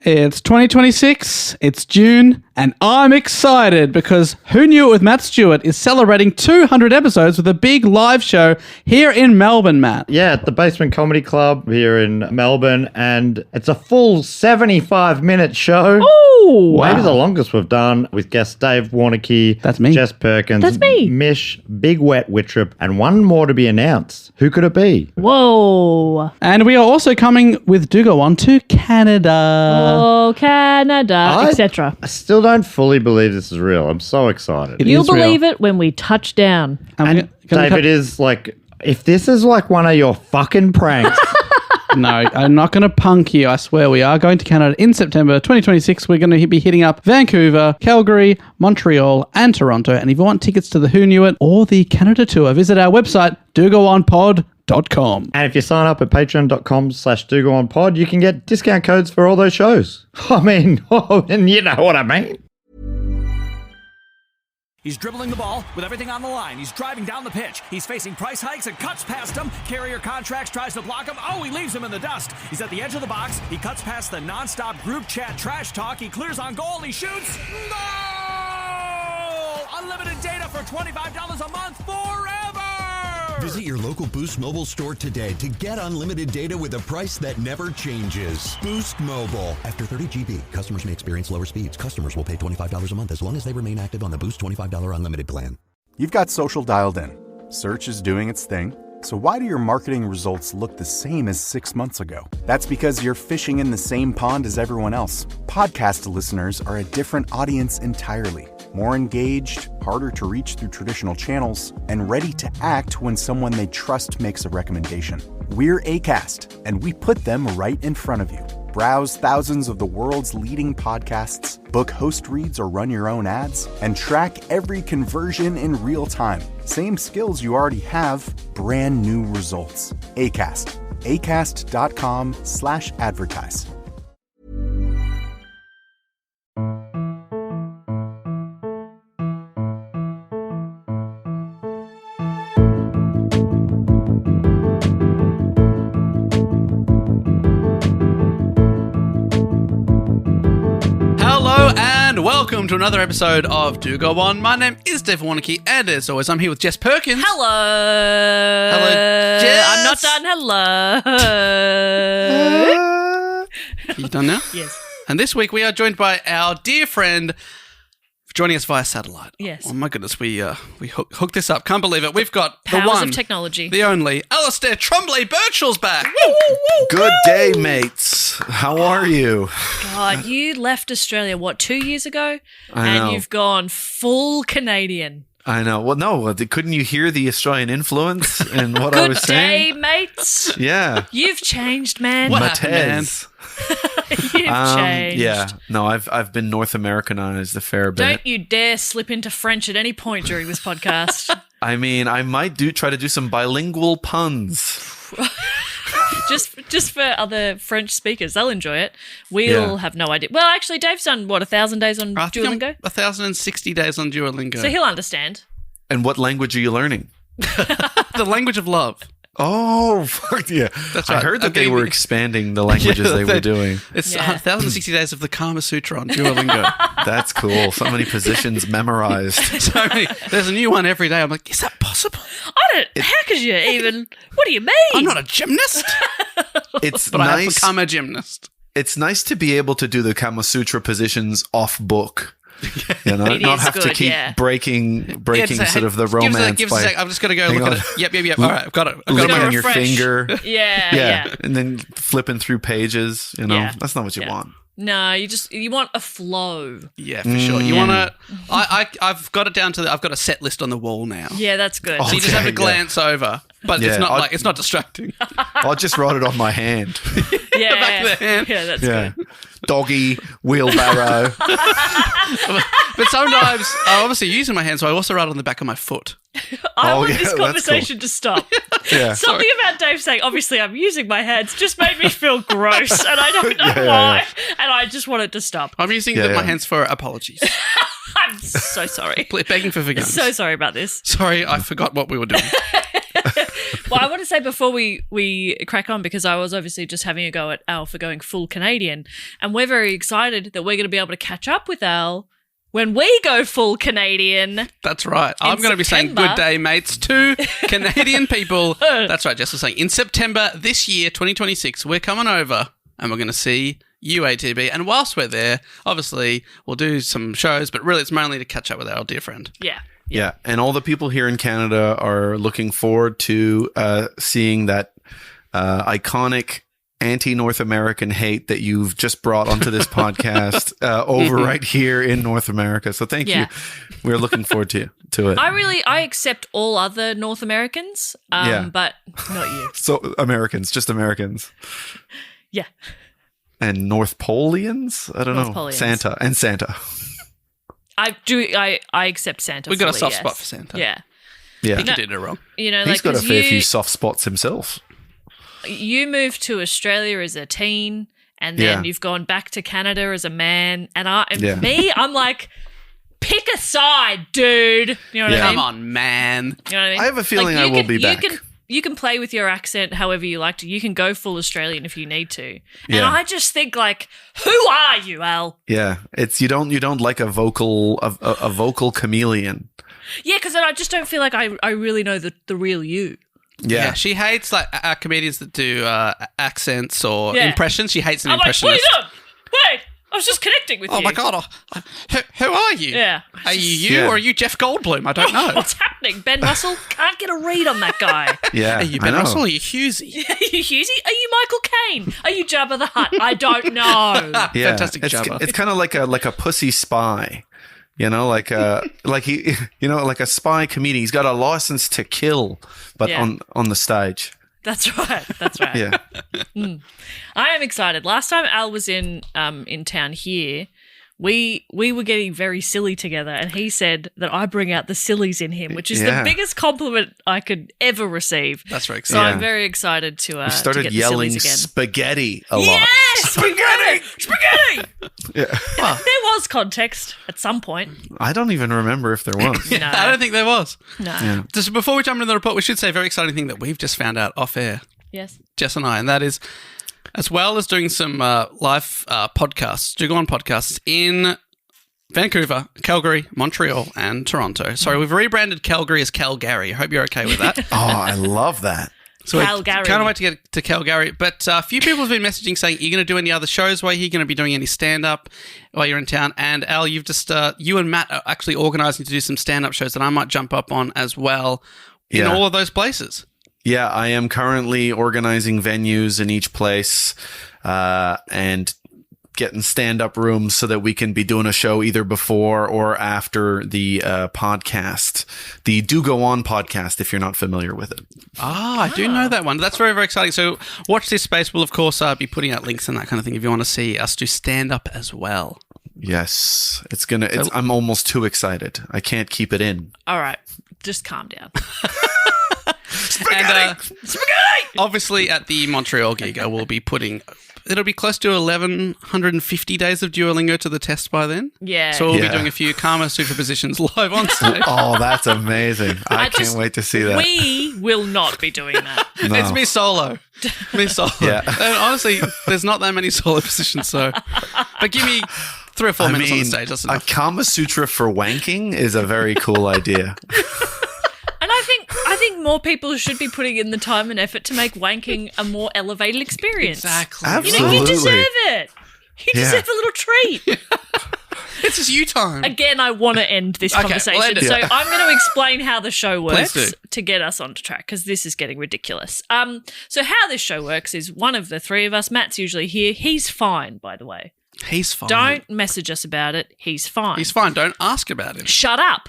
It's 2026, it's June, and I'm excited because Who Knew It with Matt Stewart is celebrating 200 episodes with a big live show here in Melbourne, Matt. Yeah, at the Basement Comedy Club here in Melbourne, and it's a full 75-minute show. Oh, wow. Maybe the longest we've done, with guests Dave Warnicky, That's me. Jess Perkins, That's me. Mish, Big Wet Wittrup, and one more to be announced. Who could it be? Whoa. And we are also coming with Do Go On to Canada. Oh, Canada, etc. I still don't fully believe this is real. I'm so excited. It You'll is real. believe it when we touch down. And David is like, if this is like one of your fucking pranks. No, I'm not going to punk you. I swear we are going to Canada in September 2026. We're going to be hitting up Vancouver, Calgary, Montreal, and Toronto. And if you want tickets to the Who Knew It or the Canada tour, visit our website, dogoonpod.com. And if you sign up at patreon.com/dogoonpod, you can get discount codes for all those shows. I mean, and you know what I mean. He's dribbling the ball with everything on the line. He's driving down the pitch. He's facing price hikes and cuts past him. Carrier Contracts tries to block him. Oh, he leaves him in the dust. He's at the edge of the box. He cuts past the nonstop group chat trash talk. He clears on goal. He shoots. Goal! Unlimited data for $25 a month forever! Visit your local Boost Mobile store today to get unlimited data with a price that never changes. Boost Mobile. After 30 GB, customers may experience lower speeds. Customers will pay $25 a month as long as they remain active on the Boost $25 unlimited plan. You've got social dialed in. Search is doing its thing. So why do your marketing results look the same as 6 months ago? That's because you're fishing in the same pond as everyone else. Podcast listeners are a different audience entirely. More engaged, harder to reach through traditional channels, and ready to act when someone they trust makes a recommendation. We're Acast, and we put them right in front of you. Browse thousands of the world's leading podcasts, book host reads or run your own ads, and track every conversion in real time. Same skills you already have, brand new results. Acast. Acast.com/advertise. Hello and welcome to another episode of Do Go On. My name is Dave Warnicky, and as always, I'm here with Jess Perkins. Hello. Hello, Jess. I'm not done. Hello. Are you done now? Yes. And this week we are joined by our dear friend joining us via satellite. Yes. Oh my goodness, we hooked this up. Can't believe it. We've got the Powers one, of technology. the only, Alasdair Tremblay-Birchall's back. Good day, mates. How are you? God, you left Australia, 2 years ago? I know. And you've gone full Canadian. I know. Well, no, couldn't you hear the Australian influence in what I was Good day, saying? mates. Yeah. You've changed, man. What happened, man? Matez. You've changed. Yeah. No, I've been North Americanized a fair bit. Don't you dare slip into French at any point during this podcast. I mean, I might try to do some bilingual puns. just for other French speakers, they'll enjoy it. We'll have no idea. Well, actually, Dave's done 1,000 days on I think I'm Duolingo, 1,060 days on Duolingo. so he'll understand. And what language are you learning? The language of love. Oh, fuck yeah. That's I right. heard that they Okay. were expanding the languages they were doing. It's Yeah. 1,060 days of the Kama Sutra on Duolingo. That's cool. So many positions memorized. So many. There's a new one every day. I'm like, is that possible? How could you even? What do you mean? I'm not a gymnast, It's but I have nice. become a gymnast. It's nice to be able to do the Kama Sutra positions off book. You know, It not is have to good, keep yeah. breaking Yeah, just sort of the give us romance give us by a sec. I've just got to go Hang look on. at it. Yep. All right, I've got it. licking gotta on your refresh. finger. Yeah. And then flipping through pages. You know, Yeah. that's not what you Yeah. want. No, you want a flow. Yeah, for sure. You want to? I've got it down to. I've got a set list on the wall now. Yeah, that's good. So you just have to Okay, glance over, but it's Yeah, not I- it's not distracting. I just wrote it on my hand. yeah, back of the hand. yeah, that's Yeah. good. Doggy, wheelbarrow. But sometimes I'm obviously using my hand, so I also write on the back of my foot. I Oh, want yeah, this that's conversation to stop. Yeah. Something about Dave saying, obviously I'm using my hands, just made me feel gross, and I don't know why, and I just want it to stop. I'm using Yeah, my yeah. hands for apologies. I'm so sorry. Begging for forgiveness. So sorry about this. Sorry, I forgot what we were doing. Well, I want to say before we crack on, because I was obviously just having a go at Al for going full Canadian, and we're very excited that we're going to be able to catch up with Al when we go full Canadian. That's right. I'm going to be saying good day, mates, to Canadian people. That's right. Jess was saying in September this year, 2026, we're coming over and we're going to see UATB. And whilst we're there, obviously, we'll do some shows, but really it's mainly to catch up with our dear friend. Yeah. Yeah, and all the people here in Canada are looking forward to seeing that iconic anti-North American hate that you've just brought onto this podcast over right here in North America. So thank you. We're looking forward to it. I accept all other North Americans, but not you. So Americans, just Americans. Yeah. And North Polians? I don't know. Santa. I accept Santa. We've got a soft spot for Santa. Yeah. Yeah. You did it wrong. You know, he's got a fair few soft spots himself. You moved to Australia as a teen, and then you've gone back to Canada as a man. And I'm like, pick a side, dude. You know what I mean? Come on, man. You know what I mean? I have a feeling I will be back. You can play with your accent however you like to. You can go full Australian if you need to. And Yeah. I just think, like, who are you, Al? Yeah, it's you don't like a vocal chameleon. Yeah, because I just don't feel like I really know the real you. Yeah, she hates like comedians that do accents or impressions. She hates an I'm like, what are impressionist. you doing? Wait, I was just connecting with you. Oh my god! Who are you? Yeah. Are you or are you Jeff Goldblum? I don't know. What's happening? Ben Russell? Can't get a read on that guy. Yeah, Are you Ben Russell or are you Husey? Are you Husey? Are you Michael Caine? Are you Jabba the Hutt? I don't know. Yeah, Fantastic Jabba. It's kind of like a pussy spy. You know, like a spy comedian. He's got a license to kill, but on the stage. That's right. Yeah. I am excited. Last time Al was in town here, we were getting very silly together, and he said that I bring out the sillies in him, which is the biggest compliment I could ever receive. That's very So exciting. I'm very excited to We started to get yelling the sillies again. spaghetti a lot. Yes, spaghetti. Yeah. There was context at some point. I don't even remember if there was. No, I don't think there was. no. Just before we jump into the report, we should say a very exciting thing that we've just found out off air, Yes. Jess and I, and that is, as well as doing some live podcasts, Do Go On podcasts in Vancouver, Calgary, Montreal, and Toronto. Sorry, we've rebranded Calgary as Calgary. I hope you're okay with that. Oh, I love that. So Calgary. Can't wait to get to Calgary. But a few people have been messaging saying, are you going to do any other shows while you're going to be doing any stand-up while you're in town? And Al, you've just, you and Matt are actually organising to do some stand-up shows that I might jump up on as well in all of those places. Yeah, I am currently organizing venues in each place and getting stand-up rooms so that we can be doing a show either before or after the podcast, the Do Go On podcast, if you're not familiar with it. I do know that one. That's very, very exciting. So watch this space. We'll, of course, be putting out links and that kind of thing if you want to see us do stand-up as well. Yes, I'm almost too excited. I can't keep it in. All right. Just calm down. Spaghetti! Obviously, at the Montreal gig, I will be putting... It'll be close to 1,150 days of Duolingo to the test by then. Yeah. So we'll be doing a few Karma Sutra positions live on stage. Oh, that's amazing. I can't wait to see that. We will not be doing that. No. It's me solo. Yeah. And honestly, there's not that many solo positions, so... But give me 3 or 4 minutes on the stage. That's a enough. Kama Sutra for wanking is a very cool idea. And I think more people should be putting in the time and effort to make wanking a more elevated experience. Exactly. Absolutely. You deserve it. You deserve a little treat. It's just you time. Again, I want to end this conversation. end it. So I'm going to explain how the show Please works do. to get us onto track, because this is getting ridiculous. So how this show works is one of the three of us, Matt's usually here. He's fine, by the way. He's fine. Don't message us about it. He's fine. He's fine. Don't ask about him. Shut up.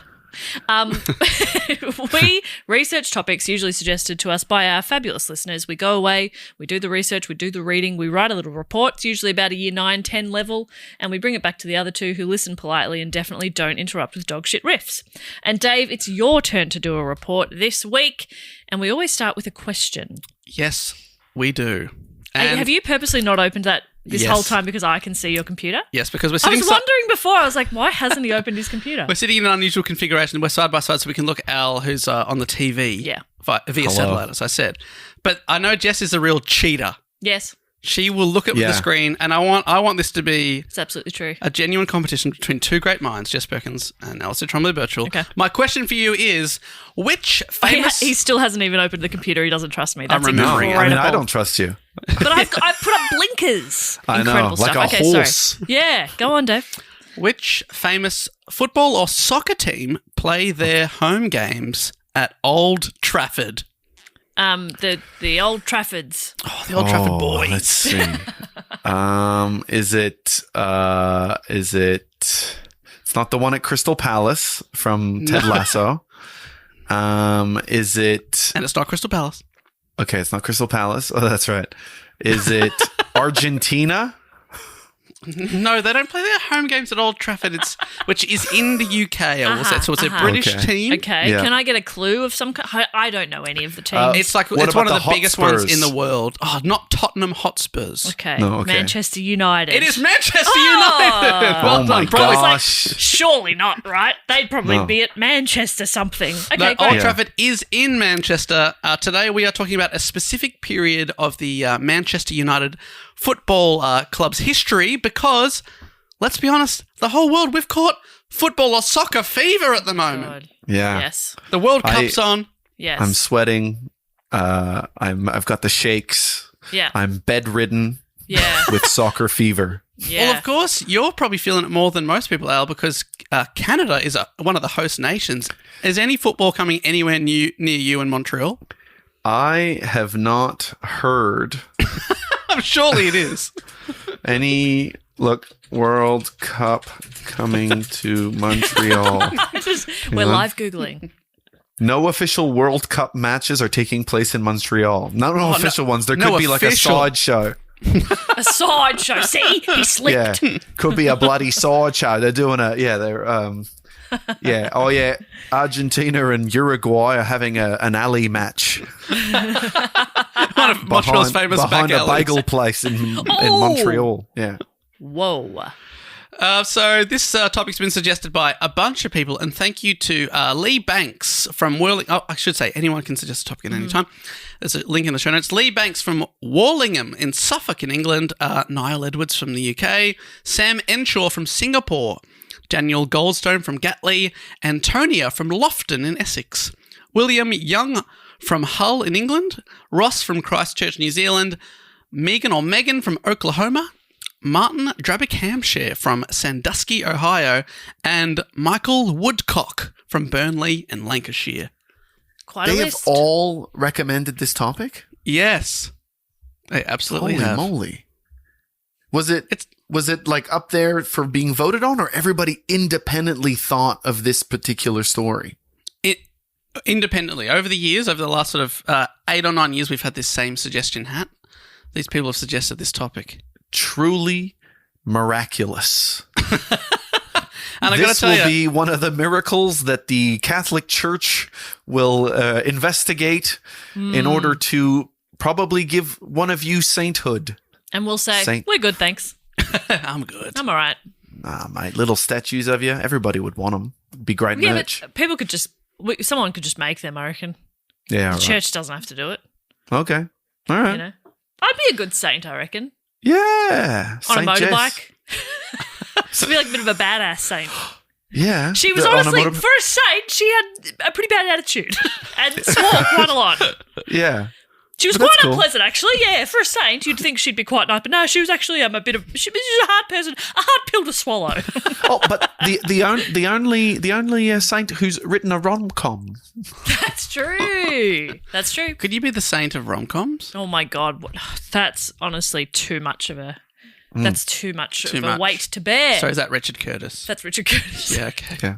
We research topics usually suggested to us by our fabulous listeners. We go away, we do the research, we do the reading, we write a little report. It's usually about a year 9, 10 level, and we bring it back to the other two who listen politely and definitely don't interrupt with dog shit riffs. And Dave, it's your turn to do a report this week, and we always start with a question. Yes, we do. And Have you purposely not opened that this Yes. whole time because I can see your computer? Yes, because we're I sitting was wondering before. I was like, why hasn't he opened his computer? we're sitting in an unusual configuration. We're side by side, so we can look at Al, who's on the TV. Yeah. Via satellite, as I said. But I know Jess is a real cheater. Yes, She will look at the screen, and I want this to be it's absolutely true. a genuine competition between two great minds, Jess Perkins and Alasdair Tremblay-Birchall. Okay. My question for you is, which famous... He still hasn't even opened the computer. He doesn't trust me. That's I'm remembering. I mean, I incredible. don't trust you. But I've put up blinkers. I know, Incredible like stuff. a Okay, horse. sorry. Yeah, go on, Dave. Which famous football or soccer team play their home games at Old Trafford? The Old Traffords. Oh, the Old Trafford boys. Let's see. Is it? It's not the one at Crystal Palace from Ted Lasso. Is it? And it's not Crystal Palace. Okay, it's not Crystal Palace. Oh, that's right. Is it Argentina? No, they don't play their home games at Old Trafford, which is in the UK, I will say. So it's a British Okay. team. Okay, Yeah. can I get a clue of some kind? I don't know any of the teams. It's like What it's one of about the the biggest ones Hotspurs? in the world. Oh, not Tottenham Hotspurs. okay. No, okay. Manchester United. It is Manchester Oh! United. Well Oh my done. Probably gosh. Surely not, right? They'd probably No. be at Manchester something. Okay, No, great. Old Trafford is in Manchester. Today we are talking about a specific period of the Manchester United Football Club's history because, let's be honest, the whole world, we've caught football or soccer fever at the moment. God. Yeah. Yes. The World Cup's on. Yes. I'm sweating. I've got the shakes. Yeah. I'm bedridden Yeah. with soccer fever. Yeah. Well, of course, you're probably feeling it more than most people, Al, because Canada is one of the host nations. Is any football coming anywhere near you in Montreal? I have not heard Surely it is. any World Cup coming to Montreal. We're live Googling. No official World Cup matches are taking place in Montreal. No official ones. There no could be like a official. sideshow. A sideshow. See? He slipped. Yeah, could be a bloody sideshow. They're doing yeah. Oh yeah, Argentina and Uruguay are having an alley match One of Montreal's famous behind back a alleys. bagel place in Oh. Montreal. Yeah. Whoa. So this topic's been suggested by a bunch of people, and thank you to Lee Banks from Whirling. Oh, I should say anyone can suggest a topic at any time. There's a link in the show notes. Lee Banks from Warlingham in Suffolk in England. Niall Edwards from the UK. Sam Enshaw from Singapore. Daniel Goldstone from Gatley. Antonia from Loughton in Essex. William Young from Hull in England. Ross from Christchurch, New Zealand. Megan from Oklahoma. Martin Drabick-Hampshire from Sandusky, Ohio, and Michael Woodcock from Burnley in Lancashire. Quite a They have list. all recommended this topic. Yes, they absolutely Holy have. moly! Was it like up there for being voted on, or everybody independently thought of this particular story? Independently, over the years, over the last sort of 8 or 9 years, we've had this same suggestion hat. These people have suggested this topic. Truly miraculous. And I got to This tell will you, be one of the miracles that the Catholic Church will investigate in order to probably give one of you sainthood. And we'll say, we're good, thanks. I'm good. I'm all right. Mate, little statues of you. Everybody would want them. Be great Yeah, merch. but people could just, someone could just make them, I reckon. Yeah, The right. church doesn't have to do it, Okay. All right. you know. I'd be a good saint, I reckon. Yeah. On a Saint Jess. motorbike. I'd be like a bit of a badass saint. Yeah. She was On a honestly, motor- for a saint, she had a pretty bad attitude and swore quite a lot. Yeah. She was But that's quite cool. unpleasant, actually. Yeah, for a saint, you'd think she'd be quite nice, but no, she was actually a bit of. She was a hard person, a hard pill to swallow. Oh, but the only saint who's written a rom-com. That's true. That's true. Could you be the saint of rom-coms? Oh my god, that's honestly too much of a. That's too much Too of much. a weight to bear. So is that Richard Curtis? That's Richard Curtis. Yeah, okay. Yeah.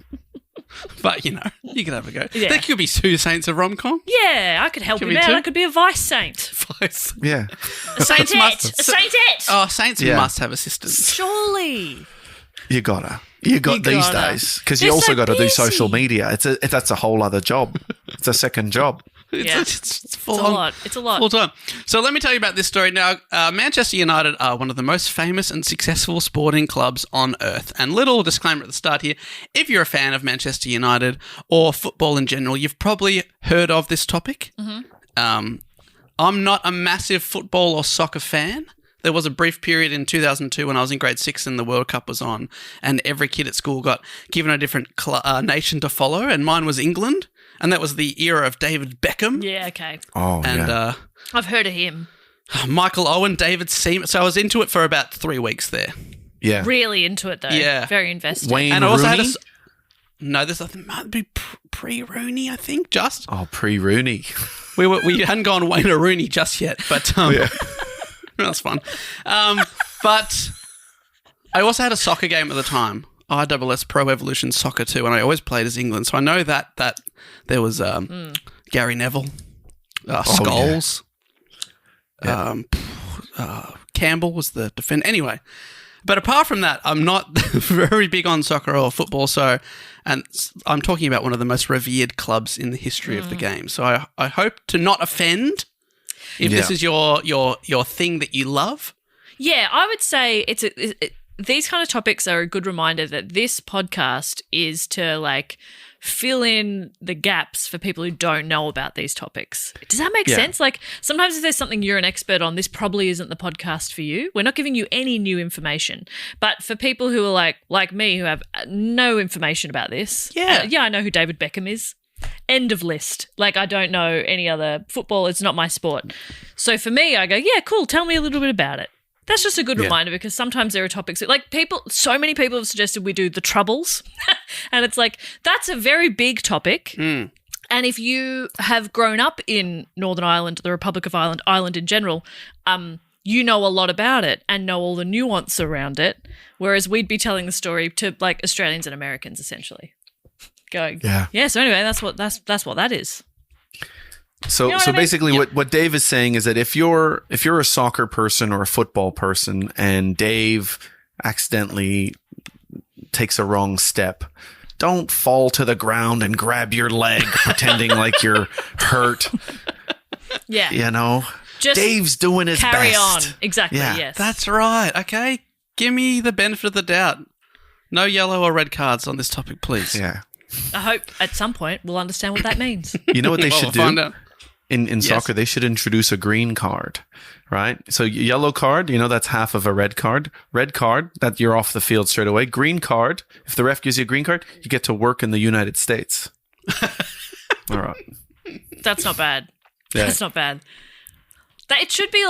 But, you know, you can have a go. Yeah. There could be 2 saints of rom-com. Yeah, I could help Could him be out. two. I could be a vice saint. Yeah. A saintette. A saintette. Oh, saints Yeah. must have assistants. Surely. You got these gotta. days because you They're also so got to do busy. social media. That's a whole other job. It's a second job. It's full It's a on. lot. It's a lot. Full time. So let me tell you about this story now. Manchester United are one of the most famous and successful sporting clubs on earth. And little disclaimer at the start here: if you're a fan of Manchester United or football in general, you've probably heard of this topic. I'm not a massive football or soccer fan. There was a brief period in 2002 when I was in grade 6 and the World Cup was on, and every kid at school got given a different nation to follow, and mine was England, and that was the era of David Beckham. Yeah, okay. Oh, And yeah. I've heard of him. Michael Owen, David Seaman. So I was into it for about 3 weeks there. Yeah. Really into it, though. Yeah. Very invested. Wayne And I also Rooney? had no, this I think might be pre-Rooney, I think, just. Oh, pre-Rooney. We hadn't gone Wayne or Rooney just yet, but that's fun. But I also had a soccer game at the time, ISS Pro Evolution Soccer 2, and I always played as England, so I know that there was Gary Neville, Scholes, Campbell was the defender. Anyway, but apart from that, I'm not very big on soccer or football, and I'm talking about one of the most revered clubs in the history of the game. So I hope to not offend if this is your thing that you love. Yeah, I would say these kind of topics are a good reminder that this podcast is to fill in the gaps for people who don't know about these topics. Does that make sense? Like sometimes if there's something you're an expert on, this probably isn't the podcast for you. We're not giving you any new information. But for people who are like me who have no information about this, I know who David Beckham is. End of list. I don't know any other football. It's not my sport. So for me, I go, yeah, cool. Tell me a little bit about it. That's just a good reminder because sometimes there are topics so many people have suggested we do the Troubles and it's that's a very big topic. And if you have grown up in Northern Ireland, the Republic of Ireland, Ireland in general, you know a lot about it and know all the nuance around it, whereas we'd be telling the story to Australians and Americans essentially. Going, so anyway, that's what that is. So, You know what I mean? basically, what Dave is saying is that if you're a soccer person or a football person, and Dave accidentally takes a wrong step, don't fall to the ground and grab your leg, pretending like you're hurt. Yeah, You know, just Dave's doing his carry best. on. Exactly. Yeah. Yes, That's right. Okay, give me the benefit of the doubt. No yellow or red cards on this topic, please. Yeah. I hope at some point we'll understand what that means. You know what they Well, should we'll find do? out. In soccer, they should introduce a green card, right? So yellow card, that's half of a red card. Red card, that you're off the field straight away. Green card, if the ref gives you a green card, you get to work in the United States. All right. That's not bad. Yeah. That's not bad. It should be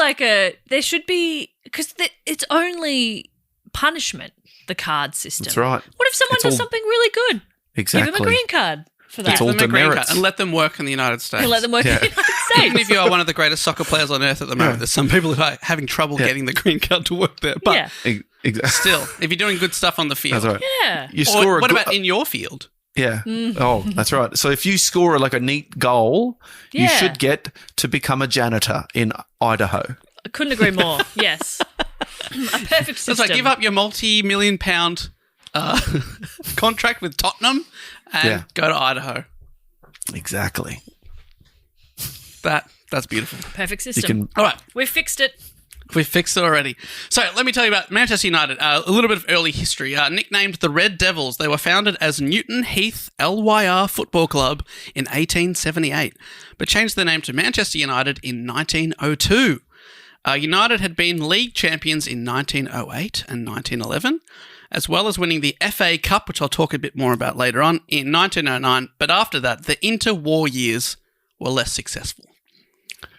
there should be, because it's only punishment, the card system. That's right. What if someone It's does all- something really good? Exactly. Give them a green card for that. It's all Give them a green card demerits. and let them work in the United States. And let them work in the United States. Even if you are one of the greatest soccer players on earth at the moment, there's some people who are having trouble getting the green card to work there. But Yeah. Exactly. still, if you're doing good stuff on the field. That's right. Yeah. You Or score what a about in your field? Yeah. Oh, that's right. So if you score a neat goal, you Yeah. should get to become a janitor in Idaho. I couldn't agree more. Yes. A perfect system. So it's give up your multi-million pound contract with Tottenham and go to Idaho. Exactly. That's beautiful. Perfect You system. can. All right. We've fixed it. We've fixed it already. So let me tell you about Manchester United. A little bit of early history. Nicknamed the Red Devils, they were founded as Newton Heath LYR Football Club in 1878, but changed their name to Manchester United in 1902. United had been league champions in 1908 and 1911, as well as winning the FA Cup, which I'll talk a bit more about later on, in 1909. But after that, the interwar years were less successful.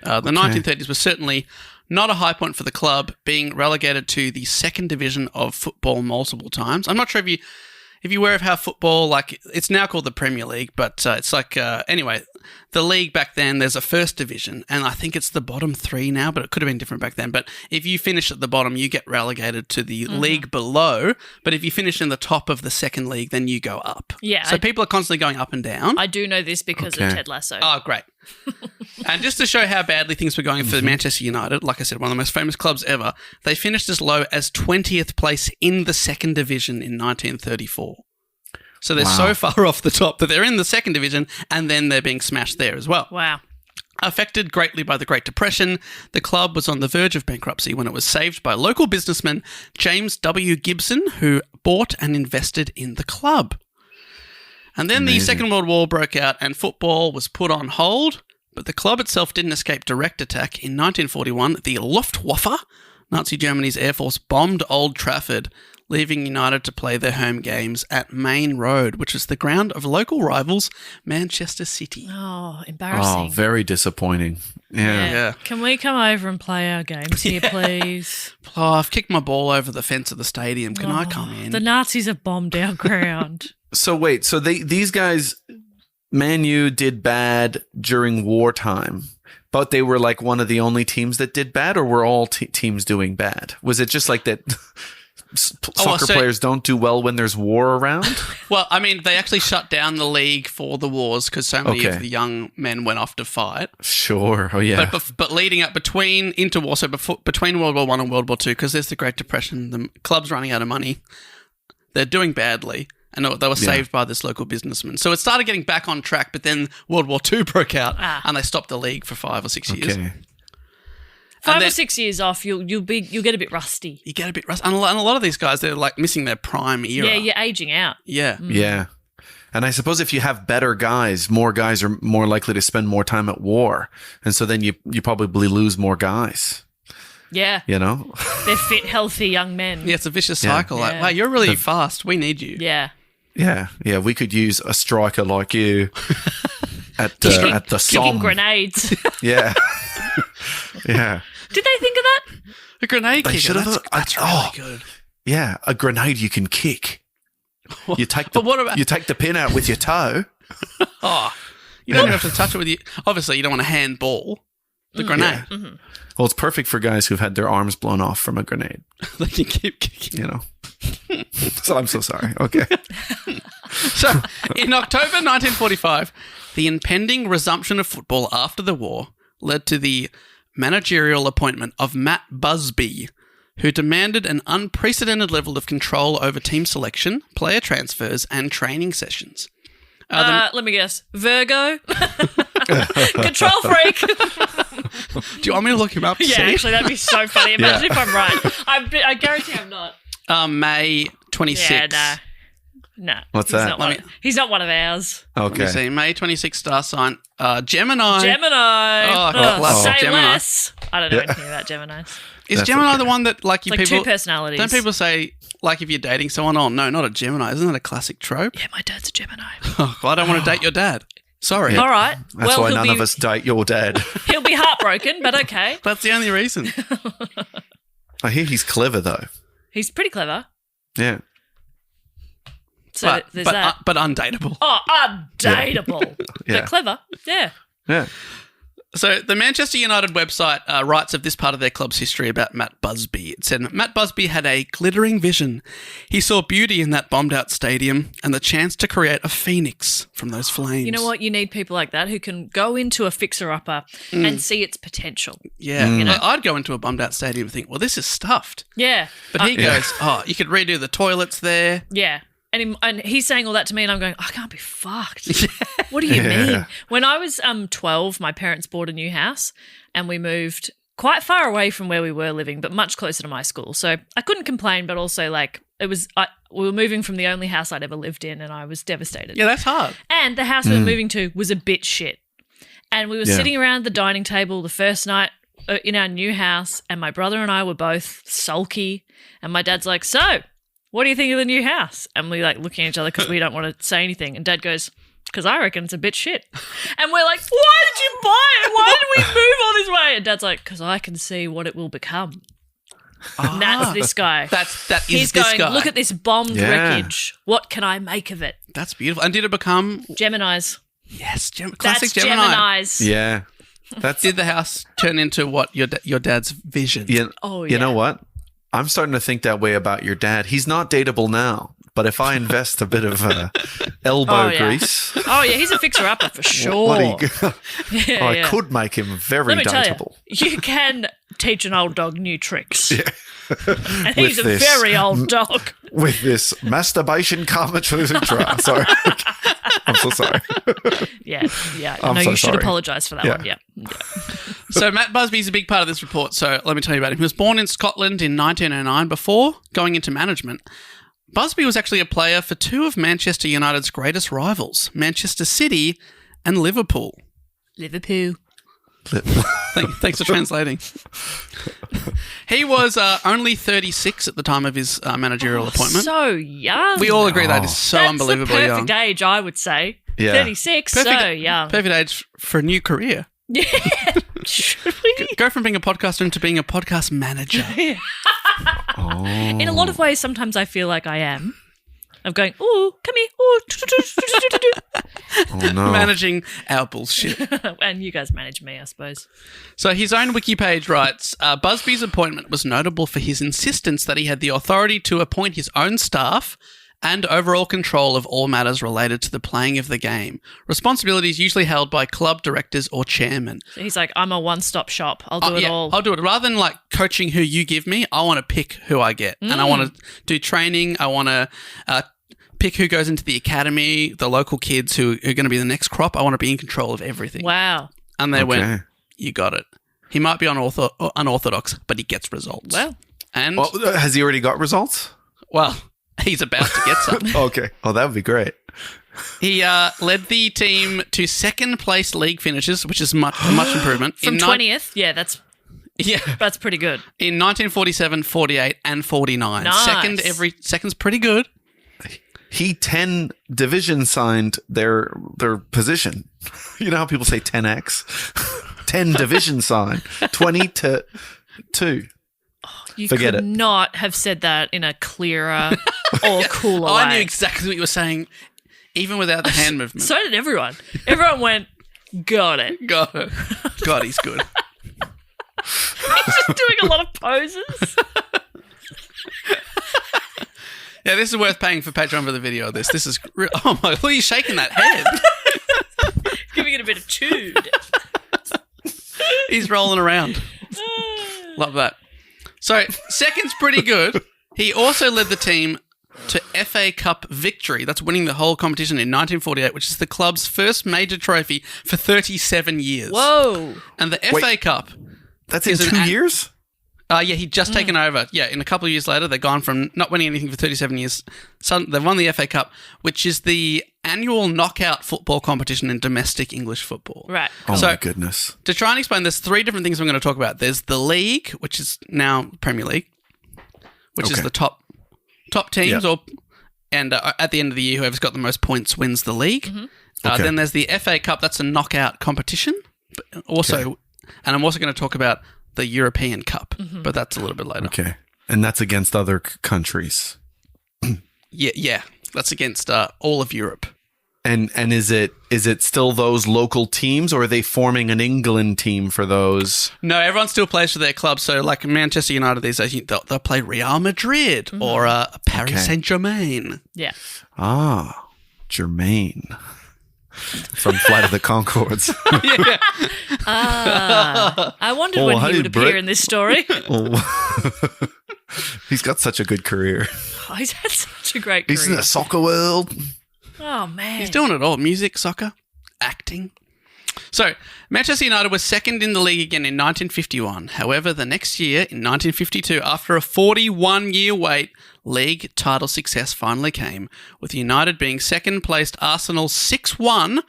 The 1930s was certainly not a high point for the club, being relegated to the second division of football multiple times. I'm not sure if you're aware of how football, it's now called the Premier League, but it's anyway, the league back then, there's a first division, and I think it's the bottom three now, but it could have been different back then. But if you finish at the bottom, you get relegated to the league below, but if you finish in the top of the second league, then you go up. Yeah, So people are constantly going up and down. I do know this because of Ted Lasso. Oh, great. And just to show how badly things were going for Manchester United, like I said, one of the most famous clubs ever, they finished as low as 20th place in the second division in 1934. So they're so far off the top that they're in the second division and then they're being smashed there as well. Wow. Affected greatly by the Great Depression, the club was on the verge of bankruptcy when it was saved by local businessman James W. Gibson, who bought and invested in the club. And then the Second World War broke out and football was put on hold, but the club itself didn't escape direct attack. In 1941, the Luftwaffe, Nazi Germany's air force, bombed Old Trafford, leaving United to play their home games at Main Road, which is the ground of local rivals Manchester City. Oh, embarrassing. Oh, very disappointing. Yeah. Can we come over and play our games here, please? Oh, I've kicked my ball over the fence of the stadium. Can I come in? The Nazis have bombed our ground. So wait, so these guys, Man U did bad during wartime, but they were like one of the only teams that did bad, or were all teams doing bad? Was it just like that soccer players don't do well when there's war around? Well, I mean, they actually shut down the league for the wars because so many of the young men went off to fight. Sure. Oh, yeah. But leading up between World War I and World War II, because there's the Great Depression, the club's running out of money. They're doing badly. And they were saved by this local businessman. So it started getting back on track, but then World War II broke out and they stopped the league for 5 or 6 years. Okay. 5 or 6 years off, you'll get a bit rusty. You get a bit rusty. And a lot of these guys, they're like missing their prime era. Yeah, you're aging out. Yeah. Yeah. And I suppose if you have better guys, more guys are more likely to spend more time at war. And so then you probably lose more guys. Yeah. You know? They're fit, healthy young men. Yeah, it's a vicious cycle. Yeah. Like, wow, you're really fast. We need you. Yeah. Yeah. We could use a striker like you at the Somme. Kicking grenades. Yeah. Yeah. Did they think of that? A grenade They kicker. should have. That's really good. Yeah, a grenade you can kick. You take But what about- you take the pin out with your toe. Oh, you don't even have to touch it with you. Obviously, you don't want to handball the grenade. Yeah. Mm-hmm. Well, it's perfect for guys who've had their arms blown off from a grenade. They can keep kicking. You know. So I'm so sorry. Okay. So, in October 1945, the impending resumption of football after the war led to the managerial appointment of Matt Busby, who demanded an unprecedented level of control over team selection, player transfers, and training sessions. Let me guess. Virgo? Control freak? Do you want me to look him up? Yeah, See? actually, that'd be so funny. Imagine if I'm right. I guarantee I'm not. May 26th. Yeah, no. What's that? He's not one of ours. Let me Okay. see. May 26th star sign. Gemini. Gemini. Oh, say Gemini. less. I don't know anything about Geminis. Is That's Gemini okay. the one that, like, you Like people... two personalities. Don't people say, like, if you're dating someone, oh, no, not a Gemini. Isn't that a classic trope? Yeah, my dad's a Gemini. Oh, well, I don't want to date your dad. Sorry. All right. That's why none of us date your dad. He'll be heartbroken, but okay. That's the only reason. I hear he's clever though. He's pretty clever. Yeah. So there's that. But undateable. Oh, undateable. Yeah. But clever. Yeah. Yeah. So the Manchester United website writes of this part of their club's history about Matt Busby. It said, Matt Busby had a glittering vision. He saw beauty in that bombed-out stadium and the chance to create a phoenix from those flames. You know what? You need people like that who can go into a fixer-upper and see its potential. Yeah. You know? I'd go into a bombed-out stadium and think, well, this is stuffed. Yeah. But he goes, oh, you could redo the toilets there. Yeah. And he's saying all that to me and I'm going, I can't be fucked. What do you mean? When I was 12, my parents bought a new house and we moved quite far away from where we were living, but much closer to my school. So I couldn't complain, but also like we were moving from the only house I'd ever lived in and I was devastated. Yeah, that's hard. And the house we were moving to was a bit shit. And we were sitting around the dining table the first night in our new house and my brother and I were both sulky and my dad's like, so what do you think of the new house? And we like looking at each other because we don't want to say anything. And Dad goes, because I reckon it's a bit shit. And we're like, why did you buy it? Why did we move all this way? And Dad's like, because I can see what it will become. And that's this guy. He's this going, guy. look at this bombed wreckage. What can I make of it? That's beautiful. And did it become... Geminis. Yes, classic That's Gemini. Geminis. Yeah. Did the house turn into what your dad's vision? You know what? I'm starting to think that way about your dad. He's not dateable now, but if I invest a bit of elbow grease... Oh, yeah, he's a fixer-upper for sure. I could make him very Let me dateable. tell you can teach an old dog new tricks. Yeah. And he's a very old dog. With this masturbation Kama Sutra. Sorry. I'm so sorry. Yeah. I'm No, so you should sorry. apologise for that one. Yeah. So Matt Busby is a big part of this report, so let me tell you about him. He was born in Scotland in 1909. Before going into management, Busby was actually a player for two of Manchester United's greatest rivals, Manchester City and Liverpool. Liverpool. Thanks for translating. He was only 36 at the time of his managerial appointment. So young. We all agree that is so That's unbelievably the young. perfect age, I would say. Yeah. 36, so young. Perfect age for a new career. Yeah. Should we? Go from being a podcaster into being a podcast manager. In a lot of ways, sometimes I feel like I am. I'm going, oh, come here. Oh, no. Managing our bullshit. And you guys manage me, I suppose. So his own wiki page writes, Busby's appointment was notable for his insistence that he had the authority to appoint his own staff and overall control of all matters related to the playing of the game. Responsibilities usually held by club directors or chairmen. So he's like, I'm a one-stop shop. I'll do it all. I'll do it. Rather than like coaching who you give me, I want to pick who I get. And I want to do training. I want to pick who goes into the academy, the local kids who are going to be the next crop. I want to be in control of everything. Wow. And they went, you got it. He might be unorthodox, but he gets results. Well. And, Has he already got results? well, he's about to get some. Okay. Oh, that would be great. He led the team to second place league finishes, which is much improvement. From 20th? Yeah, that's pretty good. In 1947, 48, and 49. Nice. Second's pretty good. He 10 division signed their position. You know how people say 10x? 10 division sign. 20 to 2. You Forget could it. not have said that in a clearer or cooler way. I knew exactly what you were saying, even without the hand movement. So did everyone. Everyone went, got it. God, he's good. He's just doing a lot of poses. Yeah, this is worth paying for Patreon for the video of this. This is... Oh, my... Why are you shaking that head? Giving it a bit of tude. He's rolling around. Love that. So, second's pretty good. He also led the team to FA Cup victory. That's winning the whole competition in 1948, which is the club's first major trophy for 37 years. Whoa. And the FA Cup... That's in is 2 years? Yeah, he'd just taken over. Yeah, in a couple of years later, they've gone from not winning anything for 37 years. So they've won the FA Cup, which is the annual knockout football competition in domestic English football. Right. Oh, my goodness. To try and explain, there's three different things I'm going to talk about. There's the league, which is now Premier League, which is the top teams, and at the end of the year, whoever's got the most points wins the league. Okay. Then there's the FA Cup. That's a knockout competition. But also, and I'm also going to talk about the European Cup, but that's a little bit later. Okay. And that's against other countries. Yeah. That's against all of Europe. And is it still those local teams, or are they forming an England team for those? No, everyone still plays for their club. So, like Manchester United these days, they'll play Real Madrid or Paris Saint-Germain. Yeah. Ah, Germain. From Flight of the Conchords. Yeah. I wondered when he would appear in this story. He's got such a good career. Oh, he's had such a great career. He's in the soccer world. Oh, man. He's doing it all. Music, soccer, acting. So, Manchester United was second in the league again in 1951. However, the next year, in 1952, after a 41-year wait, league title success finally came, with United being second-placed Arsenal 6-1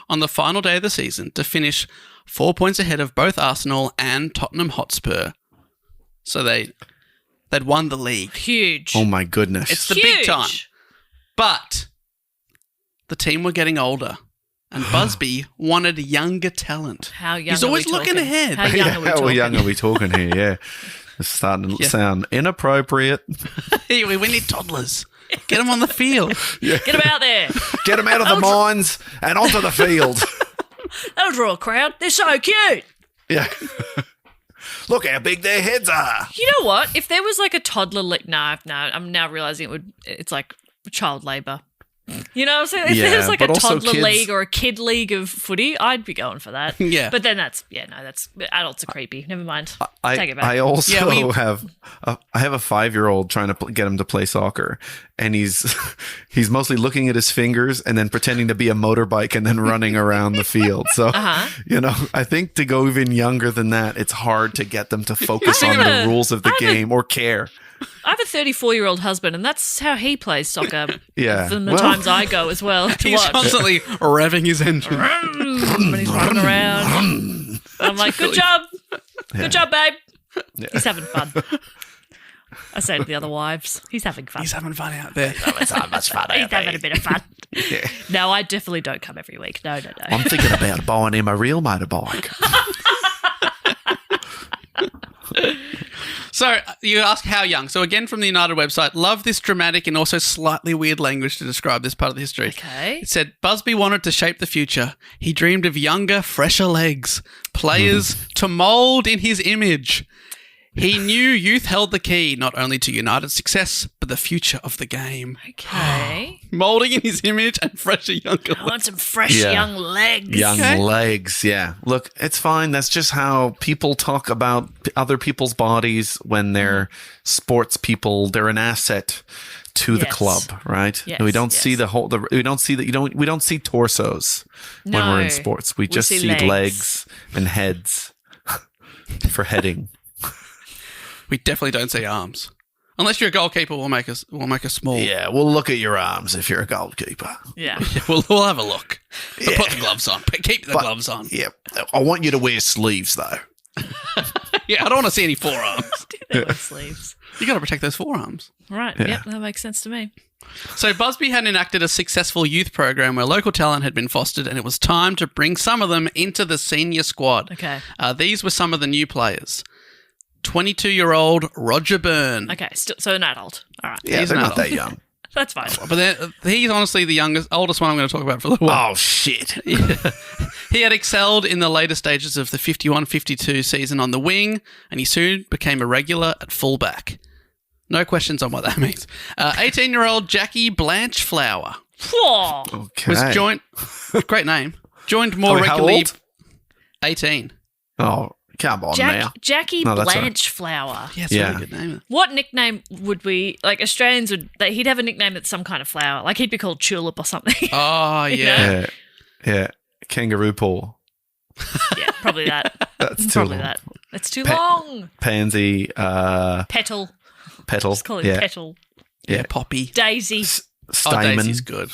on the final day of the season to finish 4 points ahead of both Arsenal and Tottenham Hotspur. So they'd won the league. Huge. Oh, my goodness. It's the Huge. big time. But the team were getting older. And Busby wanted younger talent. How young He's are always we looking talking? ahead. How young are we How talking? young are we talking here? Yeah. It's starting to sound inappropriate. We need toddlers. Get them on the field. Get him out there. Get them out of the mines and onto the field. That'll draw a crowd. They're so cute. Yeah. Look how big their heads are. You know what? If there was like a toddler, no, I'm now realizing it's like child labour. You know what I'm saying? If Yeah, there's like a but also toddler kids- league or a kid league of footy, I'd be going for that. Yeah. But then that's adults are creepy. Never mind. Take it back. I also Yeah, have a 5-year-old trying to get him to play soccer, and he's mostly looking at his fingers and then pretending to be a motorbike and then running around the field. So, I think to go even younger than that, it's hard to get them to focus on the rules of the game or care. I have a 34-year-old husband, and that's how he plays soccer. Yeah. From the times I go as well to He's watch. constantly revving his engine. When he's running around. I'm like, good job. Good job, babe. He's having fun. I say to the other wives, he's having fun. He's having fun out there. He's having a bit of fun. No, I definitely don't come every week. No. I'm thinking about buying him a real motorbike. So you ask how young. So again, from the United website, love this dramatic and also slightly weird language to describe this part of the history. Okay. It said, Busby wanted to shape the future. He dreamed of younger, fresher legs, players to mould in his image. He knew youth held the key, not only to United's success, but the future of the game. Okay. Moulding in his image and fresher, younger I want legs. some fresh young legs. Young legs, yeah. Look, it's fine. That's just how people talk about other people's bodies when they're sports people. They're an asset to the club, right? Yes, We don't see we don't see torsos when we're in No. sports. We just see see legs. legs and heads for heading. We definitely don't see arms. Unless you're a goalkeeper, we'll make a small. Yeah, we'll look at your arms if you're a goalkeeper. Yeah. We'll have a look. But put the gloves on. Keep the gloves on. Yeah, I want you to wear sleeves though. Yeah, I don't want to see any forearms. They wear sleeves. You got to protect those forearms. Right. Yeah. Yep, that makes sense to me. So Busby had enacted a successful youth program where local talent had been fostered, and it was time to bring some of them into the senior squad. Okay. These were some of the new players. 22-year-old Roger Byrne. Okay. So an adult. All right. Yeah, He's they're an not adult. that young. That's fine. But he's honestly the oldest one I'm going to talk about for a little while. Oh shit! He had excelled in the later stages of the 51-52 season on the wing, and he soon became a regular at fullback. No questions on what that means. 18-year-old Jackie Blanchflower Whoa. Okay. was joined. Great name. Joined more How regularly. old? 18. Oh, come on now. Jackie No, that's all right. Blanchflower. Yeah, it's a really good name. What nickname would we, like Australians would, he'd have a nickname that's some kind of flower. Like he'd be called Tulip or something. Oh, yeah. Yeah. Kangaroo paw. Yeah, probably that. That's too Probably long. that. It's too long. Pansy, Petal. petal. Just call him yeah. Petal. Yeah, Poppy. Daisy. Oh, Stamen. Daisy's good.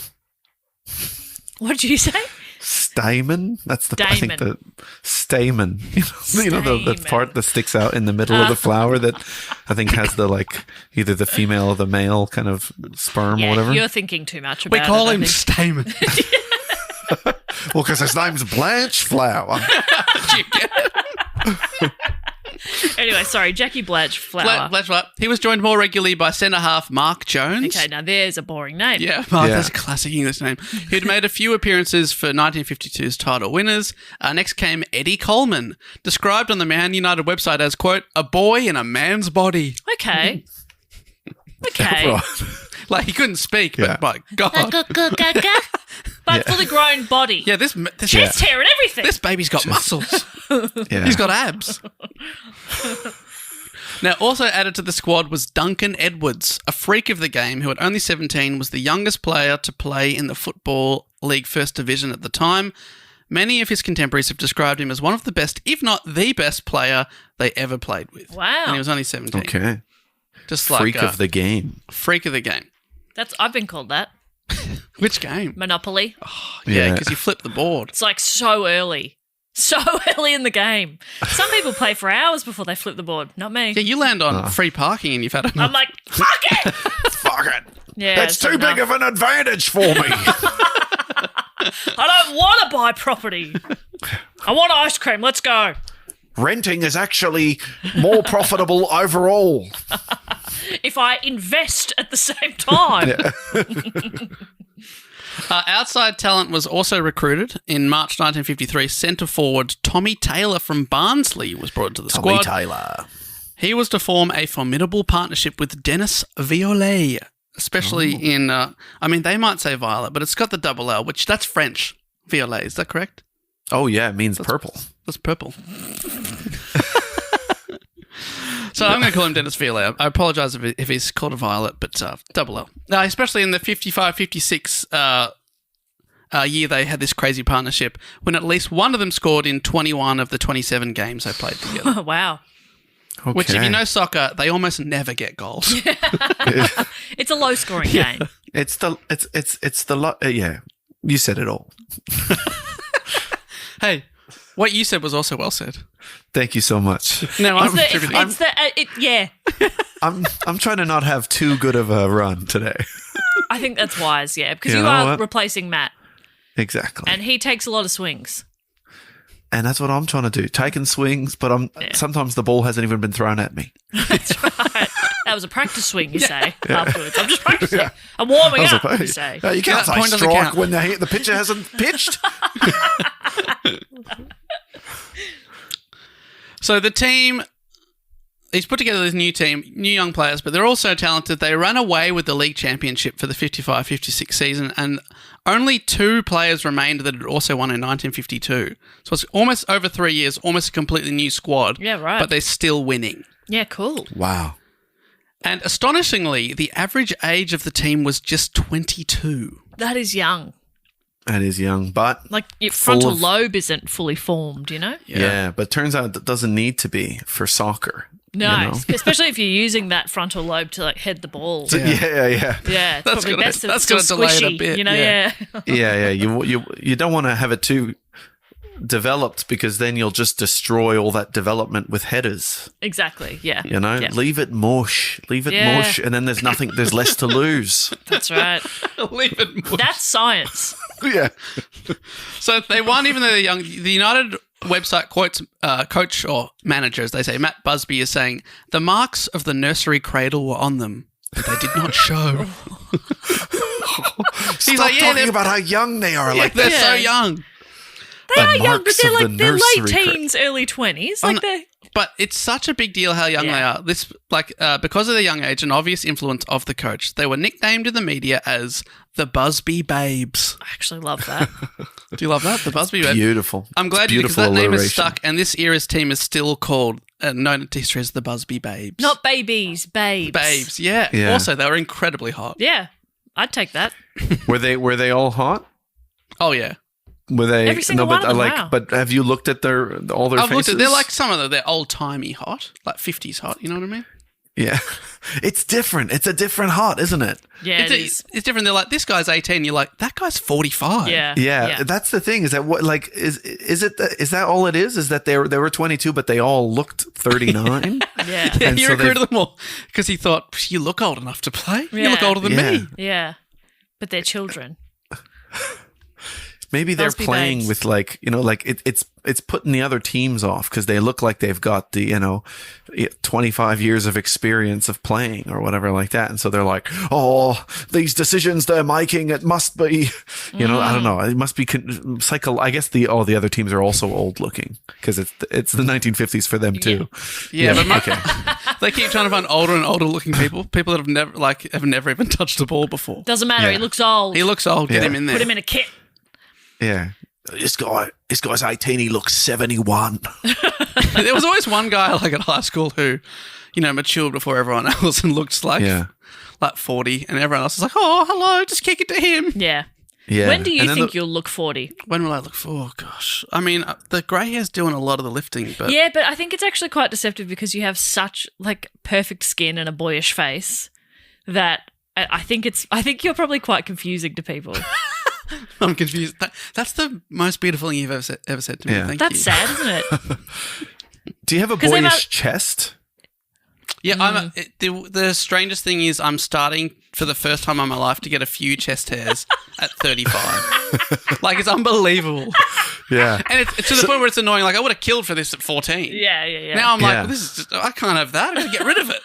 What did you say? Stamen? That's the I think Stamen. the stamen. You know the Stamen. part that sticks out in the middle of the flower that I think has the either the female or the male kind of sperm or Yeah, whatever. you're thinking too much about We it. call I him think. Stamen. Well, because his name's Blanchflower. Anyway, sorry, Jackie Blanchflower. Blanchflower. He was joined more regularly by centre half Mark Jones. Okay, now there's a boring name. Yeah, Mark, Yeah. that's a classic English name. He'd made a few appearances for 1952's title winners. Next came Eddie Coleman, described on the Man United website as, quote, a boy in a man's body. Okay. Okay. Right. Like, he couldn't speak, Yeah. but my God. But fully grown body. Yeah, this Chest hair and everything. this baby's got muscles. Yeah. He's got abs. Now, also added to the squad was Duncan Edwards, a freak of the game who at only 17 was the youngest player to play in the Football League First Division at the time. Many of his contemporaries have described him as one of the best, if not the best player they ever played with. Wow. And he was only 17. Okay. Just like Freak of the game. freak of the game. I've been called that. Which game? Monopoly. Yeah, Yeah. because you flip the board. It's like so early. So early in the game. Some people play for hours before they flip the board. Not me. Yeah, you land on free parking and you've had enough. I'm like, fuck it. Fuck it. Yeah, That's it's too enough. big of an advantage for me. I don't want to buy property. I want ice cream. Let's go. Renting is actually more profitable overall. If I invest at the same time. Outside talent was also recruited. In March 1953, centre forward Tommy Taylor from Barnsley was brought into the squad. Taylor. He was to form a formidable partnership with Dennis Violet, especially in, they might say violet, but it's got the double L, which that's French, violet. Is that correct? Oh, yeah, it means purple. That's purple. So I'm going to call him Dennis Violet. I apologise if he's called a violet, but double L. Especially in the 55-56 year they had this crazy partnership when at least one of them scored in 21 of the 27 games they played together. Wow. Okay. Which, if you know soccer, they almost never get goals. It's a low-scoring game. It's the yeah. You said it all. Hey, what you said was also well said. Thank you so much. No, I'm contributing. Yeah. I'm trying to not have too good of a run today. I think that's wise, yeah, because You you know are what? replacing Matt, Exactly. and he takes a lot of swings. And that's what I'm trying to do. Taking swings, but sometimes the ball hasn't even been thrown at me. That's right. That was a practice swing, you say, afterwards. I'm just practicing. I'm warming up, you say. You can't say point doesn't strike count. when the pitcher hasn't pitched. So the team, he's put together this new team, new young players, but they're also talented. They ran away with the league championship for the 55-56 season, and only 2 players remained that had also won in 1952. So it's almost over 3 years, almost a completely new squad. Yeah, right. But they're still winning. Yeah, cool. Wow. And astonishingly, the average age of the team was just 22. That is young. That is young, but Like, your full frontal of- lobe isn't fully formed, you know? yeah. But turns out it doesn't need to be for soccer. No, you know? especially if you're using that frontal lobe to, like, head the ball. Yeah. Yeah, it's That's probably gonna- best if that's it's still gonna delay it a squishy, bit, you know? yeah. Yeah. You don't want to have it too developed because then you'll just destroy all that development with headers. Exactly, yeah. You know, Yeah. leave it mush, Yeah. mush, and then there's less to lose. That's right. Leave it mush. That's science. Yeah. So they won even though they're young. The United website quotes coach or manager, as they say, Matt Busby, is saying, the marks of the nursery cradle were on them, but they did not show. Stop like, yeah, talking they're- about how young they are. Like they're that. so young. They The are young, but marks they're of the like they're late nursery teens, early 20s. Oh, Like no. they're But it's such a big deal how young Yeah. they are. This, because of their young age and obvious influence of the coach, they were nicknamed in the media as the Busby Babes. I actually love that. Do you love that? The Busby Babes. Beautiful. I'm glad It's you did, because beautiful that name is alliteration. stuck, and this era's team is still called, known to history as the Busby Babes. Not babies, babes. Babes, yeah. Yeah. Also, they were incredibly hot. Yeah, I'd take that. Were they all hot? Oh, yeah. Were they? Every single but one of them, like, wow. but have you looked at all their I've faces? looked at, they're like some of them, they're old-timey hot, like 50s hot, you know what I mean? yeah, it's different. It's a different hot, isn't it? Yeah, It's different. They're like, this guy's 18, you're like, that guy's 45. Yeah. Yeah, that's the thing. Is that what? Like, is that all it is? Is that they were 22, but they all looked 39? Yeah. Yeah, And he so recruited them all because he thought, you look old enough to play. You Yeah. look older than Yeah. me. Yeah. But they're children. Maybe they're Busby playing Babes. with like, you know, like it's putting the other teams off because they look like they've got the, 25 years of experience of playing or whatever like that. And so they're like, oh, these decisions they're making, it must be, I don't know. It must be I guess the other teams are also old looking because it's the 1950s for them too. Yeah, but okay. they keep trying to find older and older looking people that have never even touched a ball before. Doesn't matter. Yeah. He looks old. He looks old. Get Yeah. him in there. Put him in a kit. Yeah. This guy's 18, he looks 71. There was always one guy like at high school who, matured before everyone else and looked like 40, and everyone else was like, oh, hello, just kick it to him. Yeah. Yeah. When do you And then think you'll look 40? When will I look for? Oh, gosh. I mean, the grey hair's doing a lot of the lifting, but Yeah, but I think it's actually quite deceptive because you have such like perfect skin and a boyish face that I think you're probably quite confusing to people. I'm confused. That's the most beautiful thing you've ever said to me. Yeah. Thank That's you. sad, isn't it? Do you have a 'Cause they've boyish had- chest? Yeah, the strangest thing is I'm starting for the first time in my life to get a few chest hairs at 35. Like, it's unbelievable. Yeah. And it's to the point where it's annoying. Like, I would have killed for this at 14. Yeah. Now I'm like, Yeah. this is just, I can't have that. I'm going to get rid of it.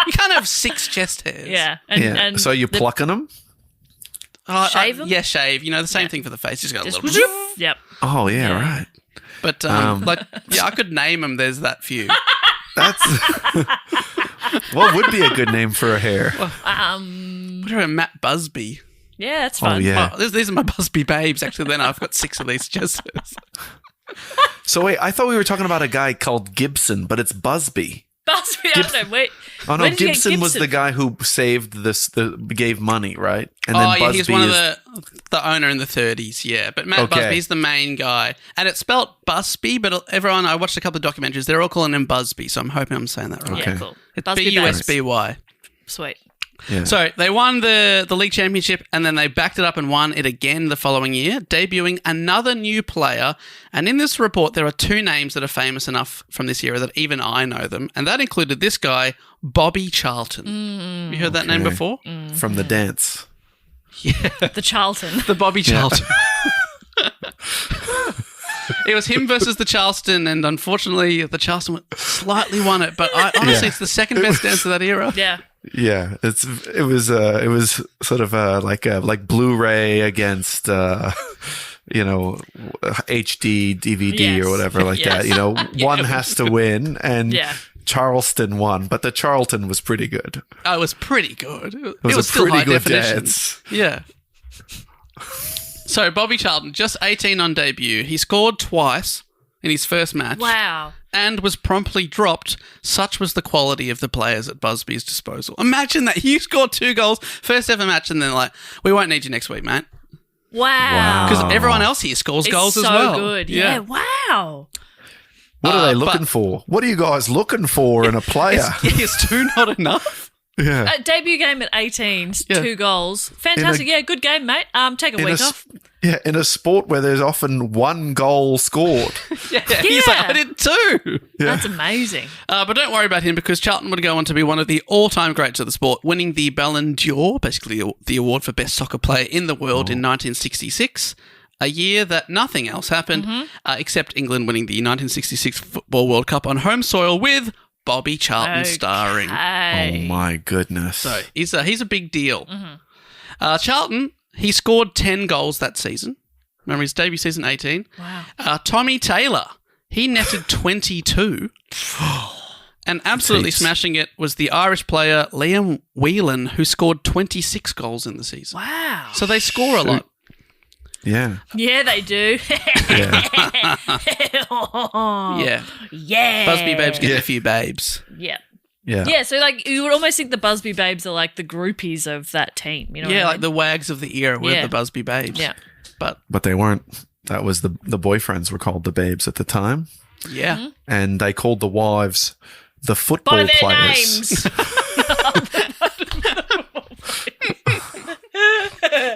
You can't have 6 chest hairs. Yeah. And So you're plucking them? Shave 'em? Yeah, shave. The same thing for the face. Just got a just little. Yep. Oh, yeah, Yeah. right. But, I could name them. There's that few. What would be a good name for a hare? What about Matt Busby? Yeah, that's fun. Oh, yeah. Oh, these are my Busby Babes. Actually, then I've got 6 of these just. So wait, I thought we were talking about a guy called Gibson, but it's Busby. Busby, I don't know. Wait. Oh no, Where did you get Gibson was the guy who saved this, gave money, right? And then Busby he's one of the owner in the 30s, yeah. But Matt Busby's the main guy. And it's spelt Busby, but everyone, I watched a couple of documentaries, they're all calling him Busby, so I'm hoping I'm saying that right. Yeah, cool. It's Busby Busby. Sweet. Yeah. So they won the league championship and then they backed it up and won it again the following year, debuting another new player. And in this report, there are 2 names that are famous enough from this era that even I know them. And that included this guy, Bobby Charlton. You heard that name before? From the dance. Yeah. The Charlton. The Bobby Charlton. It was him versus the Charleston, and unfortunately, the Charleston slightly won it. But honestly, it's the second best dance of that era. Yeah. Yeah, it was sort of like Blu-ray against HD DVD or whatever like that. One has to win, and Charleston won, but the Charlton was pretty good. Oh, it was pretty good. It was a still pretty high good definition. dance. Yeah. So Bobby Charlton, just 18 on debut, he scored twice in his first match. Wow. And was promptly dropped. Such was the quality of the players at Busby's disposal. Imagine that. You scored 2 goals, first ever match, and then we won't need you next week, mate. Wow. Because everyone else here scores goals as well. So good. Yeah. Wow. What are they looking for? What are you guys looking for in a player? Is 2 not enough? Yeah. Debut game at 18, 2 goals. Fantastic. Good game, mate. Take a week off. Yeah, in a sport where there's often 1 goal scored. He's like, I did 2. Yeah. That's amazing. But don't worry about him because Charlton would go on to be one of the all-time greats of the sport, winning the Ballon d'Or, basically the award for best soccer player in the world in 1966. A year that nothing else happened except England winning the 1966 Football World Cup on home soil with Bobby Charlton starring. Oh my goodness. So he's a big deal. Charlton, he scored 10 goals that season. Remember his debut season 18. Wow. Tommy Taylor, he netted 22. And absolutely smashing it was the Irish player Liam Whelan, who scored 26 goals in the season. Wow. So they score a lot. Yeah. Yeah, they do. Yeah. Busby Babes getting a few babes. Yeah. Yeah. Yeah, so you would almost think the Busby Babes are like the groupies of that team. You know what I mean? Like the wags of the era were the Busby Babes. Yeah. But they weren't. That was the boyfriends were called the babes at the time. Yeah. And they called the wives the football by their players. names.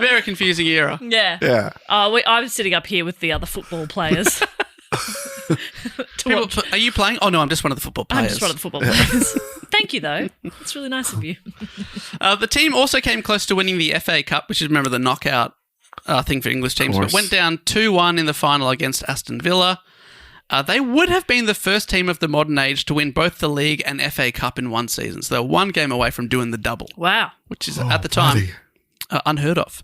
Very confusing era. Yeah. Yeah. I was sitting up here with the other football players. Are you playing? Oh, no, I'm just one of the football players. I'm just one of the football players. Thank you, though. It's really nice of you. The team also came close to winning the FA Cup, which is, remember, the knockout thing for English teams, but went down 2-1 in the final against Aston Villa. They would have been the first team of the modern age to win both the league and FA Cup in one season. So they were 1 game away from doing the double. Wow. Which is, at the time, unheard of.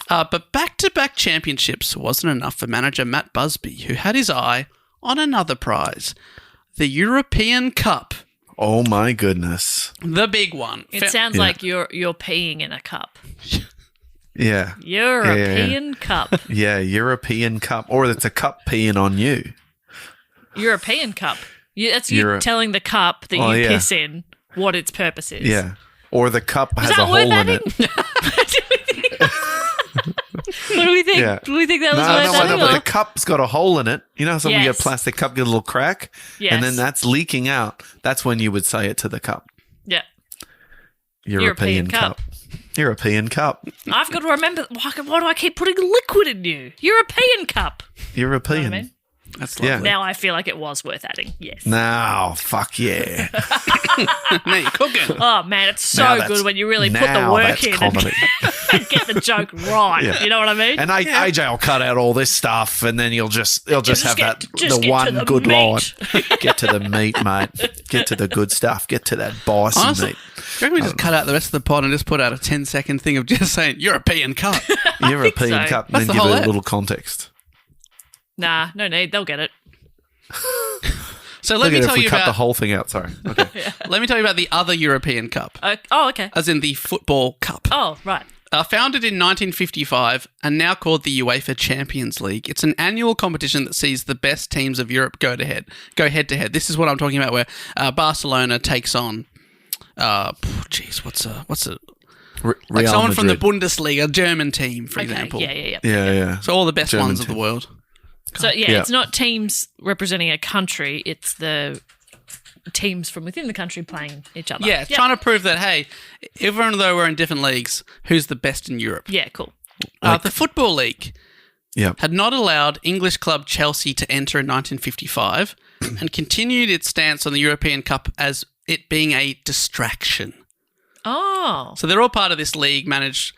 But back-to-back championships wasn't enough for manager Matt Busby, who had his eye on another prize, the European Cup. Oh, my goodness. The big one. It sounds like you're peeing in a cup. Yeah. European Cup. Yeah, European Cup. Or it's a cup peeing on you. European Cup. That's you telling the cup that you piss in what its purpose is. Yeah. Or the cup has a hole in it. What do we think? Yeah. Do we think that was worth adding? But the cup's got a hole in it. You know, you get a plastic cup, get a little crack, and then that's leaking out. That's when you would say it to the cup. Yeah. European Cup. European Cup. I've got to remember, why do I keep putting liquid in you? European Cup. European. You know what I mean? That's lovely. Yeah. Now I feel like it was worth adding. Yes. Now, fuck yeah. Now you're cooking. Oh man, it's so good when you really put the work in and get the joke right. Yeah. You know what I mean? And AJ will cut out all this stuff, and then he'll just have the one good meat. line. Get to the meat, mate. Get to the good stuff. Get to that bison Honestly, meat. Do you reckon we just cut out the rest of the pod and just put out a 10-second thing of just saying European Cup? European Cup, and then give it a little context. Nah, no need. They'll get it. So let Look me at it tell if we you cut about the whole thing out. Sorry. Okay. let me tell you about the other European Cup, Okay. as in the Football Cup. Oh, right. Founded in 1955 and now called the UEFA Champions League, it's an annual competition that sees the best teams of Europe go head to head. This is what I'm talking about, where Barcelona takes on, what's a like Real someone from the Madrid. Bundesliga, German team, for example. Yeah. So all the best German ones of the team. world. So, Yeah. it's not teams representing a country. It's the teams from within the country playing each other. Yeah, trying to prove that, hey, even though we're in different leagues, who's the best in Europe? Yeah, cool. The Football League Yeah. had not allowed English club Chelsea to enter in 1955 and continued its stance on the European Cup as it being a distraction. Oh. So they're all part of this league managed,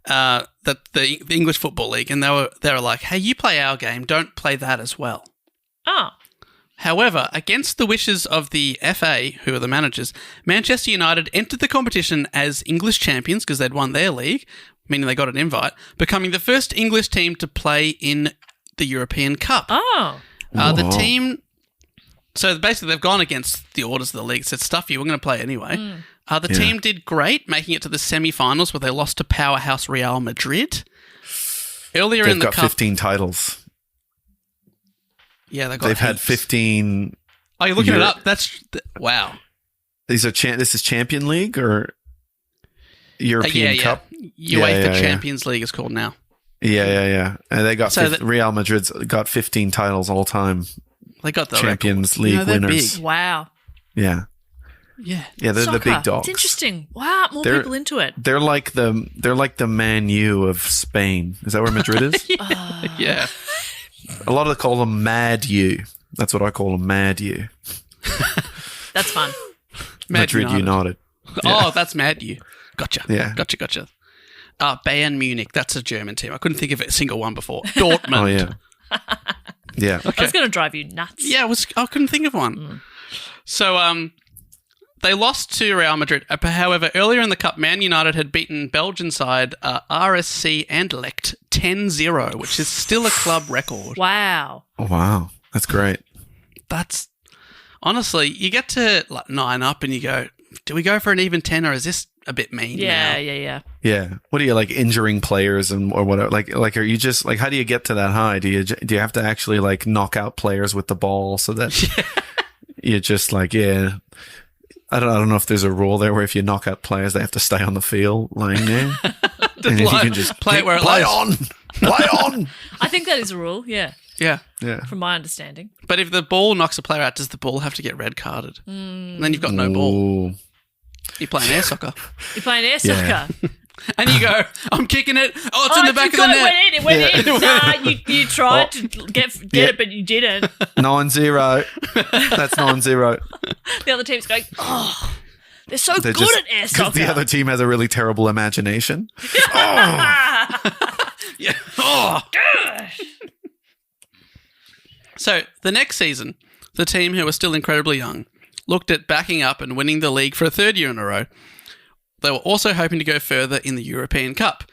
the English Football League, and they were like, hey, you play our game, don't play that as well. Oh. However, against the wishes of the FA, who are the managers, Manchester United entered the competition as English champions because they'd won their league, meaning they got an invite, becoming the first English team to play in the European Cup. Oh. The team... So basically, they've gone against the orders of the league, said, stuff you, we're going to play anyway. The team did great, making it to the semi-finals where they lost to powerhouse Real Madrid. Earlier They've in the got cup... 15 titles. Yeah, they've got They've had heaps. 15. Oh, you're looking it Europe- up? Wow. These are this is Champion League or European Cup? UEFA Champions League is called now. Yeah. And they got So Real Madrid's got 15 titles all time. They got the Champions record. League they're winners. big. Wow. Yeah. Yeah. Yeah, they're the Soccer. big dogs. It's interesting. Wow, more They're- people into it. They're like the Man U of Spain. Is that where Madrid is? Yeah. A lot of them call them Mad U. That's what I call them, Mad U. That's fun. Madrid United. Oh, that's Mad You. Gotcha. Yeah. Gotcha. Bayern Munich. That's a German team. I couldn't think of a single one before. Dortmund. Oh yeah. Yeah. I was going to drive you nuts. Yeah, I couldn't think of one. So, they lost to Real Madrid. However, earlier in the Cup, Man United had beaten Belgian side RSC Anderlecht 10-0, which is still a club record. Wow. Oh, wow. That's great. That's... Honestly, you get to 9 up and you go, do we go for an even 10 or is this a bit mean now? Yeah. Yeah. What are you like injuring players or whatever? Like are you just like how do you get to that high? Do you have to actually like knock out players with the ball so that you're just like I don't know if there's a rule there where if you knock out players they have to stay on the field lying there. And if you can just play it where it play lies. Play on. I think that is a rule, yeah, Yeah. Yeah. from my understanding. But if the ball knocks a player out, does the ball have to get red carded? And then you've got no ball. Ooh. You're playing air soccer. You're playing air Yeah. soccer. And you go, I'm kicking it. Oh, it's in the back of the net. It went in. Nah, you tried to get it, but you didn't. 9-0. That's 9-0. The other team's going, oh, they're so They're good just- at air 'cause soccer. the other team has a really terrible imagination. Yeah. Oh. So the next season, the team, who were still incredibly young, looked at backing up and winning the league for a third year in a row. They were also hoping to go further in the European Cup.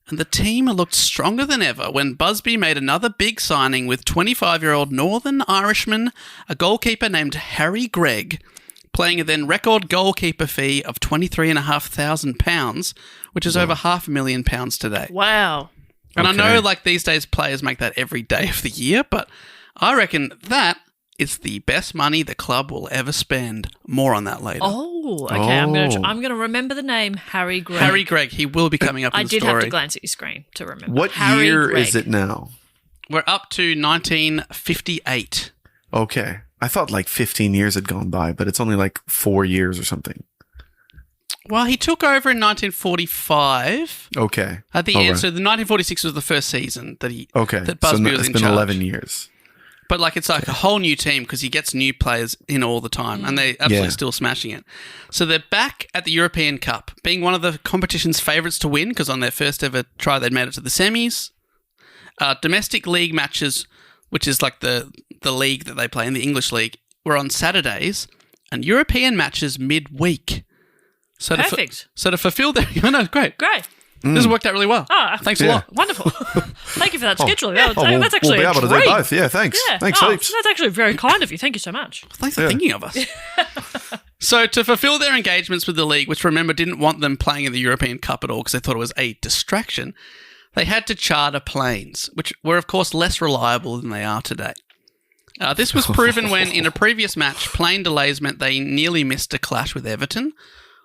And the team looked stronger than ever when Busby made another big signing with 25-year-old Northern Irishman, a goalkeeper named Harry Gregg, playing a then record goalkeeper fee of £23,500, which is over £500,000 today. Wow. And Okay. I know, like, these days players make that every day of the year, but I reckon that is the best money the club will ever spend. More on that later. Oh, okay. Oh. I'm gonna remember the name Harry Gregg. Harry Gregg, he will be coming up in I the did story. have to glance at your screen to remember. What Harry year Gregg. is it now? We're up to 1958. Okay. I thought like 15 years had gone by, but it's only like 4 years or something. Well, he took over in 1945 Okay. at the All end. right. So the 1946 was the first season that Okay. that Busby was it's in been charge. 11 years. But like it's like a whole new team because he gets new players in all the time, and they're absolutely Yeah. still smashing it. So they're back at the European Cup, being one of the competition's favourites to win because on their first ever try they'd made it to the semis. Domestic league matches, which is like the league that they play in, the English league, were on Saturdays, and European matches midweek. So Perfect. To fulfill their... Oh, no, great. Great. This has worked out really well. Thanks a lot. Wonderful. Thank you for that scheduling. That's actually we'll be able to do both. Yeah, thanks. Yeah. Thanks heaps. That's actually very kind of you. Thank you so much. Thanks for thinking of us. So to fulfill their engagements with the league, which remember didn't want them playing in the European Cup at all because they thought it was a distraction, they had to charter planes, which were of course less reliable than they are today. This was proven when, in a previous match, plane delays meant they nearly missed a clash with Everton.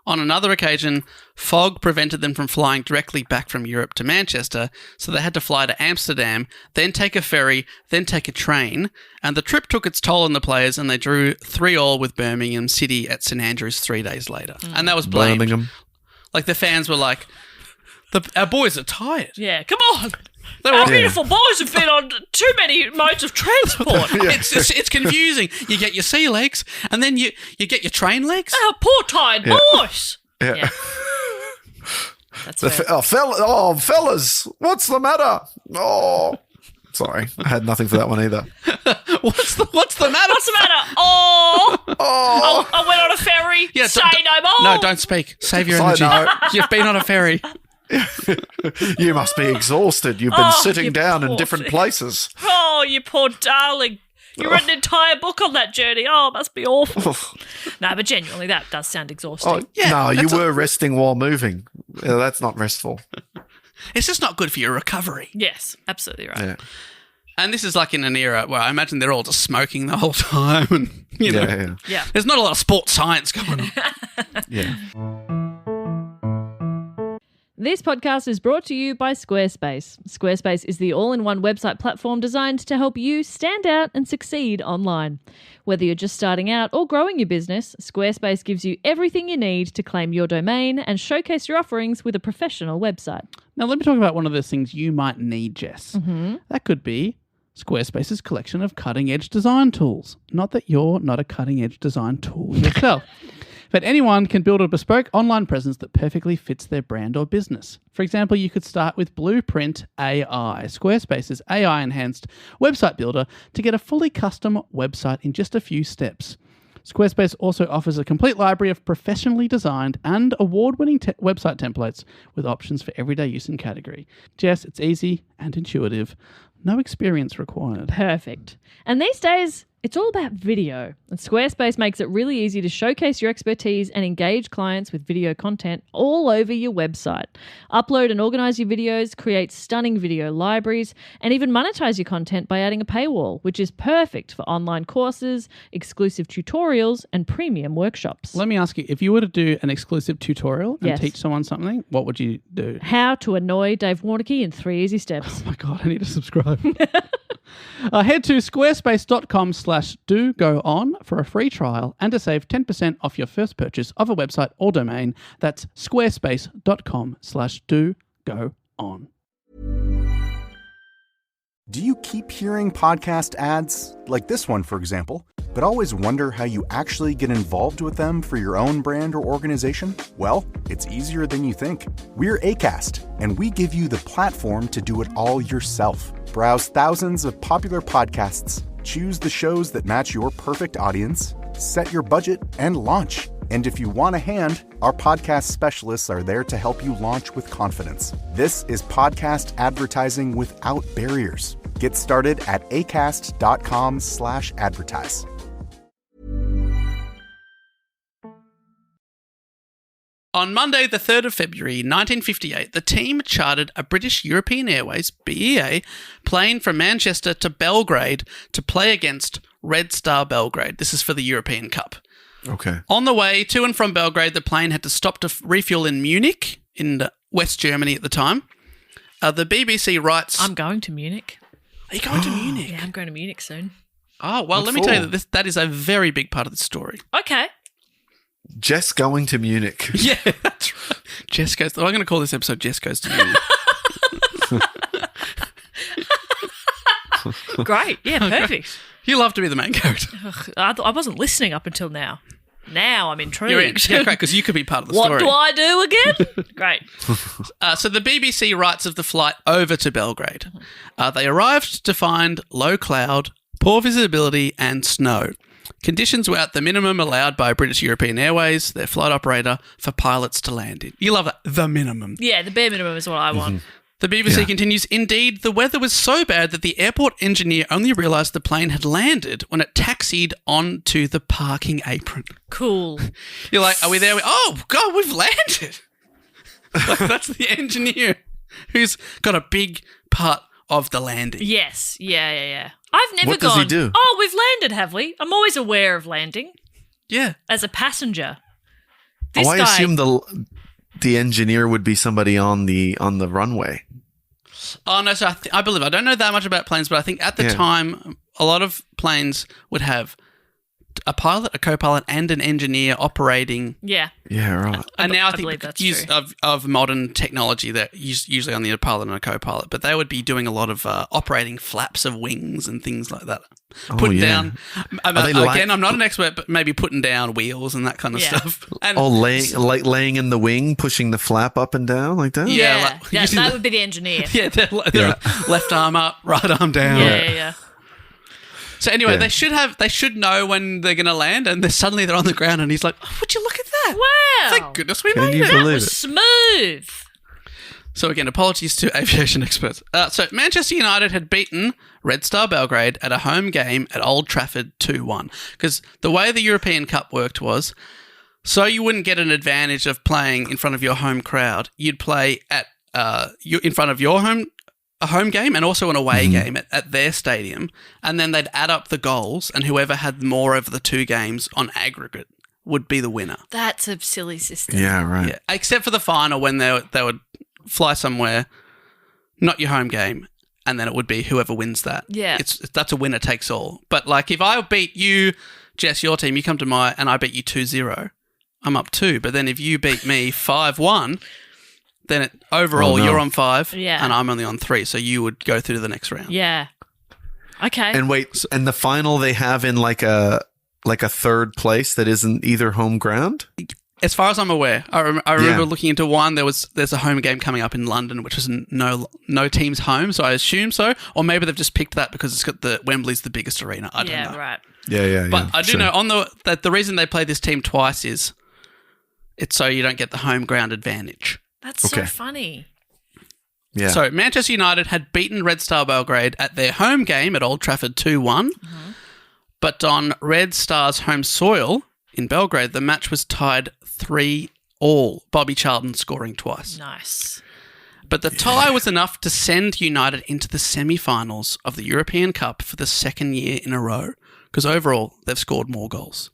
On another occasion, fog prevented them from flying directly back from Europe to Manchester, so they had to fly to Amsterdam, then take a ferry, then take a train, and the trip took its toll on the players, and they drew 3-3 with Birmingham City at St Andrews 3 days later. And that was blamed. Birmingham. Like, the fans were like, our boys are tired. Yeah, come on. Our beautiful boys have been on too many modes of transport. It's confusing. You get your sea legs, and then you get your train legs. Our poor tired boys. Yeah. That's fair. Fellas, what's the matter? Oh, sorry, I had nothing for that one either. What's the matter? What's the matter? Oh, I went on a ferry. Yeah, Say no more. No, don't speak. Save your energy. No. You've been on a ferry. You must be exhausted. You've been sitting you down in poor different thing. places. Oh, you poor darling. You read an entire book on that journey. Oh, it must be awful. No, but genuinely, that does sound exhausting. You were resting while moving. That's not restful. It's just not good for your recovery. Yes, absolutely right. Yeah. And this is like in an era where I imagine they're all just smoking the whole time. And, you know, Yeah. there's not a lot of sports science going on. Yeah. This podcast is brought to you by Squarespace. Squarespace is the all-in-one website platform designed to help you stand out and succeed online. Whether you're just starting out or growing your business, Squarespace gives you everything you need to claim your domain and showcase your offerings with a professional website. Now, let me talk about one of those things you might need, Jess. That could be Squarespace's collection of cutting-edge design tools. Not that you're not a cutting-edge design tool yourself. But anyone can build a bespoke online presence that perfectly fits their brand or business. For example, you could start with Blueprint AI, Squarespace's AI-enhanced website builder, to get a fully custom website in just a few steps. Squarespace also offers a complete library of professionally designed and award-winning website templates with options for everyday use and category. Jess, it's easy and intuitive. No experience required. Perfect. And these days, it's all about video, and Squarespace makes it really easy to showcase your expertise and engage clients with video content all over your website. Upload and organize your videos, create stunning video libraries, and even monetize your content by adding a paywall, which is perfect for online courses, exclusive tutorials, and premium workshops. Let me ask you, if you were to do an exclusive tutorial and Yes. teach someone something, what would you do? How to annoy Dave Warnocky in 3 easy steps. Oh my God, I need to subscribe. Head to squarespace.com/do-go-on for a free trial and to save 10% off your first purchase of a website or domain. That's squarespace.com/do-go-on. Do you keep hearing podcast ads, like this one, for example, but always wonder how you actually get involved with them for your own brand or organization? Well, it's easier than you think. We're Acast, and we give you the platform to do it all yourself. Browse thousands of popular podcasts, choose the shows that match your perfect audience, set your budget, and launch. And if you want a hand, our podcast specialists are there to help you launch with confidence. This is podcast advertising without barriers. Get started at acast.com/advertise. On Monday, the 3rd of February, 1958, the team chartered a British European Airways, BEA, plane from Manchester to Belgrade to play against Red Star Belgrade. This is for the European Cup. Okay. On the way to and from Belgrade, the plane had to stop to refuel in Munich, in West Germany at the time. The BBC writes... I'm going to Munich. Are you going to Munich? Yeah, I'm going to Munich soon. Oh, well, let me tell you that is a very big part of the story. Okay. Jess going to Munich. Yeah, that's right. Jess goes... I'm going to call this episode Jess Goes to Munich. Great. Yeah, perfect. You love to be the main character. I wasn't listening up until now. Now I'm intrigued. You're in. Yeah, great, because you could be part of the What story. do I do again? Great. So the BBC writes of the flight over to Belgrade. They arrived to find low cloud, poor visibility and snow. Conditions were at the minimum allowed by British European Airways, their flight operator, for pilots to land in. You love that. The minimum. Yeah, the bare minimum is what I want. The BBC continues, indeed, the weather was so bad that the airport engineer only realised the plane had landed when it taxied onto the parking apron. Cool. You're like, are we there? Oh, God, we've landed. Like, that's the engineer who's got a big part of the landing. Yes. Yeah. I've never What gone, does he do? oh, we've landed, have we? I'm always aware of landing Yeah. as a passenger. This I guy, assume the engineer would be somebody on the runway. Oh, no, so I believe, I don't know that much about planes, but I think at the time, a lot of planes would have a pilot, a co-pilot, and an engineer operating. Yeah. Yeah, right. And now I believe think that's use true. of modern technology, that usually only a pilot and a co-pilot, but they would be doing a lot of operating flaps of wings and things like that. Putting down, again, I'm not an expert, but maybe putting down wheels and that kind of stuff. And laying in the wing, pushing the flap up and down like that? Yeah. like that using would be the engineer. Yeah, they're left arm up, right arm down. Yeah. So anyway, they should know when they're going to land, and suddenly they're on the ground, and he's like, oh, would you look at that? Wow. Thank goodness we made you it. That believe was it? smooth. So again, apologies to aviation experts. So Manchester United had beaten Red Star Belgrade at a home game at Old Trafford 2-1. Because the way the European Cup worked was, so you wouldn't get an advantage of playing in front of your home crowd, you'd play at in front of your home game and also an away game at their stadium, and then they'd add up the goals, and whoever had more over the two games on aggregate would be the winner. That's a silly system. Yeah, right. Yeah, except for the final when they would fly somewhere, not your home game, and then it would be whoever wins that. Yeah. That's a winner takes all. But like if I beat you, Jess, your team, you come to my, and I beat you 2-0, I'm up 2. But then if you beat me 5-1, then overall you're on 5 and I'm only on 3. So you would go through to the next round. Yeah. Okay. And wait, and the final they have in like a third place that isn't either home ground? As far as I'm aware, I remember looking into one. There's a home game coming up in London, which was no team's home, so I assume so. Or maybe they've just picked that because it's got Wembley's the biggest arena. I don't know. Yeah, right. Yeah. But I do know that the reason they play this team twice is it's so you don't get the home ground advantage. That's so funny. Yeah. So Manchester United had beaten Red Star Belgrade at their home game at Old Trafford 2-1, but on Red Star's home soil in Belgrade, the match was tied 3-3. Bobby Charlton scoring twice. Nice. But the tie was enough to send United into the semi-finals of the European Cup for the second year in a row, because overall they've scored more goals.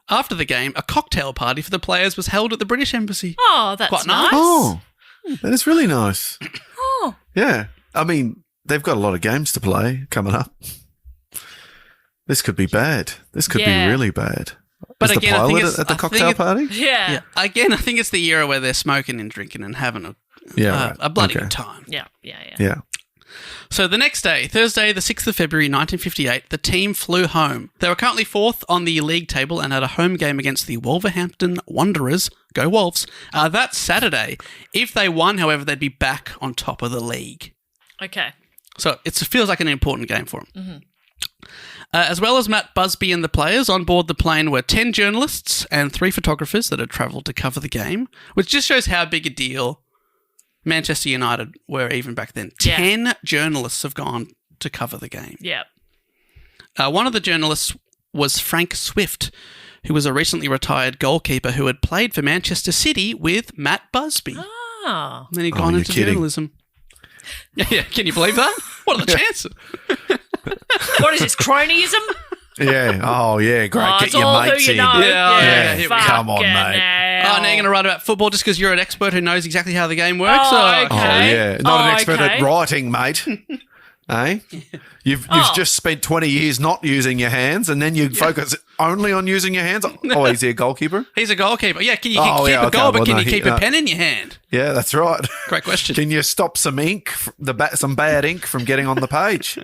After the game, a cocktail party for the players was held at the British Embassy. Oh, that's Quite nice. Oh, that is really nice. Oh. Yeah. I mean, they've got a lot of games to play coming up. This could be bad. This could be really bad. But is again, the I think pilot it's at the cocktail party? Yeah. Again, I think it's the era where they're smoking and drinking and having a bloody good time. Yeah. So the next day, Thursday, the 6th of February, 1958, the team flew home. They were currently 4th on the league table and had a home game against the Wolverhampton Wanderers, go Wolves, that Saturday. If they won, however, they'd be back on top of the league. Okay. So it feels like an important game for them. As well as Matt Busby and the players, on board the plane were 10 journalists and 3 photographers that had travelled to cover the game, which just shows how big a deal Manchester United were even back then. 10 journalists have gone to cover the game. Yeah. One of the journalists was Frank Swift, who was a recently retired goalkeeper who had played for Manchester City with Matt Busby. Oh. And then he'd gone into journalism. Yeah, can you believe that? What are the chances? What is this, cronyism? Yeah. Oh, yeah. Great. Oh, Get it's your all who mates you in. know. Yeah. Come on, Fucking mate. hell. Oh, now you're going to write about football just because you're an expert who knows exactly how the game works? Oh, okay. Oh, yeah. Not an expert okay. at writing, mate. Eh? You've just spent 20 years not using your hands, and then you focus only on using your hands. Oh, is he a goalkeeper? He's a goalkeeper. Yeah, can you keep a goal, but can you keep a pen in your hand? Yeah, that's right. Great question. Can you stop some ink, some bad ink from getting on the page?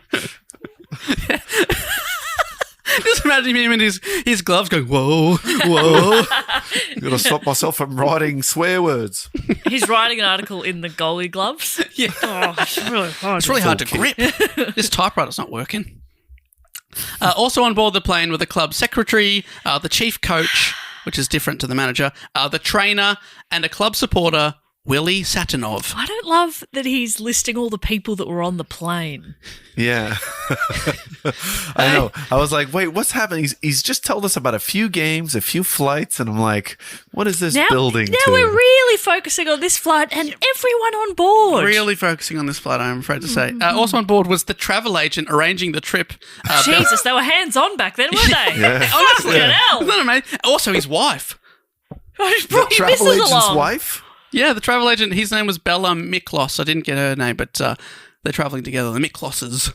Just imagine him in his gloves going, whoa, whoa. I've got to stop myself from writing swear words. He's writing an article in the goalie gloves. Yeah. Oh, it's really hard. It's really hard to grip. This typewriter's not working. Also on board the plane were the club secretary, the chief coach, which is different to the manager, the trainer, and a club supporter, Willie Satinov. I don't love that he's listing all the people that were on the plane. Yeah. I know. I was like, wait, what's happening? He's just told us about a few games, a few flights, and I'm like, what is this building now to? We're really focusing on this flight and everyone on board. Really focusing on this flight, I'm afraid to say. Also on board was the travel agent arranging the trip. Jesus, they were hands-on back then, weren't they? Yeah. Honestly, hell. Isn't that amazing? Also his wife. Brought The your travel missus agent's along. wife? Yeah, the travel agent, his name was Bella Miklos. I didn't get her name, but they're traveling together, the Mikloses.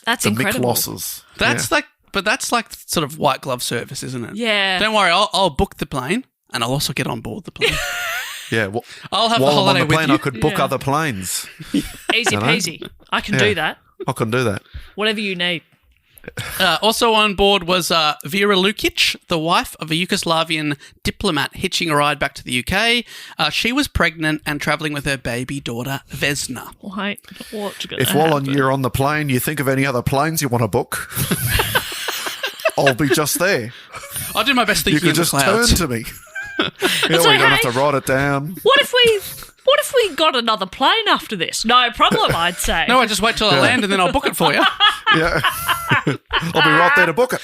That's The incredible. Mikloses. That's like sort of white glove service, isn't it? Yeah. Don't worry, I'll book the plane and I'll also get on board the plane. Yeah. Well, I'll have the while I'm on holiday the plane, with I you. could book Yeah. other planes. Easy peasy. I can do that. I couldn't do that. Whatever you need. Also on board was Vera Lukic, the wife of a Yugoslavian diplomat hitching a ride back to the UK. She was pregnant and travelling with her baby daughter, Vesna. Wait, what's going to If while you're on the plane, you think of any other planes you want to book, I'll be just there. I'll do my best You thinking can in the just turn clouds. to me. We like, don't have hey, to write it down. What if we got another plane after this? No problem, I'd say. No, I just wait till I land and then I'll book it for you. Yeah. I'll be right there to book it.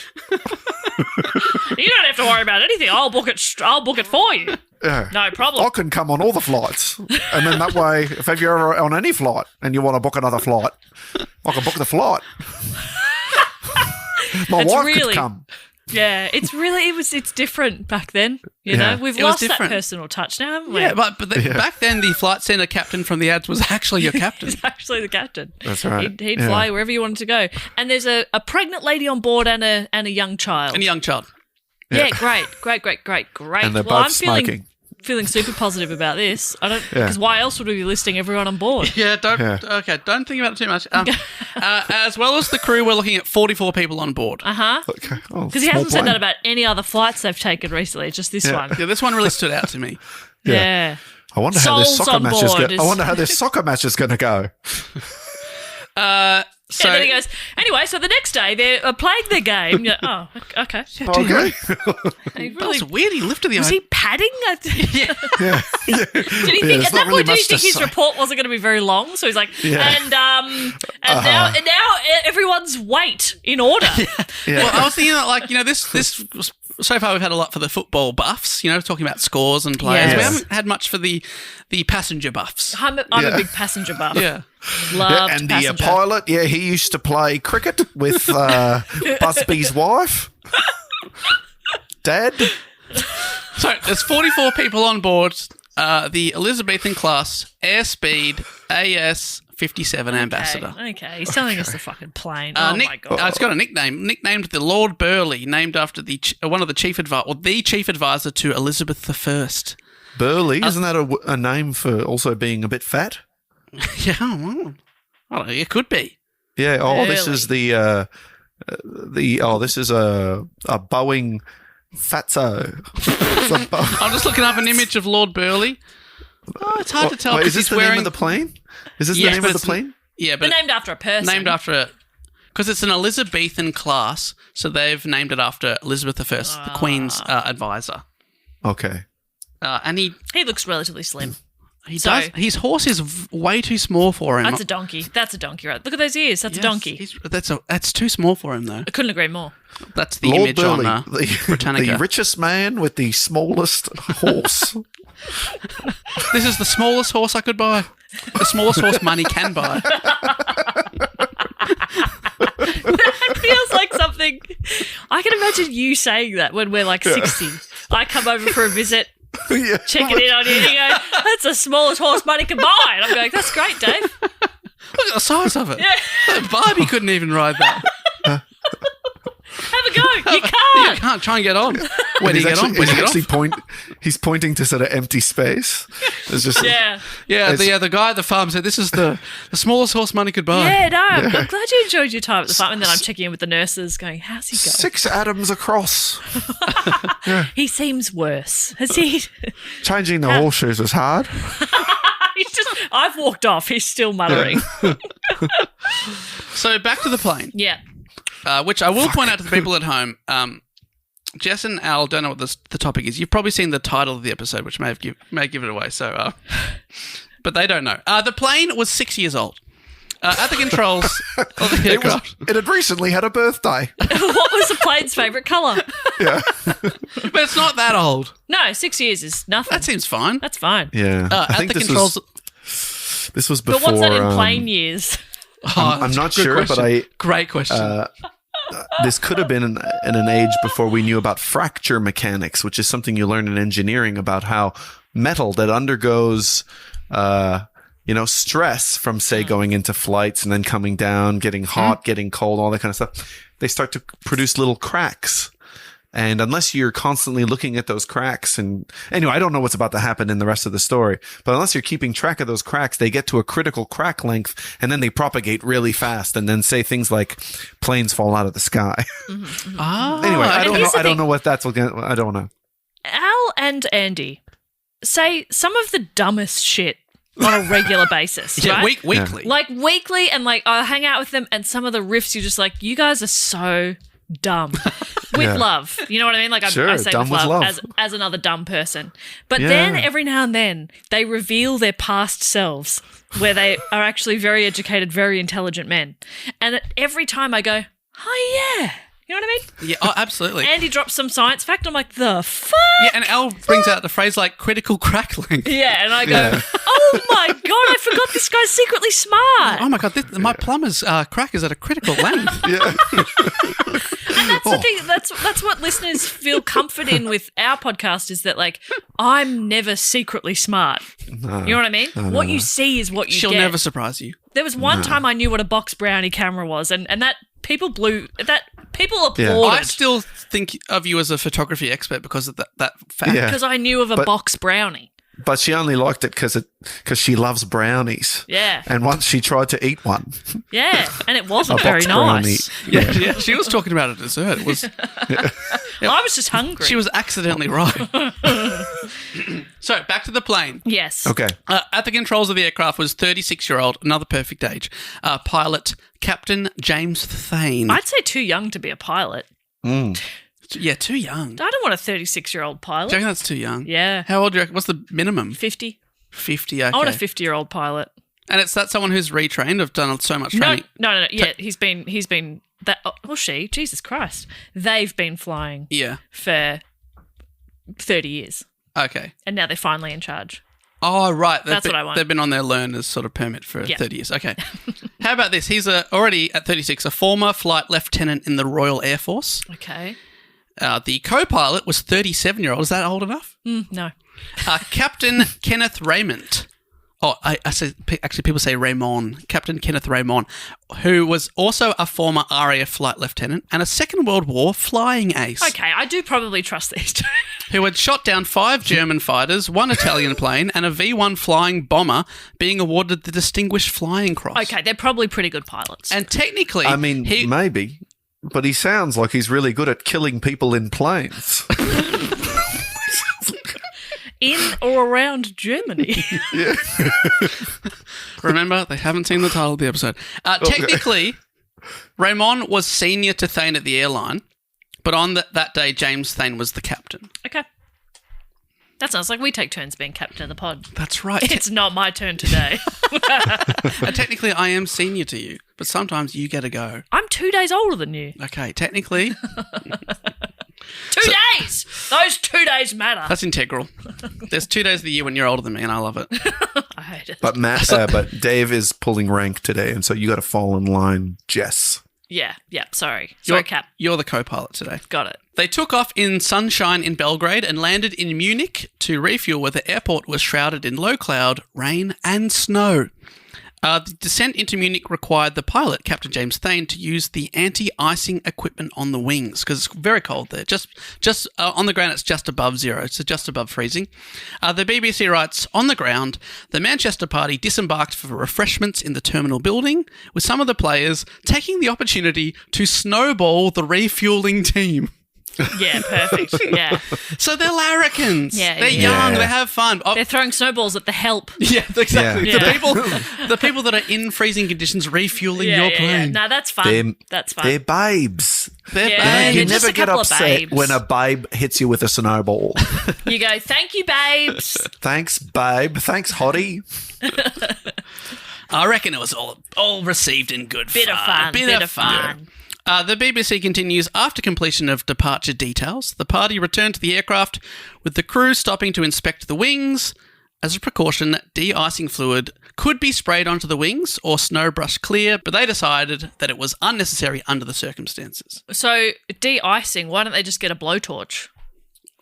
You don't have to worry about anything. I'll book it for you. Yeah. No problem. I can come on all the flights. And then that way, if you're ever on any flight and you want to book another flight, I can book the flight. My It's wife really- could come. Yeah, it's different back then. You Yeah. know, we've It was lost that different. personal touch now, haven't we? Yeah, but back then the flight centre captain from the ads was actually your captain. He's actually the captain. That's right. He'd Yeah. fly wherever you wanted to go. And there's a pregnant lady on board and a young child. And a young child. Yeah, great. And they're Well, both I'm smoking. feeling super positive about this. I don't Yeah. because why else would we be listing everyone on board? Yeah, don't think about it too much. As well as the crew, we're looking at 44 people on board. Okay. Oh, Because he small hasn't said plane. that about any other flights they've taken recently. It's just this one. Yeah, this one really stood out to me. Yeah. I wonder how this Souls soccer on match is board going. I wonder how this soccer match is going to go. So And then he goes, anyway, so the next day they're playing their game. You're like, oh, okay. Okay. He that really, was weird. He lifted the was he padding? Did he think there's at that not really point? Did he much to think his say. report wasn't going to be very long? So he's like, Yeah. and now everyone's weight in order. Well, I was thinking that, like, this so far we've had a lot for the football buffs, talking about scores and players. Yes. We haven't had much for the passenger buffs. I'm a big passenger buff. Yeah. Loved And the passenger. pilot, he used to play cricket with Busby's wife. Dad. So there's 44 people on board the Elizabethan class Airspeed AS-57 Ambassador. Okay, he's telling us the fucking plane. Nick, my god. it's got a nickname, nicknamed the Lord Burleigh, named after the one of the chief advisor to Elizabeth I. Burley, isn't that a name for also being a bit fat? Yeah, well, I don't know. It could be. Yeah. Oh, this Burley. is this is a Boeing Fatso. I'm just looking up an image of Lord Burleigh. Oh, it's hard to tell Wait, because is this he's the wearing name of the plane? Is this Yes, the name but of the it's- plane? Yeah, They're but named after a person. named after because it's an Elizabethan class, so they've named it after Elizabeth I, the Queen's advisor. Okay. And he He looks relatively slim. does. His horse is way too small for him. That's a donkey. Right? Look at those ears. That's a donkey. That's too small for him, though. I couldn't agree more. That's the Lord image Burleigh, on the Britannica. richest man with the smallest horse. This is the smallest horse I could buy. The smallest horse money can buy. That feels like something. I can imagine you saying that when we're like 60. I come over for a visit, Yeah. checking in on you, and you go, that's the smallest horse money can buy. And I'm going, that's great, Dave. Look at the size of it. Barbie couldn't even ride that. Have a go. You You can't. can't try and get on. When do you get on? When do you get off? He's pointing to sort of empty space. It's just Yeah. Yeah, It's- the guy at the farm said this is the smallest horse money could buy. Yeah, no, I'm glad you enjoyed your time at the farm. And then I'm checking in with the nurses going, how's he going? 6 atoms across. He seems worse. Has he? Changing the horseshoes was hard. He's just, I've walked off. He's still muttering. So back to the plane. Yeah. which I will point out to the people at home. Jess and Al don't know what the topic is. You've probably seen the title of the episode, which may give it away. So, but they don't know. The plane was 6 years old. At the controls of the aircraft. It had recently had a birthday. What was the plane's favourite colour? Yeah. But it's not that old. No, 6 years is nothing. That seems fine. That's fine. Yeah. I At think the this controls. this was before. But what's that in plane years? I'm not sure, but Great question. this could have been in an age before we knew about fracture mechanics, which is something you learn in engineering about how metal that undergoes, stress from, say, going into flights and then coming down, getting hot, getting cold, all that kind of stuff. They start to produce little cracks. And unless you're constantly looking at those cracks, and anyway, I don't know what's about to happen in the rest of the story, but unless you're keeping track of those cracks, they get to a critical crack length and then they propagate really fast and then say things like planes fall out of the sky. Anyway, I don't know what that's again. I don't know. Al and Andy say some of the dumbest shit on a regular basis, Yeah, right? weekly. Like weekly, and like I hang out with them, and some of the riffs you're just like, you guys are so dumb. With love, you know what I mean? Like I say dumb with love, with love. as another dumb person. But then every now and then they reveal their past selves, where they are actually very educated, very intelligent men. And every time I go, oh yeah. You know what I mean? Yeah, oh, absolutely. Andy drops some science fact. I'm like, the fuck? Yeah, and Al brings out the phrase like critical crackling. Yeah, and I go, oh my God, I forgot this guy's secretly smart. Oh my God, my plumber's crack is at a critical length. Yeah. And that's the thing, that's what listeners feel comfort in with our podcast is that, like, I'm never secretly smart. No. You know what I mean? What you see is what you She'll get. never surprise you. There was one time I knew what a box brownie camera was, and that people applauded. I still think of you as a photography expert because of that fact. Yeah. Because I knew of a box brownie. But she only liked it because she loves brownies. Yeah. And once she tried to eat one. Yeah, and it wasn't A very box brownie. nice. Yeah, she was talking about a dessert. It was. I was just hungry. She was accidentally right. So back to the plane. Yes. Okay. At the controls of the aircraft was 36-year-old, another perfect age, pilot Captain James Thane. I'd say too young to be a pilot. Yeah, too young. I don't want a 36-year-old pilot. Do you reckon that's too young? Yeah. How old do you reckon? What's the minimum? 50. 50, okay. I want a 50-year-old pilot. And it's that someone who's retrained, have done so much No, training. no. Yeah, he's been that. Or she. Jesus Christ, they've been flying. Yeah. For 30 years, Okay. and now they're finally in charge. Oh, right. That's what I want. They've been on their learner's sort of permit for Yeah. 30 years. Okay. How about this? He's already at 36, a former flight lieutenant in the Royal Air Force. Okay. The co-pilot was 37-year-old. Is that old enough? No. Captain Kenneth Raymond. Oh, I say, actually, people say Raymond. Captain Kenneth Raymond, who was also a former RAF flight lieutenant and a Second World War flying ace. Okay, I do probably trust these two. Who had shot down 5 German fighters, 1 Italian plane, and a V-1 flying bomber, being awarded the Distinguished Flying Cross. Okay, they're probably pretty good pilots. And technically, I mean, maybe. But he sounds like he's really good at killing people in planes. In or around Germany. remember, they haven't seen the title of the episode. Technically, Raymond was senior to Thane at the airline, but on that day, James Thane was the captain. Okay. That sounds like we take turns being captain of the pod. That's right. It's not my turn today. Technically, I am senior to you, but sometimes you get a go. I'm 2 days older than you. Okay, technically, 2 days! Those 2 days matter. that's integral. There's 2 days of the year when you're older than me, and I love it. I hate it. But but Dave is pulling rank today, and so you got to fall in line, Jess. Yeah, sorry. Sorry, Cap. You're the co-pilot today. Got it. They took off in sunshine in Belgrade and landed in Munich to refuel where the airport was shrouded in low cloud, rain and snow. The descent into Munich required the pilot, Captain James Thane, to use the anti-icing equipment on the wings because it's very cold there. Just on the ground, it's just above zero, so just above freezing. The BBC writes, on the ground, the Manchester party disembarked for refreshments in the terminal building, with some of the players taking the opportunity to snowball the refueling team. Yeah, perfect. Yeah. So they're larrikins. Yeah, They're yeah. young. They have fun. Oh, They're throwing snowballs at the help. yeah, exactly. Yeah. The people that are in freezing conditions refueling your plane. No, that's fun. That's fun. They're babes. They're Yeah. babes. You They're just never a get couple of upset babes. when a babe hits you with a snowball. You go, thank you, babes. Thanks, babe. Thanks, hottie. I reckon it was all received in good Bit fun. of fun. Bit of fun. The BBC continues, after completion of departure details, the party returned to the aircraft with the crew stopping to inspect the wings. As a precaution, de-icing fluid could be sprayed onto the wings or snow brushed clear, but they decided that it was unnecessary under the circumstances. So, de-icing, why don't they just get a blowtorch?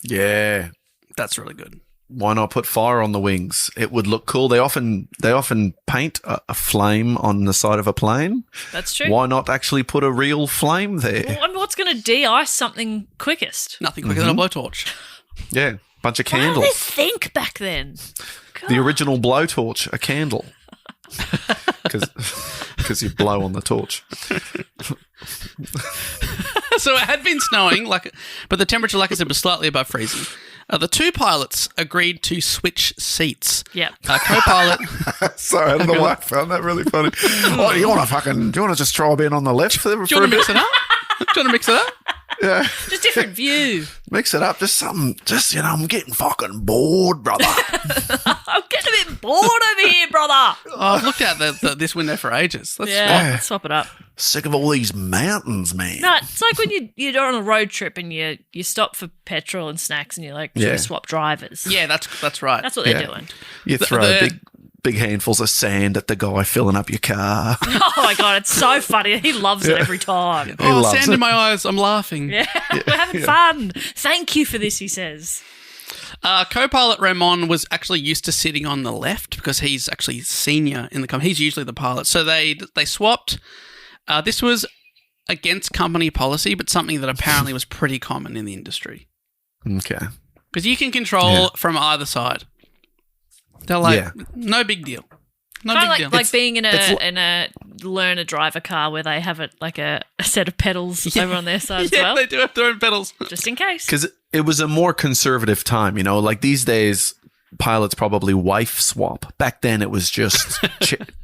Yeah. That's really good. Why not put fire on the wings? It would look cool. They often paint a flame on the side of a plane. That's true. Why not actually put a real flame there? Well, I mean, what's going to de-ice something quickest? Nothing quicker than a blowtorch. Yeah, bunch of How did they candles. think back then? The original blowtorch, a candle. Because you blow on the torch. So it had been snowing, but the temperature, like I said, was slightly above freezing. The two pilots agreed to switch seats. Yep. Co-pilot... Sorry, I don't know why I found that really funny. Oh, do you want to just try being on the left for Do you want to mix it up? Do you want to mix it up? Yeah. Just different view. Mix it up. Just something. I'm getting fucking bored, brother. I'm getting a bit bored over here, brother. Oh, I've looked out this window for ages. Let's Let's swap it up. Sick of all these mountains, man. No, it's like when you're on a road trip and you stop for petrol and snacks and you're like, should we swap drivers? Yeah, that's right. That's what they're doing. You throw big handfuls of sand at the guy filling up your car. Oh my God, it's so funny. He loves it every time. Oh, loves sand it. in my eyes. I'm laughing. Yeah, we're having fun. Thank you for this, he says. Co-pilot Ramon was actually used to sitting on the left because he's actually senior in the company. He's usually the pilot. So they swapped. This was against company policy, but something that apparently was pretty common in the industry. Okay. Because you can control from either side. They're like, no big deal. No Kind big of deal. like being in a learn a driver car where they have a set of pedals over on their side as well. They do have their own pedals. Just in case. Because it was a more conservative time, like these days, pilots probably wife swap. Back then, it was just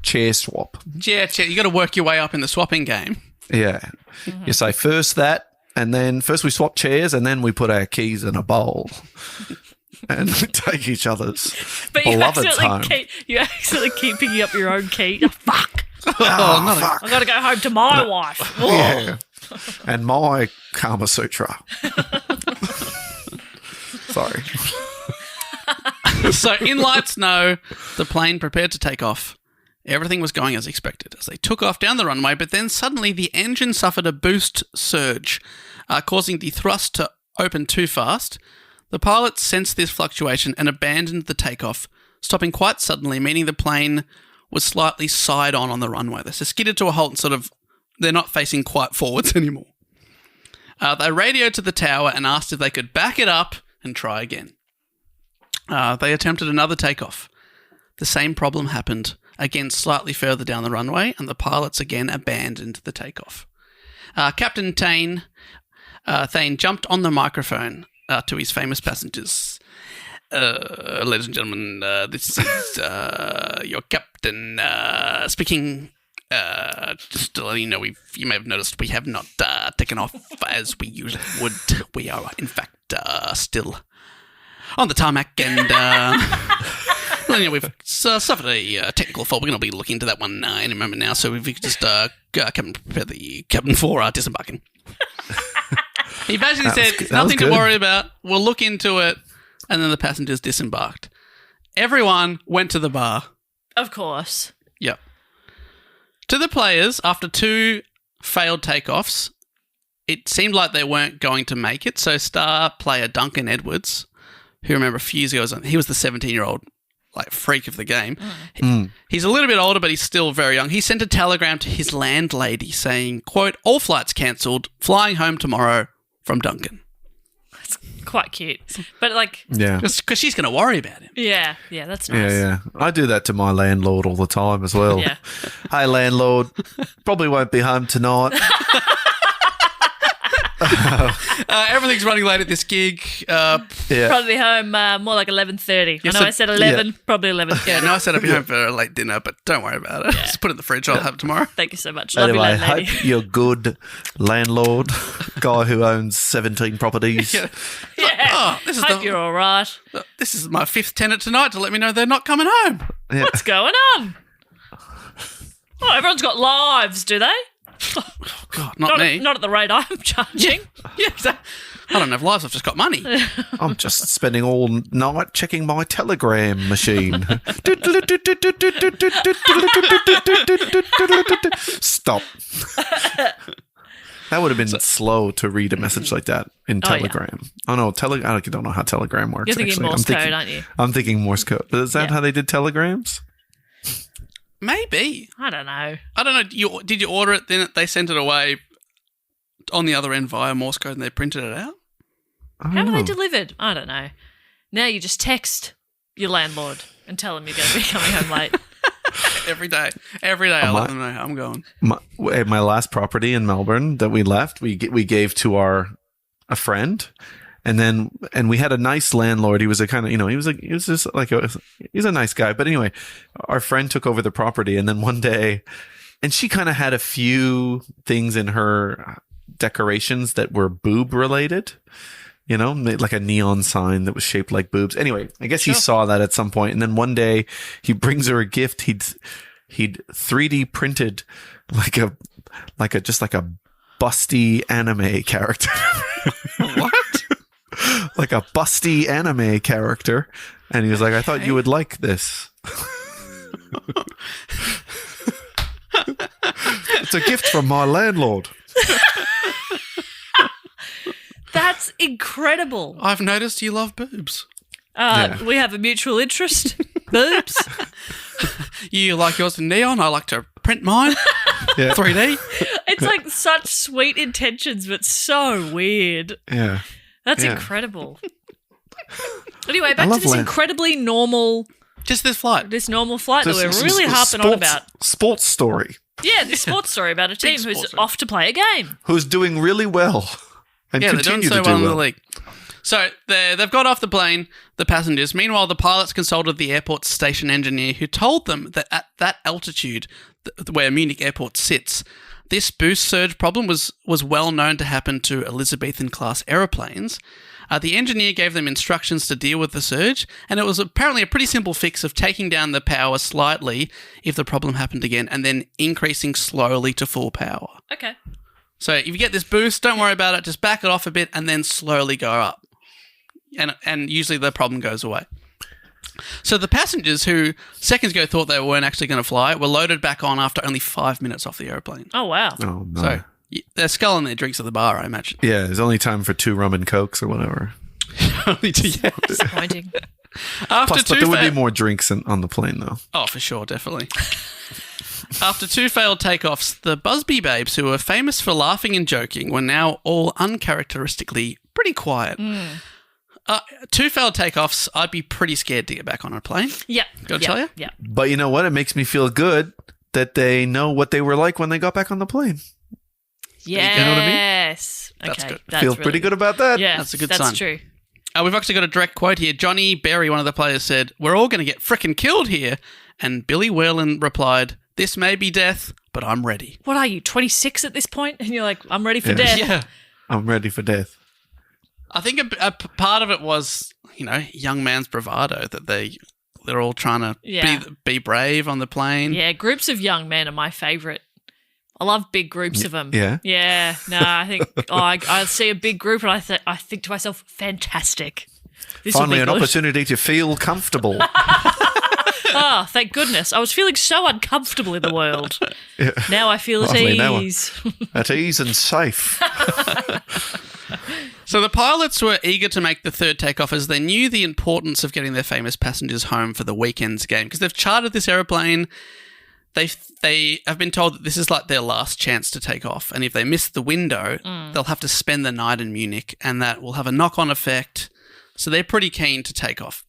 chair swap. Yeah, you got to work your way up in the swapping game. Yeah. Mm-hmm. You say first that, and then first we swap chairs, and then we put our keys in a bowl. And we take each other's beloveds home. You accidentally keep picking up your own key. Oh, fuck. Fuck. I got to go home to my wife. Yeah. And my Kama Sutra. Sorry. So in light snow, the plane prepared to take off. Everything was going as expected as they took off down the runway, but then suddenly the engine suffered a boost surge, causing the thrust to open too fast. The pilots sensed this fluctuation and abandoned the takeoff, stopping quite suddenly, meaning the plane was slightly side on the runway. They skidded to a halt and they're not facing quite forwards anymore. They radioed to the tower and asked if they could back it up and try again. They attempted another takeoff. The same problem happened, again slightly further down the runway, and the pilots again abandoned the takeoff. Captain Thane jumped on the microphone to his famous passengers. Ladies and gentlemen, this is your captain speaking. Just to let you know, you may have noticed we have not taken off as we usually would. We are, in fact, still on the tarmac, and we've suffered a technical fault. We're going to be looking into that one in a moment now. So if we could just prepare the cabin for disembarking. He basically said, nothing to worry about. We'll look into it. And then the passengers disembarked. Everyone went to the bar. Of course. Yep. To the players, after 2 failed takeoffs, it seemed like they weren't going to make it. So star player Duncan Edwards, who remember a few years ago, he was the 17-year-old freak of the game. He's a little bit older, but he's still very young. He sent a telegram to his landlady saying, quote, all flights cancelled, flying home tomorrow from Duncan. It's quite cute. But just because she's going to worry about him. Yeah, that's nice. Yeah. I do that to my landlord all the time as well. Yeah. Hey, landlord, probably won't be home tonight. Everything's running late at this gig. Probably home more like 11:30. I know I said 11, probably 11:30. Yeah, no, I said I'd be home for a late dinner, but don't worry about it. Just put it in the fridge. I'll have it tomorrow. Thank you so much. Love Anyway, you, I landlady. hope you're good landlord, guy who owns 17 properties. Yeah. Yeah. Hope you're all right. This is my 5th tenant tonight to let me know they're not coming home. Yeah. What's going on? Oh, everyone's got lives, do they? God, not me. Not at the rate I'm charging. Yeah, I don't have lives. I've just got money. I'm just spending all night checking my telegram machine. Stop. That would have been slow to read a message like that in Telegram. Oh, no, I don't know how Telegram works. You're thinking actually. Morse code, aren't you? I'm thinking Morse code. Is that how they did telegrams? Maybe. I don't know. Did you order it, then they sent it away on the other end via Morse code and they printed it out? How were they delivered? I don't know. Now you just text your landlord and tell him you're going to be coming home late. Every day I let them know how I'm going. My last property in Melbourne that we left, we gave to a friend, and we had a nice landlord. He was a kind of, he's a nice guy. But anyway, our friend took over the property, and then one day, and she kind of had a few things in her decorations that were boob related. Like a neon sign that was shaped like boobs. Anyway, I guess he saw that at some point, and then one day he brings her a gift. He'd 3D printed like a busty anime character. What? Like a busty anime character, and he was like, "I thought you would like this." It's a gift from my landlord. That's incredible. I've noticed you love boobs. We have a mutual interest. Boobs. You like yours in neon. I like to print mine. 3D. It's like such sweet intentions, but so weird. Yeah. That's incredible. Anyway, back to this incredibly normal... Just this flight. This normal flight that we're really harping on about. Sports story. Yeah, this sports story about a team who's off to play a game. Who's doing really well. And they're doing so well in the league. So they've got off the plane, the passengers. Meanwhile, the pilots consulted the airport station engineer who told them that at that altitude where Munich Airport sits, this boost surge problem was well known to happen to Elizabethan-class aeroplanes. The engineer gave them instructions to deal with the surge, and it was apparently a pretty simple fix of taking down the power slightly if the problem happened again, and then increasing slowly to full power. Okay. So if you get this boost, don't worry about it. Just back it off a bit and then slowly go up. And usually the problem goes away. So the passengers who seconds ago thought they weren't actually going to fly were loaded back on after only 5 minutes off the airplane. Oh, wow. Oh, no. So they're sculling their drinks at the bar, I imagine. Yeah, there's only time for 2 rum and cokes or whatever. Only 2, yeah. Disappointing. But there would be more drinks on the plane, though. Oh, for sure, definitely. After 2 failed takeoffs, the Busby Babes, who were famous for laughing and joking, were now all uncharacteristically pretty quiet. 2 failed takeoffs, I'd be pretty scared to get back on a plane. Yeah. Gotta tell you? Yeah. But you know what? It makes me feel good that they know what they were like when they got back on the plane. Yes. You know what I mean? Yes. That's good. Feel pretty good about that. Yeah, That's a good sign. That's true. We've actually got a direct quote here. Johnny Berry, one of the players, said, "We're all going to get frickin' killed here." And Billy Whalen replied, "This may be death, but I'm ready." What are you, 26 at this point? And you're like, I'm ready for death. Yeah. I'm ready for death. I think a part of it was, young man's bravado, that they're all trying to be brave on the plane. Yeah, groups of young men are my favourite. I love big groups of them. Yeah? Yeah. No, I think I see a big group and I think to myself, fantastic. This Finally, will an be good. opportunity to feel comfortable. Oh, thank goodness. I was feeling so uncomfortable in the world. Yeah. Now I feel at Lovely, now ease. At ease and safe. So the pilots were eager to make the third takeoff as they knew the importance of getting their famous passengers home for the weekend's game, because they've chartered this aeroplane. They have been told that this is like their last chance to take off, and if they miss the window, they'll have to spend the night in Munich, and that will have a knock-on effect. So they're pretty keen to take off.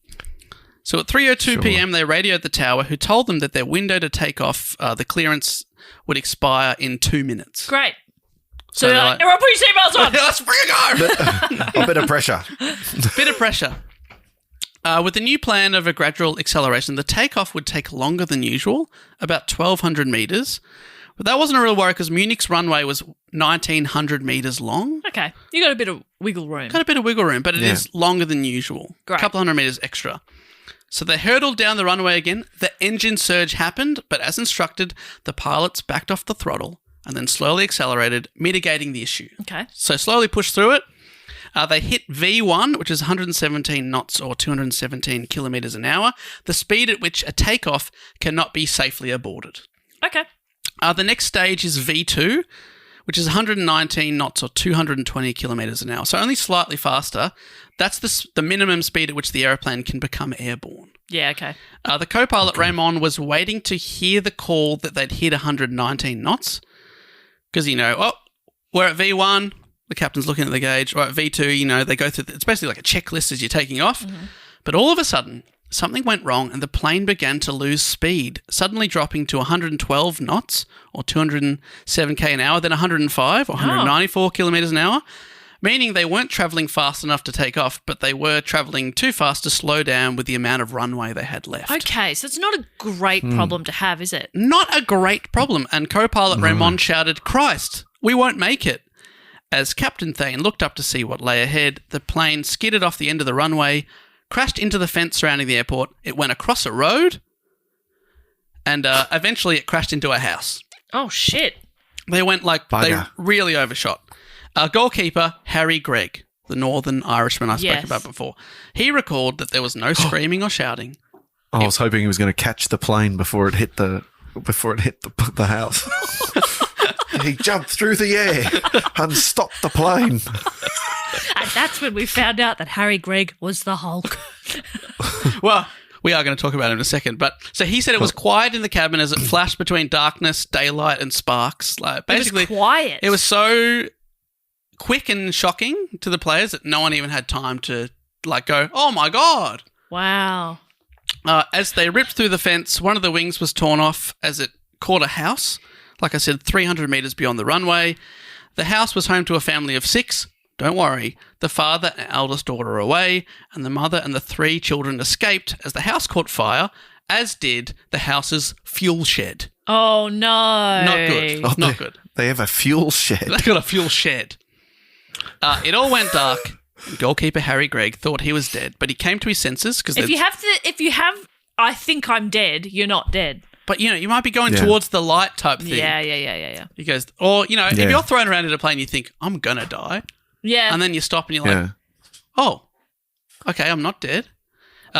So at 3:02 p.m, they radioed the tower, who told them that their window to take off, the clearance would expire in 2 minutes. Great. So they're like, everyone put your seatbelts on. Let's freaking go. A bit of pressure. Bit of pressure. With the new plan of a gradual acceleration, the takeoff would take longer than usual, about 1,200 metres. But that wasn't a real worry because Munich's runway was 1,900 metres long. Okay. You got a bit of wiggle room. Got a bit of wiggle room, but it is longer than usual. Great. A couple hundred metres extra. So they hurtled down the runway again. The engine surge happened, but as instructed, the pilots backed off the throttle and then slowly accelerated, mitigating the issue. Okay. So slowly pushed through it. They hit V1, which is 117 knots or 217 kilometres an hour, the speed at which a takeoff cannot be safely aborted. Okay. The next stage is V2, which is 119 knots or 220 kilometres an hour. So only slightly faster. That's the minimum speed at which the aeroplane can become airborne. Yeah, okay. The co-pilot, Raymond, was waiting to hear the call that they'd hit 119 knots. Because, we're at V1, the captain's looking at the gauge, or at V2, they go through, it's basically like a checklist as you're taking off. Mm-hmm. But all of a sudden, something went wrong and the plane began to lose speed, suddenly dropping to 112 knots or 207 k an hour, then 105 or 194 kilometres an hour, meaning they weren't travelling fast enough to take off, but they were travelling too fast to slow down with the amount of runway they had left. Okay, so it's not a great problem to have, is it? Not a great problem. And co-pilot Raymond shouted, "Christ, we won't make it." As Captain Thane looked up to see what lay ahead, the plane skidded off the end of the runway, crashed into the fence surrounding the airport. It went across a road, and eventually it crashed into a house. Oh, shit. They went Bugger. They really overshot. Goalkeeper Harry Gregg, the Northern Irishman I spoke Yes. about before, he recalled that there was no screaming or shouting. I was hoping he was going to catch the plane before it hit the house. He jumped through the air and stopped the plane. And that's when we found out that Harry Gregg was the Hulk. Well, we are going to talk about it in a second. But so he said it was quiet in the cabin as it flashed between darkness, daylight, and sparks. Like basically, it was quiet. It was so quick and shocking to the players that no one even had time to go, "Oh my god!" Wow. As they ripped through the fence, one of the wings was torn off as it caught a house. Like I said, 300 metres beyond the runway. The house was home to a family of 6. Don't worry, the father and eldest daughter are away, and the mother and the 3 children escaped as the house caught fire, as did the house's fuel shed. Oh, no. Not good. Not good. They have a fuel shed. They got a fuel shed. It all went dark. Goalkeeper Harry Gregg thought he was dead, but he came to his senses because if you have, I think I'm dead, you're not dead. But, you might be going towards the light type thing. Yeah. He goes, or, if you're thrown around in a plane, you think, I'm going to die. Yeah. And then you stop and you're like, oh, okay, I'm not dead.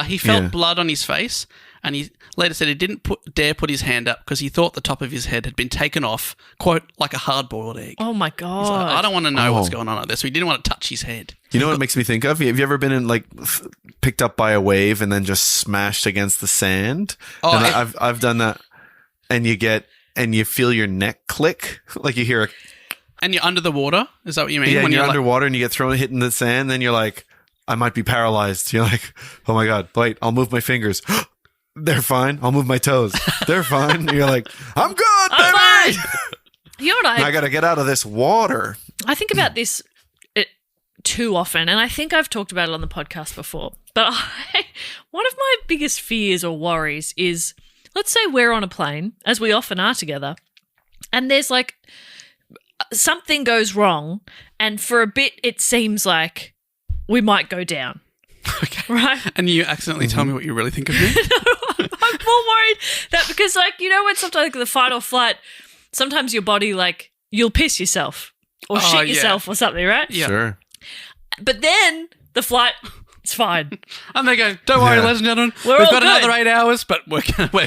He felt blood on his face, and he later said he didn't dare put his hand up because he thought the top of his head had been taken off, quote, like a hard-boiled egg. Oh, my God. He's like, I don't want to know what's going on out there, so he didn't want to touch his head. You know what it makes me think of? Have you ever been picked up by a wave and then just smashed against the sand? Oh, and I've done that. And you feel your neck click, like you hear and you're under the water? Is that what you mean? Yeah, when you're underwater and you get thrown, hit in the sand, then you're like, I might be paralyzed. You're like, oh my God, wait, I'll move my fingers. They're fine. I'll move my toes. They're fine. And you're like, I'm good, baby. I'm fine. You know what I got to get out of this water. I think about this too often, and I think I've talked about it on the podcast before, but one of my biggest fears or worries is, let's say we're on a plane, as we often are together, and there's something goes wrong, and for a bit it seems like we might go down. Okay. Right? And you accidentally tell me what you really think of me? I'm more worried that because, when sometimes the fight or flight, sometimes your body, you'll piss yourself or shit yourself or something, right? Yeah. Sure. But then the flight... It's fine. And they go, don't worry, ladies and gentlemen, we've got another 8 hours, but we're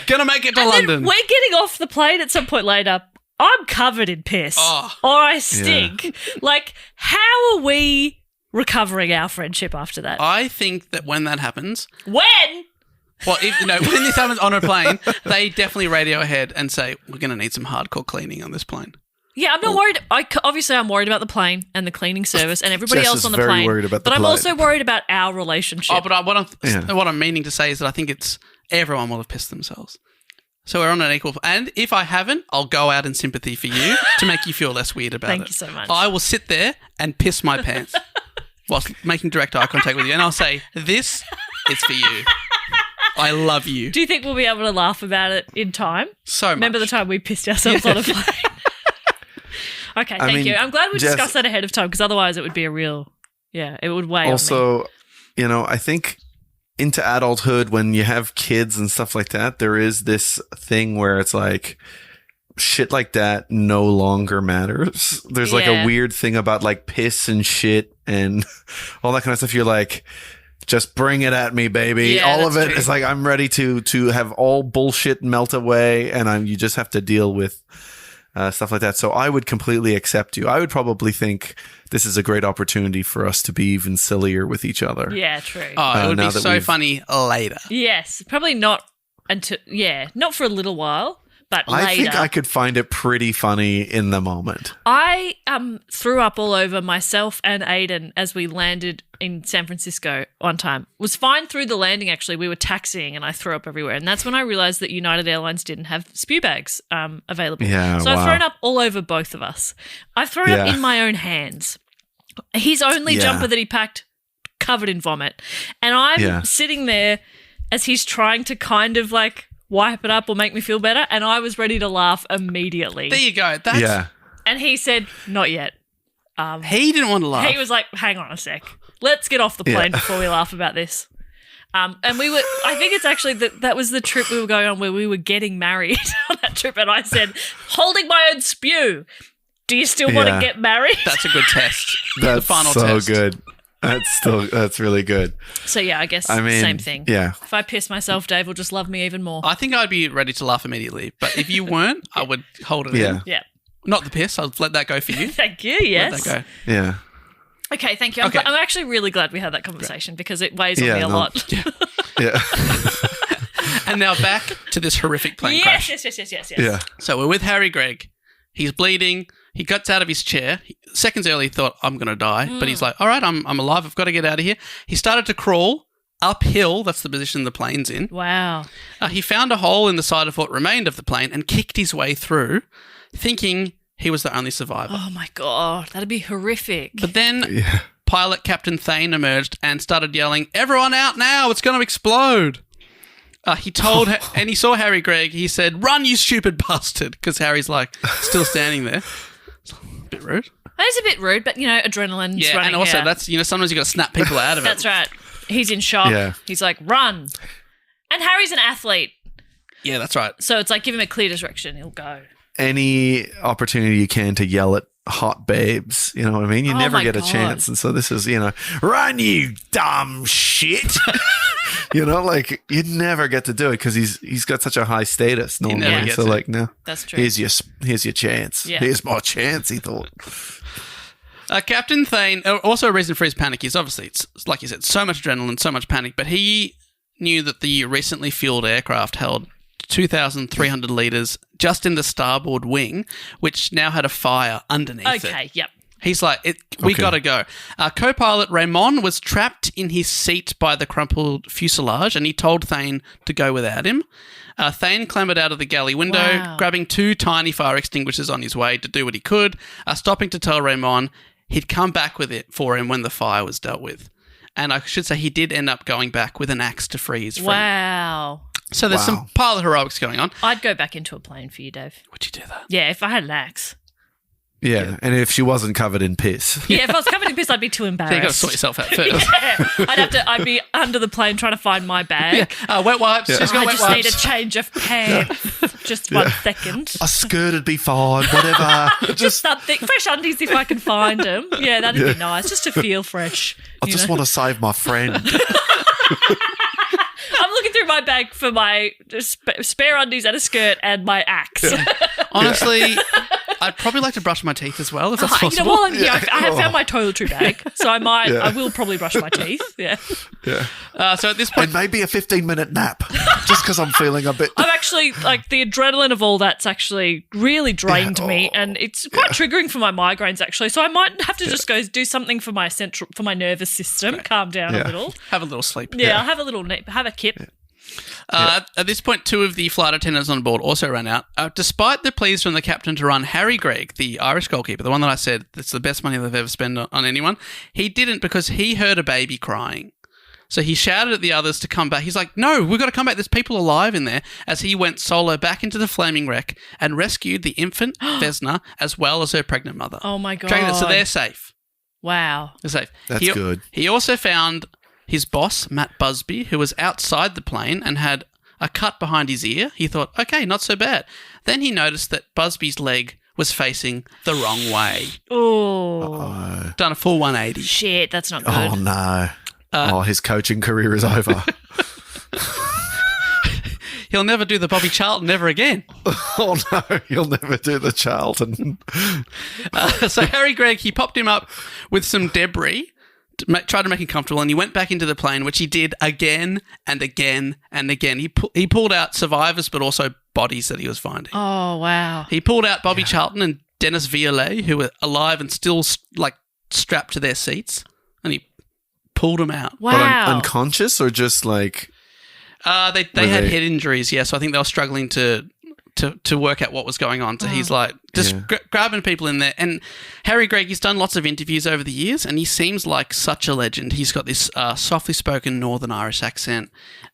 gonna make it to London. Then we're getting off the plane at some point later. I'm covered in piss. Or I stink. Yeah. How are we recovering our friendship after that? I think that when that happens... When this happens on a plane, they definitely radio ahead and say, we're going to need some hardcore cleaning on this plane. Yeah, I'm not worried. Obviously, I'm worried about the plane and the cleaning service and everybody Jess else is on the very plane. worried about the but I'm plane. also worried about our relationship. Oh, but what I'm meaning to say is that I think it's everyone will have pissed themselves. So we're on an equal. And if I haven't, I'll go out in sympathy for you to make you feel less weird about it. Thank you so much. I will sit there and piss my pants whilst making direct eye contact with you. And I'll say, this is for you. I love you. Do you think we'll be able to laugh about it in time? So much. Remember the time we pissed ourselves on a plane? Okay, thank you. I'm glad we discussed that ahead of time because otherwise it would be a real, it would weigh on me. Also, I think into adulthood, when you have kids and stuff like that, there is this thing where it's like shit like that no longer matters. There's like a weird thing about like piss and shit and all that kind of stuff. You're like, just bring it at me, baby. Yeah, all of it true. is like, I'm ready to have all bullshit melt away, and you just have to deal with stuff like that. So I would completely accept you. I would probably think this is a great opportunity for us to be even sillier with each other. Yeah, true. Oh, it would be so funny later. Yes, probably not until, not for a little while, but later. I think I could find it pretty funny in the moment. I threw up all over myself and Aiden as we landed in San Francisco one time. It was fine through the landing, actually. We were taxiing and I threw up everywhere. And that's when I realised that United Airlines didn't have spew bags available. Yeah, so I've thrown up all over both of us. I've thrown up in my own hands. His only jumper that he packed covered in vomit. And I'm sitting there as he's trying to kind of like wipe it up or make me feel better, and I was ready to laugh immediately. There you go. And he said, not yet. He didn't want to laugh. He was like, hang on a sec. Let's get off the plane before we laugh about this. And we were, I think it's actually that was the trip we were going on where we were getting married on that trip. And I said, holding my own spew, do you still want to get married? That's a good test. That's the final so test. good. That's really good. So yeah, I guess same thing. Yeah. If I piss myself, Dave will just love me even more. I think I'd be ready to laugh immediately. But if you weren't, I would hold it in. Yeah. Not the piss. I'll let that go for you. Thank you. Yes. Let that go. Yeah. Okay, thank you. I'm actually really glad we had that conversation because it weighs on me a lot. Yeah. And now back to this horrific plane crash. Yes. Yeah. So we're with Harry Gregg. He's bleeding. He gets out of his chair. Seconds earlier, he thought, I'm going to die. But he's like, all right, I'm alive. I've got to get out of here. He started to crawl uphill. That's the position the plane's in. Wow. He found a hole in the side of what remained of the plane and kicked his way through, thinking he was the only survivor. Oh, my God. That'd be horrific. But then pilot Captain Thane emerged and started yelling, everyone out now. It's going to explode. He told, and he saw Harry Gregg. He said, run, you stupid bastard, because Harry's like still standing there. A bit rude. That is a bit rude, but, adrenaline's Yeah, running and also out. that's, sometimes you got to snap people out of it. That's right. He's in shock. Yeah. He's like, run. And Harry's an athlete. Yeah, that's right. So it's like, give him a clear direction. He'll go. Any opportunity you can to yell at hot babes, you know what I mean? You never get a chance. And so this is, run, you dumb shit. Like you never get to do it because he's got such a high status normally. So like, no, that's true. Here's your chance. Yeah. Here's my chance. He thought. Captain Thane, also a reason for his panic is obviously, it's like you said, so much adrenaline, so much panic, but he knew that the recently fueled aircraft held 2,300 litres just in the starboard wing, which now had a fire underneath it. Okay, yep. He's like, we got to go. Co-pilot Raymond was trapped in his seat by the crumpled fuselage, and he told Thane to go without him. Thane clambered out of the galley window, grabbing 2 tiny fire extinguishers on his way to do what he could, stopping to tell Raymond he'd come back with it for him when the fire was dealt with. And I should say he did end up going back with an axe to free his friend. Wow. So there's some pilot heroics going on. I'd go back into a plane for you, Dave. Would you do that? Yeah, if I had an axe. Yeah, and if she wasn't covered in piss. Yeah, if I was covered in piss, I'd be too embarrassed. So you got to sort yourself out first. I'd be under the plane trying to find my bag. Yeah. Wet wipes. Yeah. She's got I wet just wipes. need a change of pants. Just 1 second. A skirt would be fine, whatever. Just something. Fresh undies if I can find them. Yeah, that'd be nice. Just to feel fresh. I just want to save my friend. I'm looking through my bag for my spare undies and a skirt and my axe. Honestly, I'd probably like to brush my teeth as well, if that's possible. While I'm here, I have found my toiletry bag, so I will probably brush my teeth. Yeah. So at this point, And maybe a 15-minute nap, just because I'm feeling a bit... I'm actually, like, the adrenaline of all that's actually really drained me, and it's quite triggering for my migraines, actually, so I might have to just go do something for my nervous system, calm down a little. have a little sleep. Yeah, I'll have a little nap, have a kip. At this point, 2 of the flight attendants on board also ran out. Despite the pleas from the captain to run Harry Gregg, the Irish goalkeeper, the one that I said that's the best money they've ever spent on anyone, he didn't because he heard a baby crying. So he shouted at the others to come back. He's like, no, we've got to come back. There's people alive in there. As he went solo back into the flaming wreck and rescued the infant Vesna as well as her pregnant mother. Oh, my God. So they're safe. Wow. They're safe. That's good. He also found his boss, Matt Busby, who was outside the plane and had a cut behind his ear. He thought, okay, not so bad. Then he noticed that Busby's leg was facing the wrong way. Oh. Done a full 180. Shit, that's not good. Oh, no. His coaching career is over. He'll never do the Bobby Charlton ever again. Oh, no. He'll never do the Charlton. So Harry Gregg, he popped him up with some debris, tried to make him comfortable, and he went back into the plane, which he did again and again and again. He pulled out survivors, but also bodies that he was finding. Oh, wow. He pulled out Bobby Charlton and Dennis Viollet, who were alive and still strapped to their seats, and he pulled them out. Wow. But unconscious or just like... They had head injuries, yeah, so I think they were struggling to work out what was going on. So he's like just grabbing people in there. And Harry Gregg, he's done lots of interviews over the years, and he seems like such a legend. He's got this softly spoken Northern Irish accent.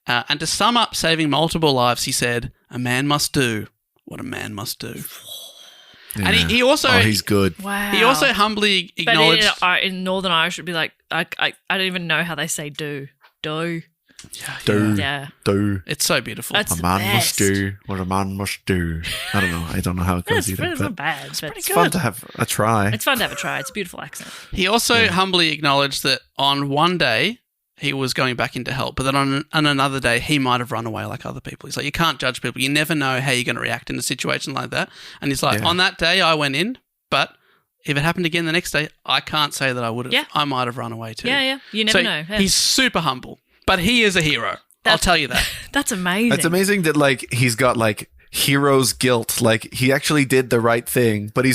And to sum up saving multiple lives, he said, a man must do what a man must do. Yeah. And he also... Oh, he's good. Wow. He also humbly acknowledged... But in Northern Irish, it would be like, I don't even know how they say do. Do. Do. Yeah. Do. It's so beautiful. That's a the man best. must do what a man must do. I don't know how it goes either. It's not bad. But It's fun to have a try. It's fun to have a try. It's a beautiful accent. He also humbly acknowledged that on one day he was going back in to help, but then on another day he might have run away like other people. He's like, you can't judge people. You never know how you're going to react in a situation like that. And he's like, on that day I went in, but if it happened again the next day, I can't say that I would have. Yeah. I might have run away too. Yeah. You never know. Yeah. He's super humble, but he is a hero. I'll tell you that. That's amazing. It's amazing that he's got hero's guilt. Like he actually did the right thing, but he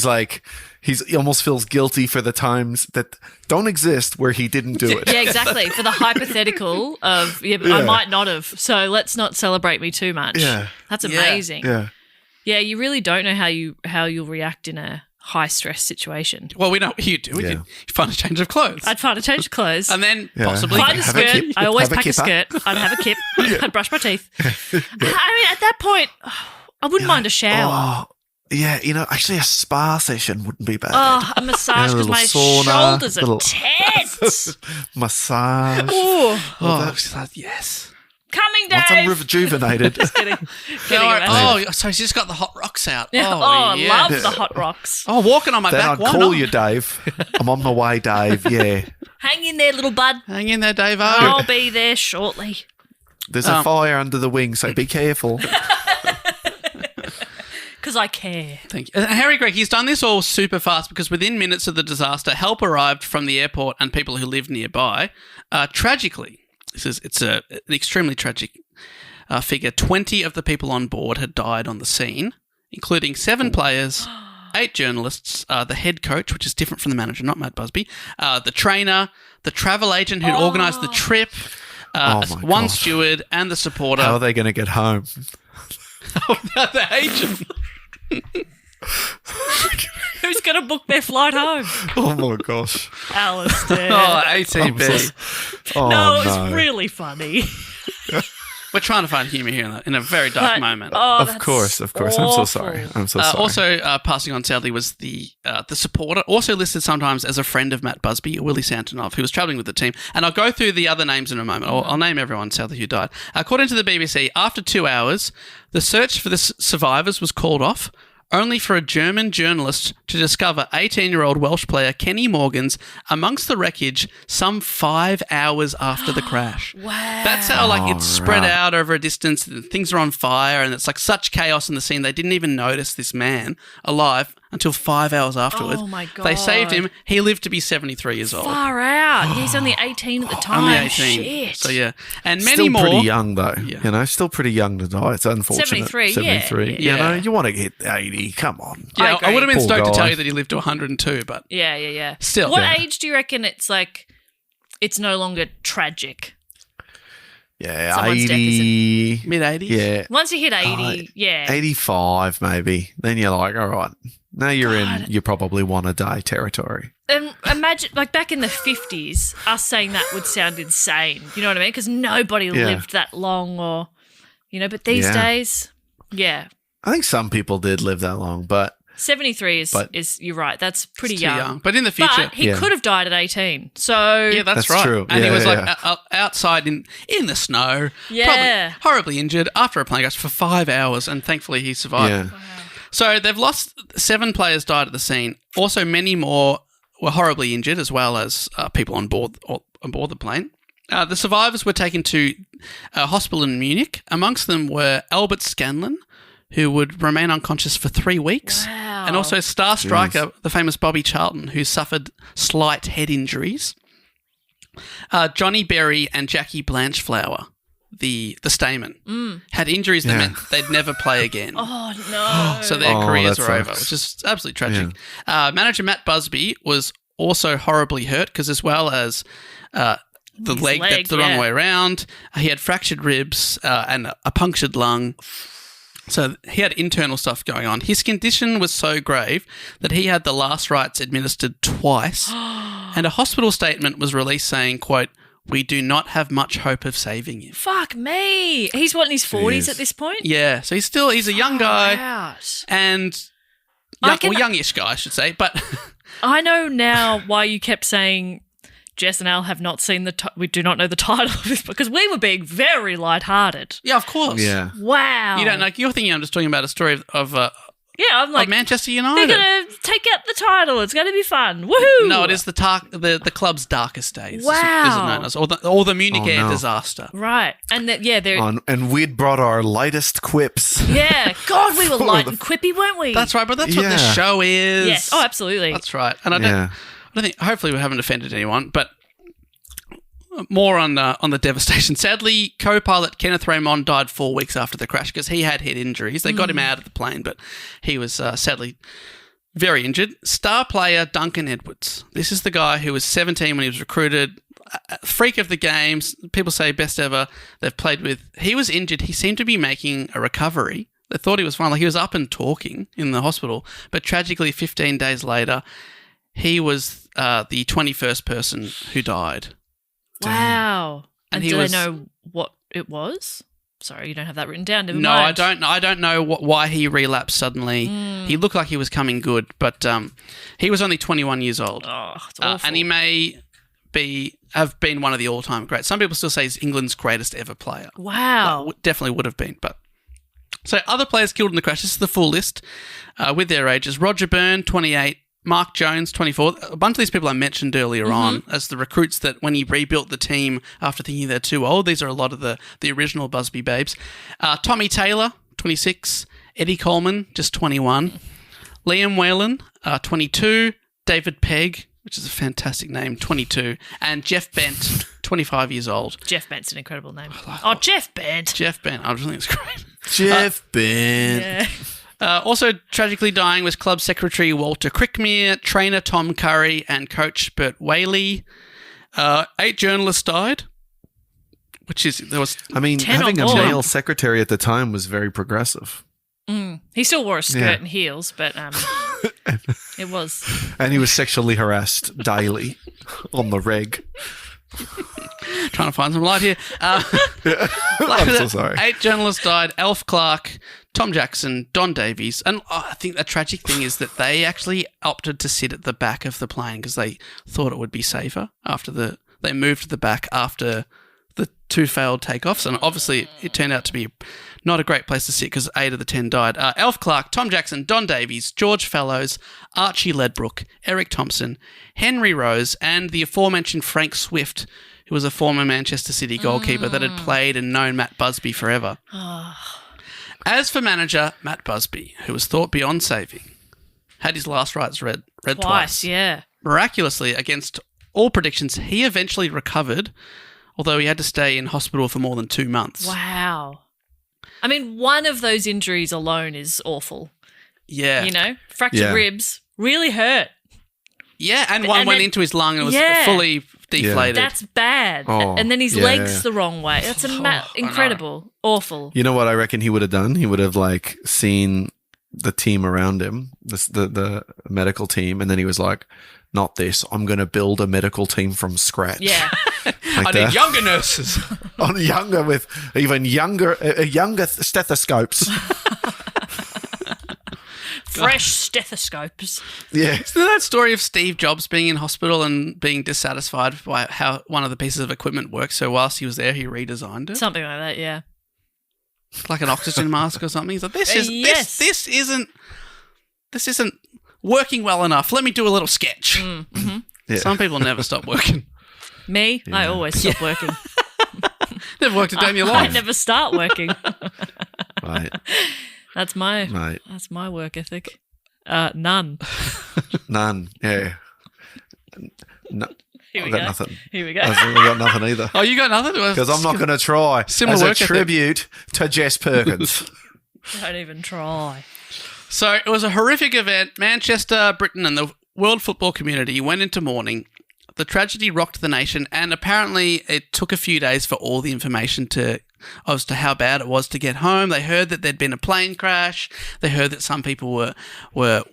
almost feels guilty for the times that don't exist where he didn't do it. Yeah, exactly. For the hypothetical of, I might not have. So let's not celebrate me too much. Yeah. That's amazing. Yeah. Yeah, you really don't know how you'll react in a high stress situation. Well, we know what you do. You'd find a change of clothes. I'd find a change of clothes. And then possibly find a have a skirt. kip. I always Have a pack a kipper. skirt. I'd have a kip. I'd brush my teeth. I mean, at that point, I wouldn't mind a shower. Oh, yeah, actually a spa session wouldn't be bad. Oh, a massage because little my sauna, shoulders are tense. Massage. yes. Coming, Dave. Once I'm rejuvenated. Just kidding. So he's just got the hot rocks out. Yeah. Oh, yeah. Love the hot rocks. Oh, walking on my Then back. I'd Why call not? you, Dave. I'm on my way, Dave. Yeah. Hang in there, little bud. Hang in there, Dave. I'll be there shortly. There's a fire under the wing, so be careful. Because I care. Thank you. Harry Gregg, he's done this all super fast because within minutes of the disaster, help arrived from the airport and people who lived nearby. Tragically, it's an extremely tragic figure. 20 of the people on board had died on the scene, including 7 players, 8 journalists, the head coach, which is different from the manager, not Matt Busby, the trainer, the travel agent who'd organised the trip, one God. steward, and the supporter. How are they going to get home? The agent. Who's going to book their flight home? Oh, my gosh. Alasdair. Oh, ATB. Oh, no, it's really funny. We're trying to find humour here in a very dark moment. Oh, Of course. I'm so sorry. I'm so sorry. Also, passing on sadly was the supporter, also listed sometimes as a friend of Matt Busby, Willie Santonov, who was travelling with the team. And I'll go through the other names in a moment. I'll name everyone sadly who died. According to the BBC, after 2 hours, the search for the survivors was called off, only for a German journalist to discover 18-year-old Welsh player Kenny Morgans amongst the wreckage some 5 hours after the crash. Wow. That's how it's spread out over a distance, and things are on fire, and it's such chaos in the scene. They didn't even notice this man alive until 5 hours afterwards. Oh, my God. They saved him. He lived to be 73 years old. Far out. He's only 18 at the time. Only 18. Shit. So, yeah. And many still more. pretty young, though. Yeah. Still pretty young to die. It's unfortunate. 73, yeah. 73. Yeah. You want to get 80. Come on. Yeah, I I would have been Poor stoked to tell guy. you that he lived to 102, but Yeah. Still. What Yeah. age do you reckon it's no longer tragic? Yeah, Someone's death 80. Mid-80s? Yeah. Once you hit 80, yeah. 85 maybe. Then you're like, all right, now you're probably one a day territory. And imagine, like back in the 50s, us saying that would sound insane. You know what I mean? Because nobody lived that long or, but these days, yeah. I think some people did live that long, but 73 is you're right. That's pretty Too young. But in the future. But he could have died at 18. So yeah, that's right. True. And Yeah, he was yeah. like outside in the snow, Yeah. probably horribly injured after a plane crash for 5 hours, and thankfully he survived. yeah. So they've lost 7 players died at the scene. Also, many more were horribly injured, as well as people on board the plane. The survivors were taken to a hospital in Munich. Amongst them were Albert Scanlon, who would remain unconscious for 3 weeks. Wow. And also star striker, the famous Bobby Charlton, who suffered slight head injuries. Johnny Berry and Jackie Blanchflower, the Stamen, had injuries that meant they'd never play again. Oh, no. So their careers that were over, sucks. which is absolutely tragic. Manager Matt Busby was also horribly hurt because as well as the leg that's the wrong way around, he had fractured ribs and a punctured lung. So he had internal stuff going on. His condition was so grave that he had the last rites administered twice, and a hospital statement was released saying, quote, "We do not have much hope of saving you." Fuck me. He's in his 40s Jeez. at this point? Yeah, so he's a young guy Out. and youngish guy, I should say, but I know now why you kept saying Jess and Al have not seen we do not know the title of this because we were being very lighthearted. yeah, of course. Yeah. Wow. You don't know. You're thinking I'm just talking about a story of Yeah, I'm like, Manchester they're United. going to take out the title. It's going to be fun. Woohoo! No, it is the club's darkest days. Wow. Is it known as, or the Munich Air no. Disaster. Right. And they're... And we'd brought our lightest quips. Yeah. God, we were light and quippy, weren't we? That's right, but that's what the Yeah. show is. Yes. Oh, absolutely. That's right. And I Yeah. don't think. Hopefully, we haven't offended anyone, but. More on the devastation. Sadly, co-pilot Kenneth Raymond died 4 weeks after the crash because he had head injuries. They got him out of the plane, but he was sadly very injured. Star player Duncan Edwards. This is the guy who was 17 when he was recruited. Freak of the games. People say best ever they've played with. He was injured. He seemed to be making a recovery. They thought he was fine. Like he was up and talking in the hospital. But tragically, 15 days later, he was the 21st person who died. Wow. And And he do was- they know what it was? Sorry, you don't have that written down. Never No, mind. I don't. I don't know why he relapsed suddenly. He looked like he was coming good, but he was only 21 years old, Oh, it's awful. and he may have been one of the all-time greats. Some people still say he's England's greatest ever player. Wow. Definitely would have been, but. So other players killed in the crash. This is the full list with their ages. Roger Byrne, 28. Mark Jones, 24. A bunch of these people I mentioned earlier on as the recruits that when he rebuilt the team after thinking they're too old. These are a lot of the original Busby Babes. Tommy Taylor, 26. Eddie Coleman, just 21. Liam Whalen, 22. David Pegg, which is a fantastic name, 22. And Jeff Bent, 25 years old. Jeff Bent's an incredible name. Oh, Jeff Bent. Jeff Bent, I just think it's great. Jeff Bent. Yeah. Also tragically dying was club secretary Walter Crickmere, trainer Tom Curry, and coach Bert Whaley. 8 journalists died, I mean, 10 or having a more. male secretary at the time was very progressive. He still wore a skirt Yeah. and heels, but it was. And he was sexually harassed daily on the reg. trying to find some light here. I'm so sorry. 8 journalists died. Alf Clark, Tom Jackson, Don Davies. And I think the tragic thing is that they actually opted to sit at the back of the plane because they thought it would be safer they moved to the back after the 2 failed takeoffs. And obviously it turned out to be not a great place to sit because 8 of the 10 died. Alf Clark, Tom Jackson, Don Davies, George Fellows, Archie Ledbrook, Eric Thompson, Henry Rose, and the aforementioned Frank Swift, who was a former Manchester City goalkeeper that had played and known Matt Busby forever. As for manager Matt Busby, who was thought beyond saving, had his last rites read twice. Yeah. Miraculously, against all predictions, he eventually recovered, although he had to stay in hospital for more than 2 months. Wow. I mean, one of those injuries alone is awful. Yeah. You know, fractured Yeah. ribs really hurt. Yeah, and one And went then- into his lung and was Yeah. fully deflated. That's bad. Oh, And then his yeah, legs yeah. the wrong way. That's incredible. Awful. You know what I reckon he would have done? He would have like seen the team around him, the medical team, and then he was like, "Not this. I'm going to build a medical team from scratch." Yeah. Like I need younger nurses. on younger with even younger stethoscopes. Fresh stethoscopes. Yeah. Isn't that story of Steve Jobs being in hospital and being dissatisfied by how one of the pieces of equipment works? So whilst he was there, he redesigned it, Something like that, yeah. like an oxygen mask or something. He's like, Yes. this isn't working well enough. Let me do a little sketch. Yeah. Some people never stop working. Me, I always stop working. Never worked a day in your I life. never start working. Right. That's my Right. that's my work ethic. None. None. Yeah. No, Here we I've got go. nothing. Here we go. I've got nothing either. Oh, you got nothing? Because I'm not going to try. Similar as a work ethic. tribute to Jess Perkins. Don't even try. So it was a horrific event. Manchester, Britain, and the world football community went into mourning. The tragedy rocked the nation, and apparently it took a few days for all the information as to how bad it was to get home. They heard that there'd been a plane crash. They heard that some people were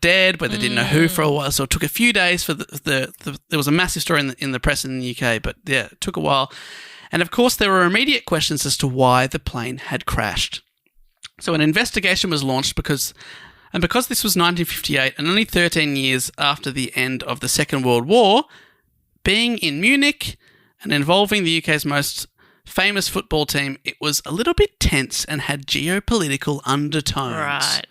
dead, but they didn't know who for a while. So it took a few days for there was a massive story in the press in the UK, but yeah, it took a while. And of course, there were immediate questions as to why the plane had crashed. So an investigation was launched because this was 1958 and only 13 years after the end of the Second World War, being in Munich and involving the UK's most famous football team, it was a little bit tense and had geopolitical undertones. Right.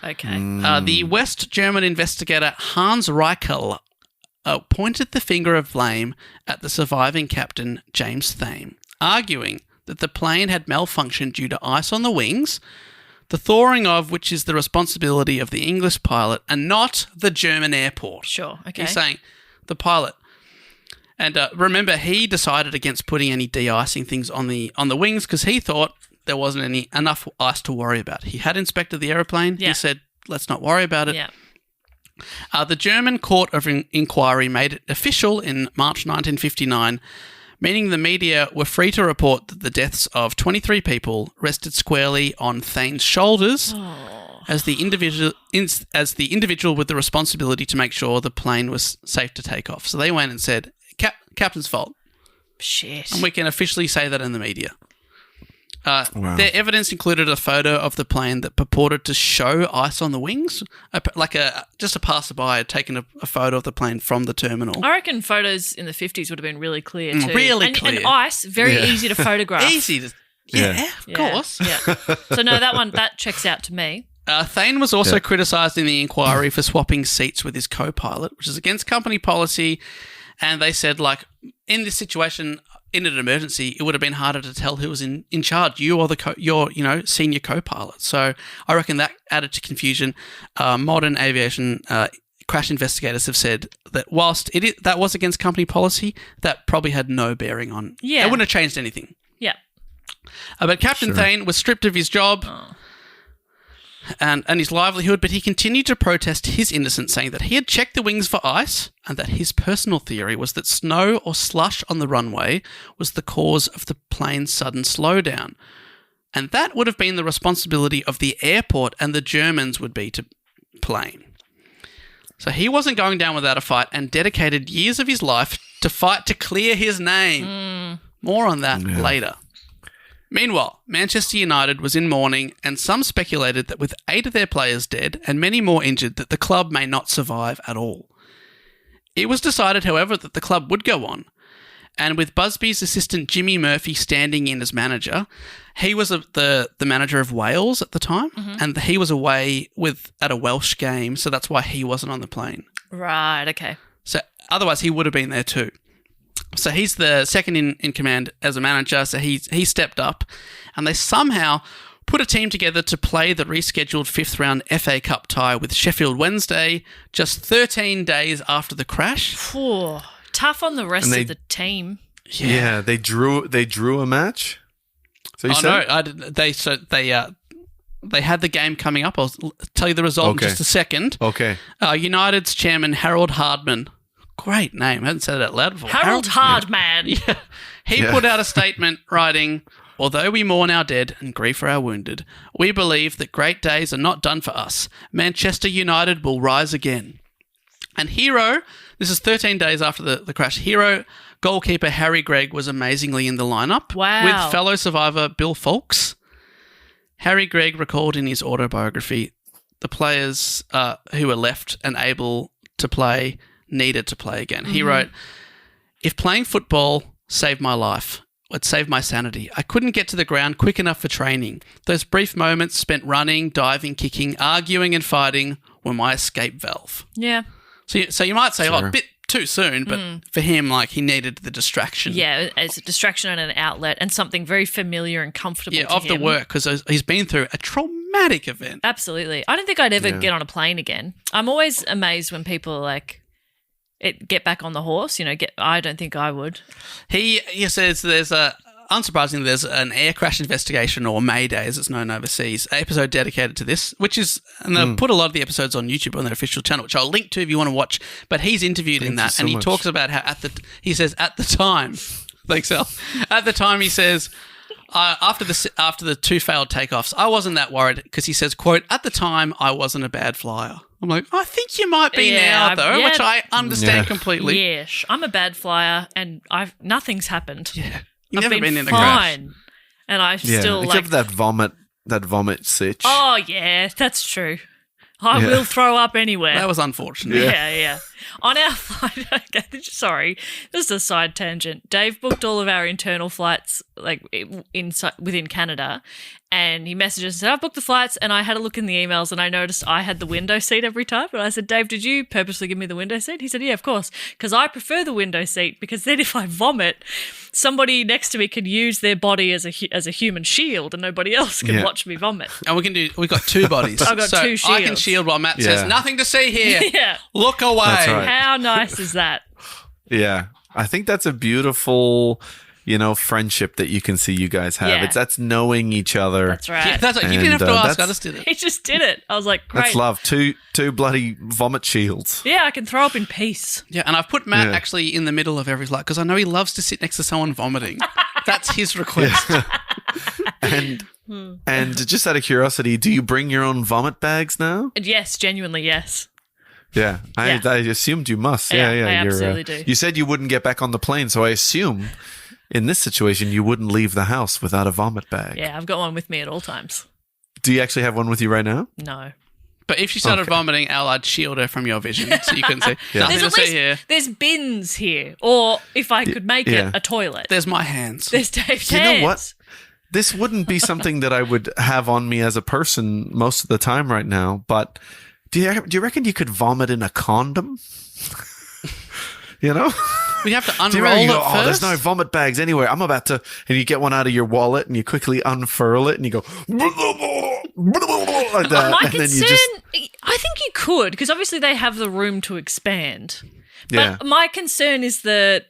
Okay. The West German investigator Hans Reichel pointed the finger of blame at the surviving captain, James Thame, arguing that the plane had malfunctioned due to ice on the wings, the thawing of which is the responsibility of the English pilot and not the German airport. Sure. Okay. He's saying the pilot. And remember, he decided against putting any de-icing things on the wings because he thought there wasn't enough ice to worry about. He had inspected the aeroplane. Yeah. He said, let's not worry about it. Yeah. The German Court of Inquiry made it official in March 1959, meaning the media were free to report that the deaths of 23 people rested squarely on Thane's shoulders as the individual with the responsibility to make sure the plane was safe to take off. So they went and said, captain's fault. Shit. And we can officially say that in the media. Wow. Their evidence included a photo of the plane that purported to show ice on the wings, just a passerby had taken a photo of the plane from the terminal. I reckon photos in the 50s would have been really clear too. Really and, clear. And ice, very easy to photograph. Easy to, of course. Yeah. So no, that checks out to me. Thane was also criticised in the inquiry for swapping seats with his co-pilot, which is against company policy. And they said, in this situation, in an emergency, it would have been harder to tell who was in charge, you or your senior co-pilot. So I reckon that added to confusion. Modern aviation crash investigators have said that whilst that was against company policy, that probably had no bearing on. Yeah. It wouldn't have changed anything. Yeah. But Captain Thane was stripped of his job. And his livelihood, but he continued to protest his innocence, saying that he had checked the wings for ice and that his personal theory was that snow or slush on the runway was the cause of the plane's sudden slowdown. And that would have been the responsibility of the airport and the Germans would be to blame. So he wasn't going down without a fight and dedicated years of his life to fight to clear his name. More on that later. Meanwhile, Manchester United was in mourning, and some speculated that with 8 of their players dead and many more injured, that the club may not survive at all. It was decided, however, that the club would go on, and with Busby's assistant Jimmy Murphy standing in as manager, he was the manager of Wales at the time, and he was away at a Welsh game, so that's why he wasn't on the plane. Right. Okay. So otherwise, he would have been there too. So he's the second in command as a manager, so he stepped up, and they somehow put a team together to play the rescheduled 5th round FA Cup tie with Sheffield Wednesday just 13 days after the crash. Phew. Tough on the rest of the team. Yeah, they drew a match. So you said? No, they had the game coming up. I'll tell you the result in just a second. Okay. United's chairman Harold Hardman Great name. I hadn't said it out loud before. Harold Hardman. Yeah. He put out a statement writing, although we mourn our dead and grieve for our wounded, we believe that great days are not done for us. Manchester United will rise again. And hero, this is 13 days after the crash, hero goalkeeper Harry Gregg was amazingly in the lineup. Wow. With fellow survivor Bill Foulkes. Harry Gregg recalled in his autobiography, the players who were left and able to play needed to play again. He wrote, if playing football saved my life, it saved my sanity. I couldn't get to the ground quick enough for training. Those brief moments spent running, diving, kicking, arguing and fighting were my escape valve. Yeah. So you might say, a bit too soon, but for him, like, he needed the distraction. Yeah, as a distraction and an outlet and something very familiar and comfortable to of him. the work, because he's been through a traumatic event. Absolutely. I don't think I'd ever get on a plane again. I'm always amazed when people like get back on the horse. I don't think I would. He says unsurprisingly, there's an air crash investigation, or Mayday as it's known overseas, episode dedicated to this, and they've put a lot of the episodes on YouTube on their official channel, which I'll link to if you want to watch. But he's interviewed in that, and he talks about how at the time, thanks Al, at the time he says, after the 2 failed takeoffs, I wasn't that worried because he says, quote, at the time I wasn't a bad flyer. I'm like, I think you might be now, though, which I understand completely. Yes, I'm a bad flyer, and nothing's happened. Yeah, I've never been in a fine, crash, and I still except that vomit sitch. Oh yeah, that's true. I will throw up anywhere. That was unfortunate. Yeah. On our flight, okay, sorry, this is a side tangent. Dave booked all of our internal flights within Canada, and he messaged us and said, I've booked the flights, and I had a look in the emails and I noticed I had the window seat every time. And I said, Dave, did you purposely give me the window seat? He said, yeah, of course, because I prefer the window seat, because then if I vomit, somebody next to me can use their body as a human shield and nobody else can watch me vomit. And we've got 2 bodies. I've got 2 shields. I can shield while Matt says, nothing to see here. Yeah. Look away. That's right. How nice is that? Yeah. I think that's a beautiful, friendship that you can see you guys have. Yeah. That's knowing each other. That's right. Yeah, that's right. You didn't have to ask. I just did it. He just did it. I was like, great. That's love. Two bloody vomit shields. Yeah, I can throw up in peace. Yeah, and I've put Matt actually in the middle of every flight because I know he loves to sit next to someone vomiting. That's his request. And just out of curiosity, do you bring your own vomit bags now? Yes, genuinely, yes. Yeah, I assumed you must. Yeah, I absolutely do. You said you wouldn't get back on the plane, so I assume in this situation you wouldn't leave the house without a vomit bag. Yeah, I've got one with me at all times. Do you actually have one with you right now? No. But if she started vomiting, Al, I'd shield her from your vision so you couldn't see. Nothing to see here. There's bins here, or if I could make it, a toilet. There's my hands. There's Dave's You hands. know what? This wouldn't be something that I would have on me as a person most of the time right now, but do you reckon you could vomit in a condom? We have to unroll you go, it first. there's no vomit bags anywhere. I'm about to, and you get one out of your wallet and you quickly unfurl it and you go like that. My and concern, then you just, I think you could, because obviously they have the room to expand. Yeah. But my concern is the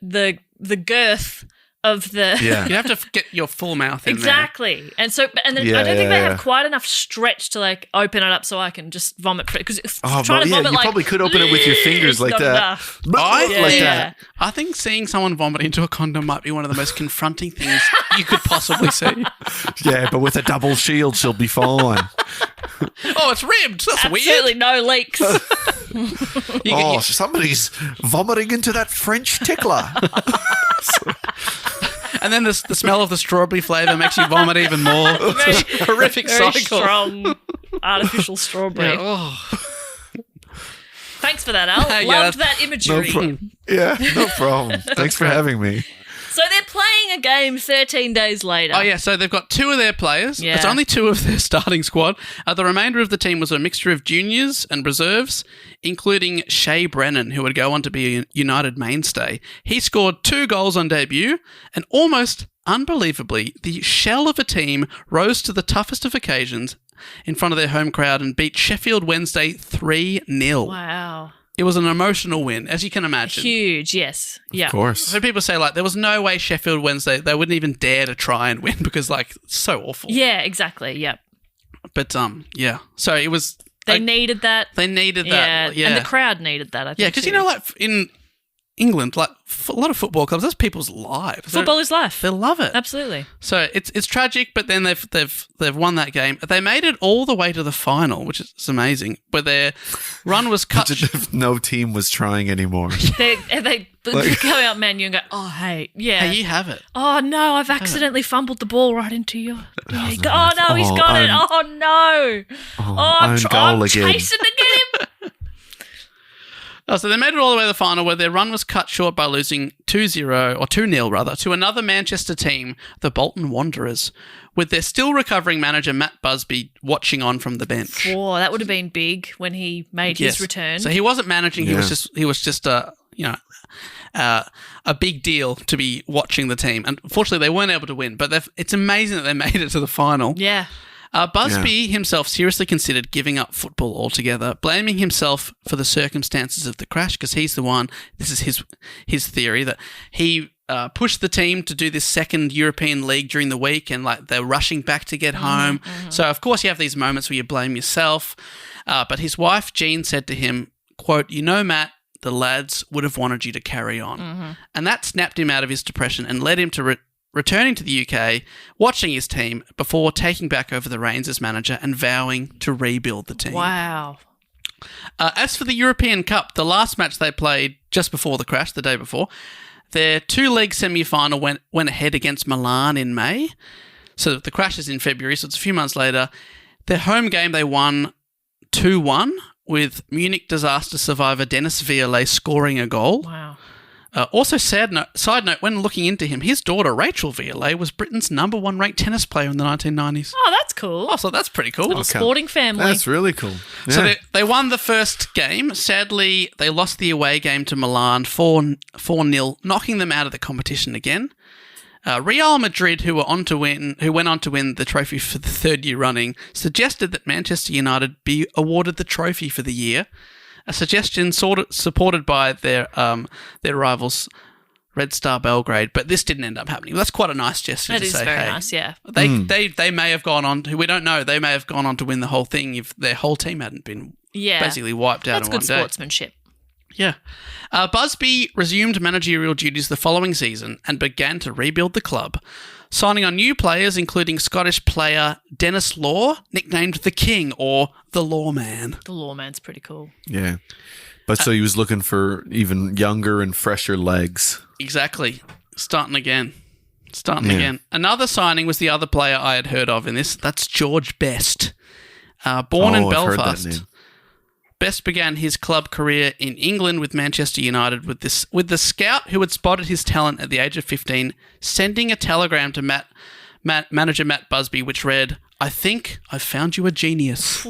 girth of the yeah. You have to get your full mouth in exactly, and then I don't think they have quite enough stretch to like open it up so I can just vomit because trying to vomit you like probably could open it with your fingers like that. That. I think seeing someone vomit into a condom might be one of the most confronting things you could possibly see. Yeah, but with a double shield, she'll be fine. Oh, it's ribbed. That's Absolutely weird. no leaks. Somebody's vomiting into that French tickler. And then the smell of the strawberry flavour makes you vomit even more. It's a horrific Very cycle. strong artificial strawberry. Yeah, oh. Thanks for that, Al. Loved that imagery. No problem. Thanks for having me. So they're playing a game 13 days later. Oh, yeah, so they've got 2 of their players. Yeah. It's only 2 of their starting squad. The remainder of the team was a mixture of juniors and reserves, including Shea Brennan, who would go on to be a United mainstay. He scored 2 goals on debut, and almost unbelievably, the shell of a team rose to the toughest of occasions in front of their home crowd and beat Sheffield Wednesday 3-0. Wow. It was an emotional win, as you can imagine. Huge, yes. Yeah. Of course. So people say, like, there was no way Sheffield Wednesday, they wouldn't even dare to try and win because, like, it's so awful. Yeah, exactly. Yeah. But, yeah. So it was... They needed that. They needed that. Yeah. And the crowd needed that, I think. Yeah, because, like, in England, like a lot of football clubs, that's people's lives. Football is life. They love it. Absolutely. So it's tragic, but then they've won that game. They made it all the way to the final, which is amazing. Where their run was cut. No team was trying anymore. They go out Man U and go, oh, hey, yeah. Hey, you have it. Oh, no, I've accidentally fumbled the ball right into you. Yeah, he's got it. Oh, no. I'm chasing to get him. So they made it all the way to the final where their run was cut short by losing 2-0, or 2-0 rather, to another Manchester team, the Bolton Wanderers, with their still recovering manager Matt Busby watching on from the bench. Oh, that would have been big when he made his return. So he wasn't managing, he was just a big deal to be watching the team. Unfortunately, they weren't able to win, but it's amazing that they made it to the final. Yeah. Busby himself seriously considered giving up football altogether, blaming himself for the circumstances of the crash because he's the one, this is his theory, that he pushed the team to do this second European league during the week and like they're rushing back to get home. Mm-hmm. So, of course, you have these moments where you blame yourself. But his wife, Jean, said to him, quote, Matt, the lads would have wanted you to carry on. Mm-hmm. And that snapped him out of his depression and led him to returning to the UK, watching his team before taking back over the reins as manager and vowing to rebuild the team. Wow. As for the European Cup, the last match they played just before the crash, the day before, their two-leg semi-final went ahead against Milan in May. So the crash is in February, so it's a few months later. Their home game, they won 2-1 with Munich disaster survivor Dennis Vialet scoring a goal. Wow. Also, side note, when looking into him, his daughter, Rachel Vialet, was Britain's #1 ranked tennis player in the 1990s. Oh, that's cool. Oh, so that's pretty cool. Little sporting family. That's really cool. Yeah. So they won the first game. Sadly, they lost the away game to Milan 4-0, knocking them out of the competition again. Real Madrid, who went on to win the trophy for the third year running, suggested that Manchester United be awarded the trophy for the year. A suggestion supported by their rivals, Red Star Belgrade, but this didn't end up happening. That's quite a nice gesture to say. That is very nice, yeah. They may have gone on to, we don't know, they may have gone on to win the whole thing if their whole team hadn't been basically wiped out in one day. That's good sportsmanship. Yeah. Busby resumed managerial duties the following season and began to rebuild the club, signing on new players including Scottish player Dennis Law, nicknamed the King or the Lawman. The Lawman's pretty cool. Yeah. But so he was looking for even younger and fresher legs. Exactly. Starting again. Another signing was the other player I had heard of in this. That's George Best. Born in Belfast. I've heard that name. Best began his club career in England with Manchester United with the scout who had spotted his talent at the age of 15, sending a telegram to manager Matt Busby, which read, "I think I've found you a genius."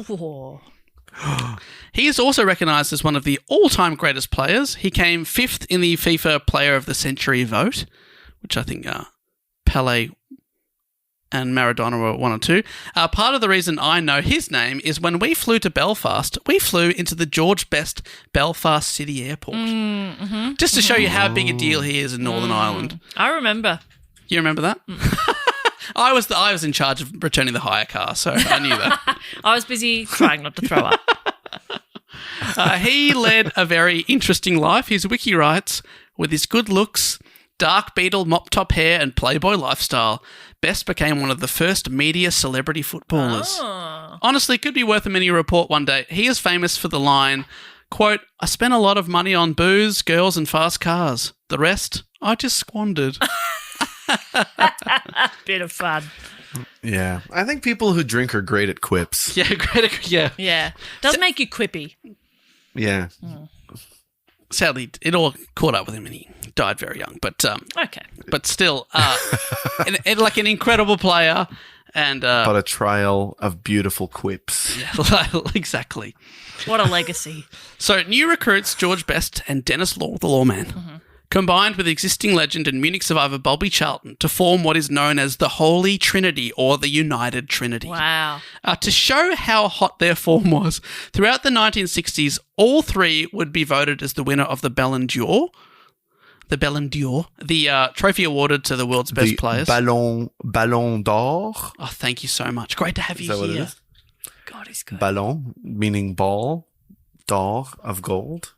He is also recognised as one of the all-time greatest players. He came 5th in the FIFA Player of the Century vote, which I think Pelé and Maradona were 1 or 2. Part of the reason I know his name is when we flew to Belfast, we flew into the George Best Belfast City Airport. Mm-hmm. Just to show you how big a deal he is in Northern Ireland. I remember. You remember that? I was in charge of returning the hire car, so I knew that. I was busy trying not to throw up. He led a very interesting life. His wiki writes, with his good looks, dark beetle mop-top hair and playboy lifestyle, Best became one of the first media celebrity footballers. Oh. Honestly, could be worth a mini report one day. He is famous for the line, quote, "I spent a lot of money on booze, girls and fast cars. The rest, I just squandered." Bit of fun. Yeah. I think people who drink are great at quips. Yeah, Yeah. Does make you quippy. Yeah. Sadly, it all caught up with him and he died very young. But okay. But still, like an incredible player. And but a trial of beautiful quips. Yeah, exactly. What a legacy. So new recruits George Best and Dennis Law, the Lawman, combined with existing legend and Munich survivor Bobby Charlton to form what is known as the Holy Trinity or the United Trinity. Wow. To show how hot their form was, throughout the 1960s, all three would be voted as the winner of the Ballon d'Or. The Ballon d'Or, the trophy awarded to the world's best players. Ballon d'Or. Oh, thank you so much. Great to have you Is that here. what it is? God, he's good. Ballon, meaning ball, d'or, of gold.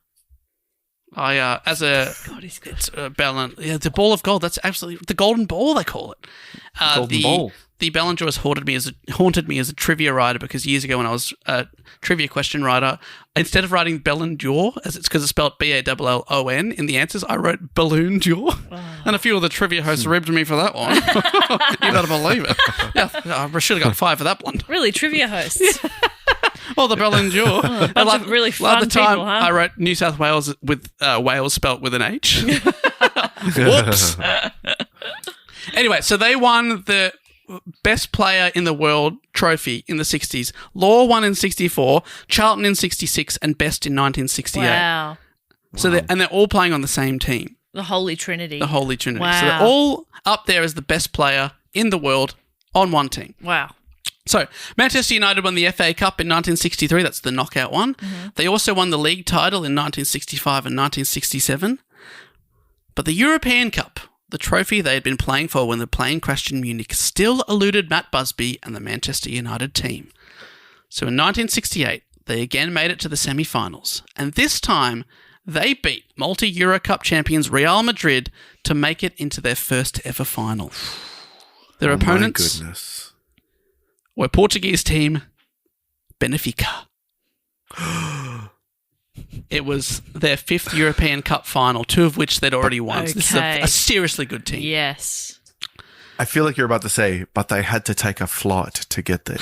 I as a God, he's good. it's Ballon, the ball of gold. That's absolutely the golden ball they call it. Golden ball. The Ballanjois haunted me as a trivia writer because years ago when I was a trivia question writer, instead of writing Ballanjois, as it's because it's spelled Ballon in the answers, I wrote Balloon Jaw, and a few of the trivia hosts ribbed me for that one. You better believe it. Yeah, I should have got 5 for that one. Really, trivia hosts. Well, the Ballanjois. A bunch of really fun the time people, huh? I wrote New South Wales with Wales spelt with an H. Whoops. Anyway, so they won the best player in the world trophy in the 60s. Law won in 64, Charlton in 66, and Best in 1968. Wow. So they're all playing on the same team. The Holy Trinity. The Holy Trinity. Wow. So they're all up there as the best player in the world on one team. Wow. So, Manchester United won the FA Cup in 1963. That's the knockout one. Mm-hmm. They also won the league title in 1965 and 1967. But the European Cup, the trophy they had been playing for when the plane crashed in Munich, still eluded Matt Busby and the Manchester United team. So, in 1968, they again made it to the semi-finals. And this time, they beat multi-Euro Cup champions Real Madrid to make it into their first ever final. Their opponents... My goodness. were Portuguese team Benfica. It was their 5th European Cup final, 2 of which they'd already won. So this is Okay. a seriously good team. Yes. I feel like you're about to say, but they had to take a flight to get there.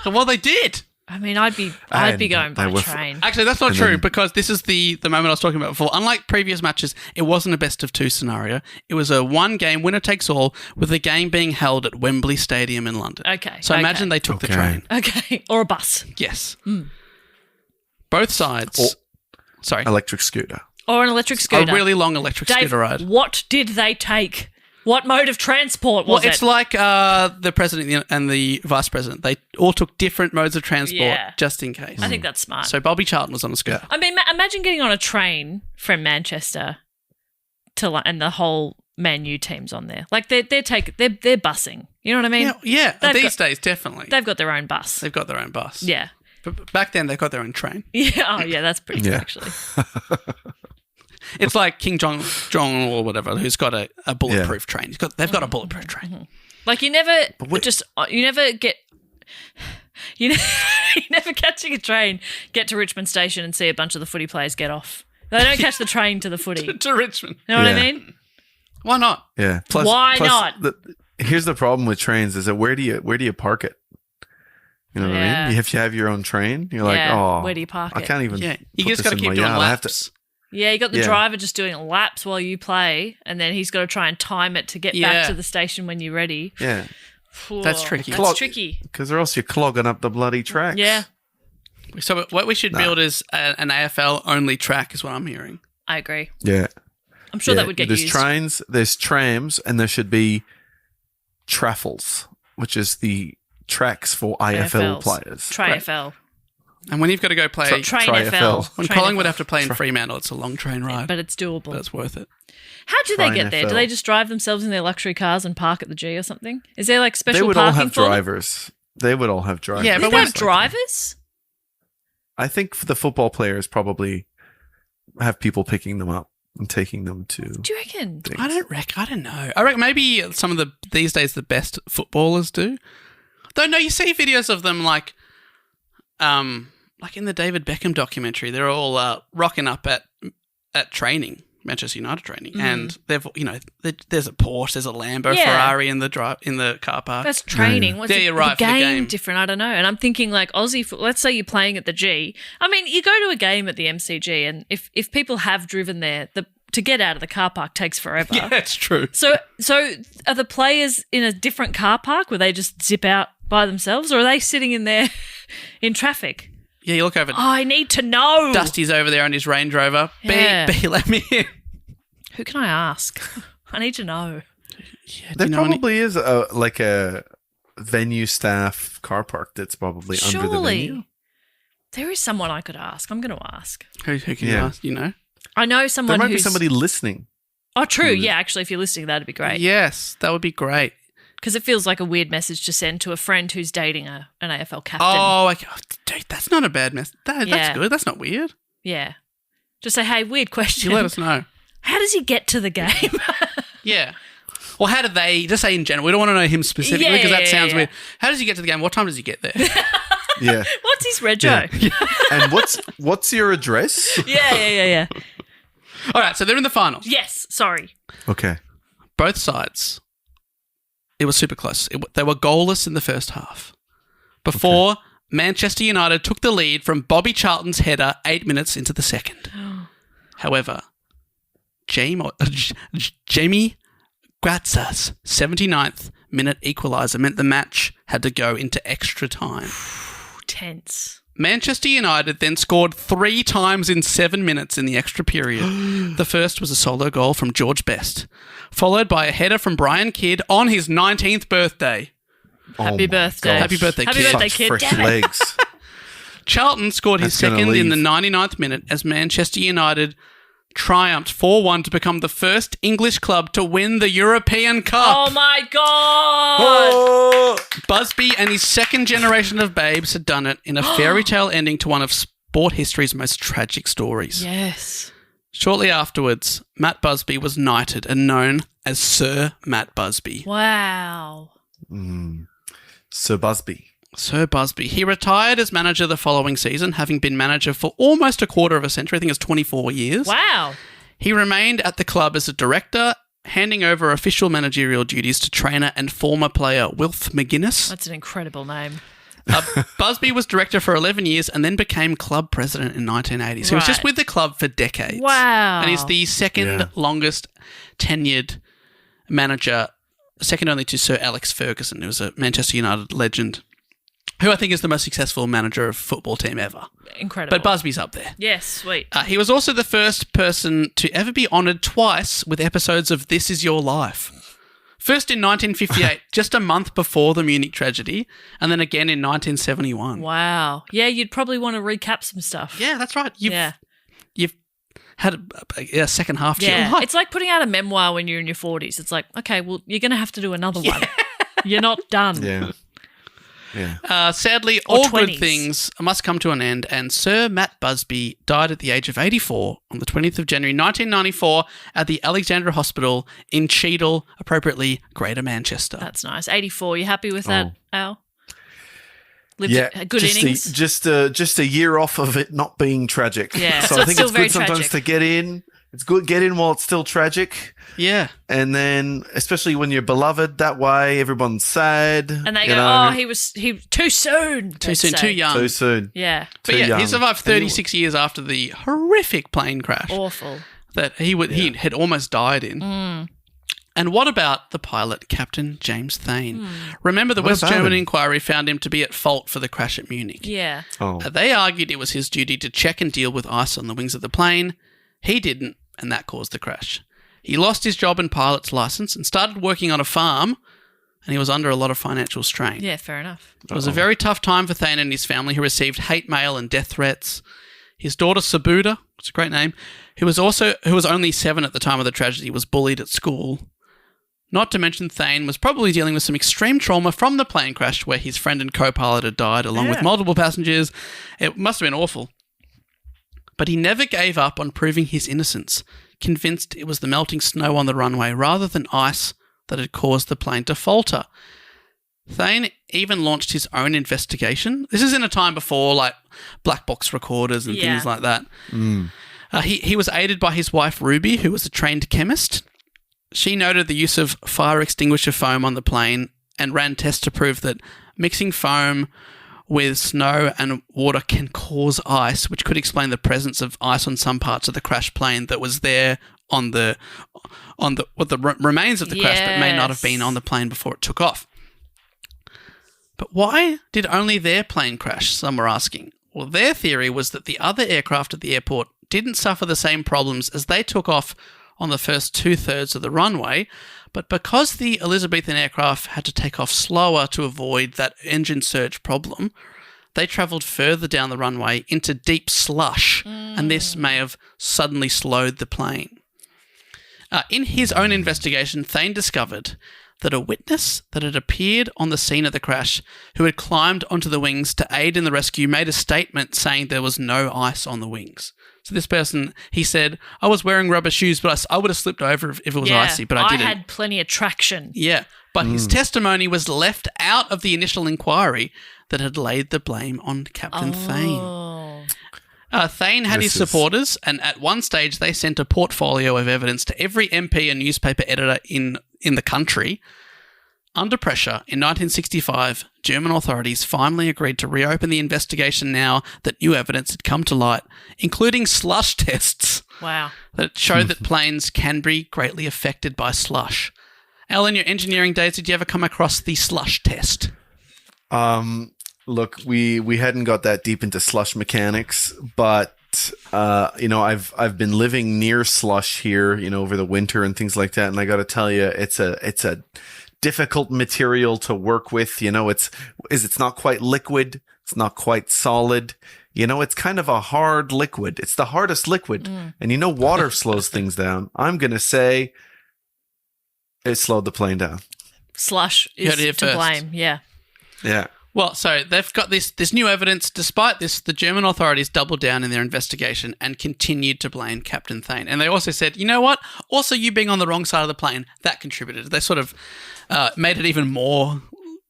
Well, they did. I mean, I'd be And going by they were- train. Actually, that's not And true then- because this is the moment I was talking about before. Unlike previous matches, it wasn't a best of 2 scenario. It was a 1-game winner takes all with the game being held at Wembley Stadium in London. Okay, So okay. imagine they took the Okay. train. Okay. Or a bus. Yes. Both sides. Sorry. Electric scooter. Or an electric scooter. A really long electric Dave, scooter ride. what did they take? What mode of transport was Well, it's it? like the president and the vice president. They all took different modes of transport Yeah. just in case. I think that's smart. So Bobby Charlton was on a scooter. I mean, imagine getting on a train from Manchester to and the whole Man U team's on there. Like they're busing. You know what I mean? Yeah. They've These got- days, definitely. They've got their own bus. They've got their own bus. Yeah. But back then, they've got their own train. Yeah. Oh, yeah. That's pretty good, Yeah. actually. It's like King Jong or whatever, who's got a bulletproof train. They've got a bulletproof train. Like you never catching a train, get to Richmond Station and see a bunch of the footy players get off. They don't catch the train to the footy. To Richmond. You know what I Yeah. mean? Why not? Yeah. Why not? Here's the problem with trains: is that where do you park it? You know what I Yeah. mean? If you have your own train, you're like, Yeah. oh, Where do you park I it? can't even. Yeah. You put just this got to in keep my doing yard. I have to- laps. Yeah, you got the Yeah. driver just doing laps while you play, and then he's got to try and time it to get Yeah. back to the station when you're ready. Yeah, That's tricky. That's tricky. because or else you're clogging up the bloody tracks. Yeah, So what we should build is an AFL only track, is what I'm hearing. I agree. Yeah. I'm sure Yeah. that would get There's used. trains, there's trams, and there should be traffles, which is the tracks for AFL AFLs. players. Tri-AFL. And when you've got to go play, Train Tri-AFL. FL. when Train Colin would FL. have to play in Fremantle, it's a long train ride, But it's doable. but it's worth it. How do they Train get there? Do FL. they just drive themselves in their luxury cars and park at the G or something? Is there like special They would all parking have for them? drivers. They would all have drivers. Yeah, Do but they when have drivers? I think for the football players probably have people picking them up and taking them to Do you reckon? things. I don't know. I reckon maybe some of these days the best footballers do. Though no, you see videos of them like in the David Beckham documentary, they're all rocking up at training, Manchester United training, and they've there's a Porsche, there's a Lambo, Yeah. Ferrari in the car park. That's training. What's Yeah, you're right, the for the game game. different? I don't know. And I'm thinking like Aussie. Let's say you're playing at the G. I mean, you go to a game at the MCG, and if people have driven there, to get out of the car park takes forever. Yeah, it's true. So are the players in a different car park where they just zip out by themselves, or are they sitting in there in traffic? Yeah, you look over. Oh, I need to know. Dusty's over there on his Range Rover. Yeah. B, let me in. Who can I ask? I need to know. Yeah, do There you know any- probably is a venue staff car park that's probably under the venue. Surely there is someone I could ask. I'm going to ask. who can you Yeah. ask? You know. I know There someone might be who's somebody listening. Oh, true. Yeah, actually, if you're listening, that'd be great. Yes, that would be great. Because it feels like a weird message to send to a friend who's dating an AFL captain. Oh, okay. Dude, that's not a bad mess. Yeah. That's good. That's not weird. Yeah. Just say, hey, weird question. You let us know. How does he get to the game? Yeah. Or how did they, just say in general, we don't want to know him specifically because that sounds weird. How does he get to the game? What time does he get there? Yeah. What's his rego? Yeah. And what's your address? Yeah. All right, so they're in the finals. Yes, sorry. Okay. Both sides. It was super close. They were goalless in the first half. Before Manchester United took the lead from Bobby Charlton's header 8 minutes into the second. However, Jamie Grazza's 79th minute equaliser meant the match had to go into extra time. Tense. Manchester United then scored 3 times in 7 minutes in the extra period. The first was a solo goal from George Best, followed by a header from Brian Kidd on his 19th birthday. Happy birthday. gosh. Happy birthday, Happy Kid. birthday, Such kid. fresh Damn it. legs. Charlton scored his That's gonna second in the leave. 99th minute as Manchester United triumphed 4-1 to become the first English club to win the European Cup. Oh, my God. Oh! Busby and his second generation of babes had done it in a fairy tale ending to one of sport history's most tragic stories. Yes. Shortly afterwards, Matt Busby was knighted and known as Sir Matt Busby. Wow. Sir Busby. Sir Busby. He retired as manager the following season, having been manager for almost a quarter of a century. I think it's 24 years. Wow. He remained at the club as a director, handing over official managerial duties to trainer and former player Wilf McGuinness. That's an incredible name. Busby was director for 11 years and then became club president in 1980. So he was just Right. with the club for decades. Wow. And he's the second longest tenured manager, second only to Sir Alex Ferguson, who was a Manchester United legend, who I think is the most successful manager of a football team ever. Incredible. But Busby's up there. Yes, sweet. He was also the first person to ever be honoured twice with episodes of This Is Your Life. First in 1958, just a month before the Munich tragedy, and then again in 1971. Wow. Yeah, you'd probably want to recap some stuff. Yeah, that's right. You've Yeah. had a second half to your Yeah. life. It's like putting out a memoir when you're in your 40s. It's like, okay, well, you're going to have to do another one. You're not done. Yeah. Yeah. Sadly, Or all 20s. good things must come to an end, and Sir Matt Busby died at the age of 84 on the 20th of January 1994 at the Alexandra Hospital in Cheadle, appropriately Greater Manchester. That's nice. 84. You happy with that, Al? Lived Yeah, a good just innings. just a year off of it not being tragic. Yeah, so so I it's think still it's very good sometimes tragic. to get in. It's good get in while it's still tragic, Yeah. and then especially when you're beloved that way, everyone's sad. and they you go, know, oh, he was too soon. Too they'd soon, say. too young. too soon. Yeah. But Too yeah, he young. survived 36 years after the horrific plane crash Awful. that he had almost died in. And what about the pilot, Captain James Thane? Remember, the What West about German him? inquiry found him to be at fault for the crash at Munich. Yeah. Oh, They argued it was his duty to check and deal with ice on the wings of the plane. He didn't, and that caused the crash. He lost his job and pilot's license and started working on a farm, and he was under a lot of financial strain. Yeah, fair enough. It was a very tough time for Thane and his family, who received hate mail and death threats. His daughter Sabuda, it's a great name, who was only 7 at the time of the tragedy, was bullied at school. Not to mention Thane was probably dealing with some extreme trauma from the plane crash where his friend and co-pilot had died along with multiple passengers. It must have been awful. But he never gave up on proving his innocence, convinced it was the melting snow on the runway rather than ice that had caused the plane to falter. Thane even launched his own investigation. This is in a time before like black box recorders and things like that. He was aided by his wife Ruby, who was a trained chemist. She noted the use of fire extinguisher foam on the plane and ran tests to prove that mixing foam with snow and water can cause ice, which could explain the presence of ice on some parts of the crash plane that was there on the remains of the crash, but may not have been on the plane before it took off. But why did only their plane crash? Some were asking. Well, their theory was that the other aircraft at the airport didn't suffer the same problems as they took off on the first 2/3 of the runway, but because the Elizabethan aircraft had to take off slower to avoid that engine surge problem, they travelled further down the runway into deep slush, and this may have suddenly slowed the plane. In his own investigation, Thane discovered that a witness that had appeared on the scene of the crash, who had climbed onto the wings to aid in the rescue, made a statement saying there was no ice on the wings. So this person, he said, I was wearing rubber shoes, but I would have slipped over if it was icy, but I didn't. I had plenty of traction. Yeah, but his testimony was left out of the initial inquiry that had laid the blame on Captain Thane. Thane had his supporters, and at one stage they sent a portfolio of evidence to every MP and newspaper editor in the country. Under pressure, in 1965, German authorities finally agreed to reopen the investigation now that new evidence had come to light, including slush tests. Wow. That show that planes can be greatly affected by slush. Al, in your engineering days, did you ever come across the slush test? Look, we hadn't got that deep into slush mechanics, but I've been living near slush here, over the winter and things like that, and I got to tell you, it's a difficult material to work with. It's not quite liquid, it's not quite solid. It's kind of a hard liquid. It's the hardest liquid, and water slows things down. I'm gonna say it slowed the plane down. Slush is to blame. Yeah. Well, so they've got this new evidence. Despite this, the German authorities doubled down in their investigation and continued to blame Captain Thane. And they also said, you know what? Also, you being on the wrong side of the plane, that contributed. They sort of made it even more,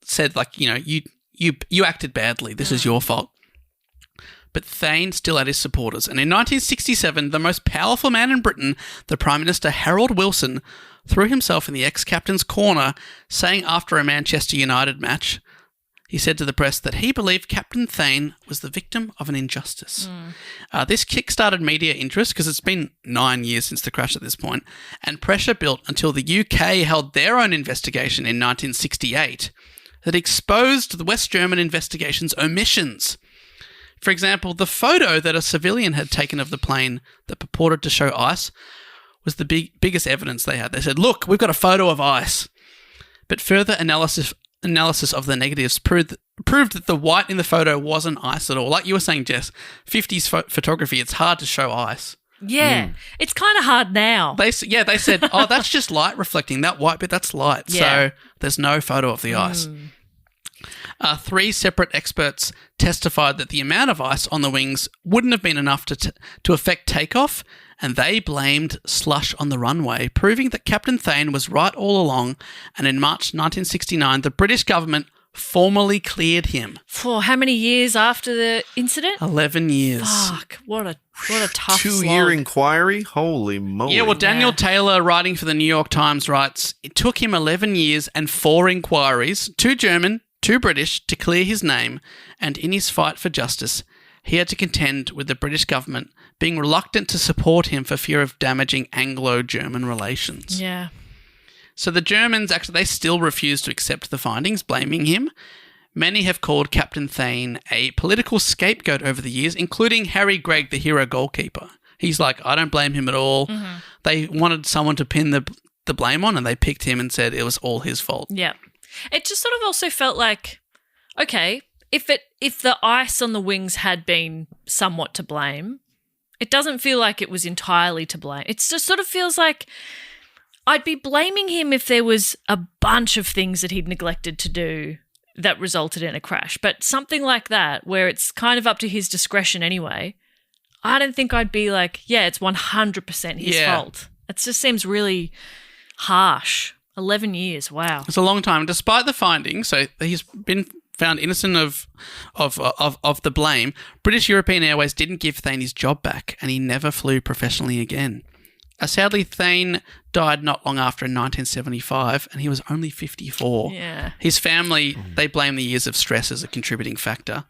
said like, you acted badly. This is your fault. But Thane still had his supporters. And in 1967, the most powerful man in Britain, the Prime Minister Harold Wilson, threw himself in the ex-captain's corner, saying after a Manchester United match, he said to the press that he believed Captain Thane was the victim of an injustice. This kick-started media interest because it's been 9 years since the crash at this point, and pressure built until the UK held their own investigation in 1968 that exposed the West German investigation's omissions. For example, the photo that a civilian had taken of the plane that purported to show ice was the biggest evidence they had. They said, look, we've got a photo of ice. But further analysis of the negatives proved that the white in the photo wasn't ice at all. Like you were saying, Jess, 50s photography, it's hard to show ice. Yeah, it's kind of hard now. They said, oh, that's just light reflecting. That white bit, that's light. Yeah. So there's no photo of the ice. 3 separate experts testified that the amount of ice on the wings wouldn't have been enough to affect takeoff, and they blamed slush on the runway, proving that Captain Thane was right all along. And in March 1969, the British government formally cleared him. For how many years after the incident? 11 years. Fuck, what a tough 2-year inquiry? Holy moly. Yeah, well, Daniel Taylor, writing for the New York Times, writes, it took him 11 years and 4 inquiries, 2 German, 2 British, to clear his name, and in his fight for justice, he had to contend with the British government being reluctant to support him for fear of damaging Anglo-German relations. Yeah. So the Germans, actually, they still refuse to accept the findings, blaming him. Many have called Captain Thane a political scapegoat over the years, including Harry Gregg, the hero goalkeeper. He's like, I don't blame him at all. Mm-hmm. They wanted someone to pin the blame on, and they picked him and said it was all his fault. Yeah. It just sort of also felt like, okay, if the ice on the wings had been somewhat to blame, it doesn't feel like it was entirely to blame. It just sort of feels like I'd be blaming him if there was a bunch of things that he'd neglected to do that resulted in a crash. But something like that, where it's kind of up to his discretion anyway, I don't think I'd be like, yeah, it's 100% his fault. It just seems really harsh. 11 years, wow. It's a long time. Despite the findings, so he's been found innocent of the blame, British European Airways didn't give Thane his job back, and he never flew professionally again. Sadly, Thane died not long after in 1975, and he was only 54. Yeah. His family, they blame the years of stress as a contributing factor.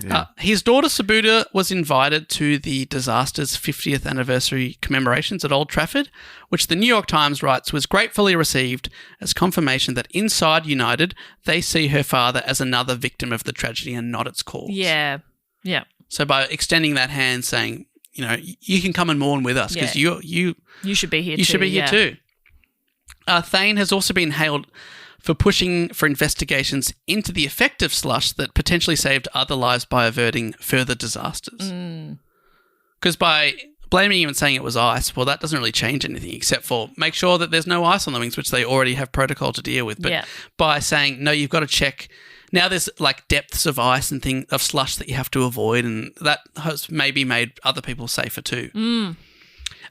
Yeah. His daughter Sabuda was invited to the disaster's 50th anniversary commemorations at Old Trafford, which the New York Times writes was gratefully received as confirmation that inside United, they see her father as another victim of the tragedy and not its cause. Yeah, yeah. So by extending that hand, saying, you can come and mourn with us because you should be here. You should be here too. Thane has also been hailed for pushing for investigations into the effect of slush that potentially saved other lives by averting further disasters. Because by blaming him and saying it was ice, well, that doesn't really change anything except for make sure that there's no ice on the wings, which they already have protocol to deal with. But by saying, no, you've got to check Now there's like depths of ice and of slush that you have to avoid, and that has maybe made other people safer too.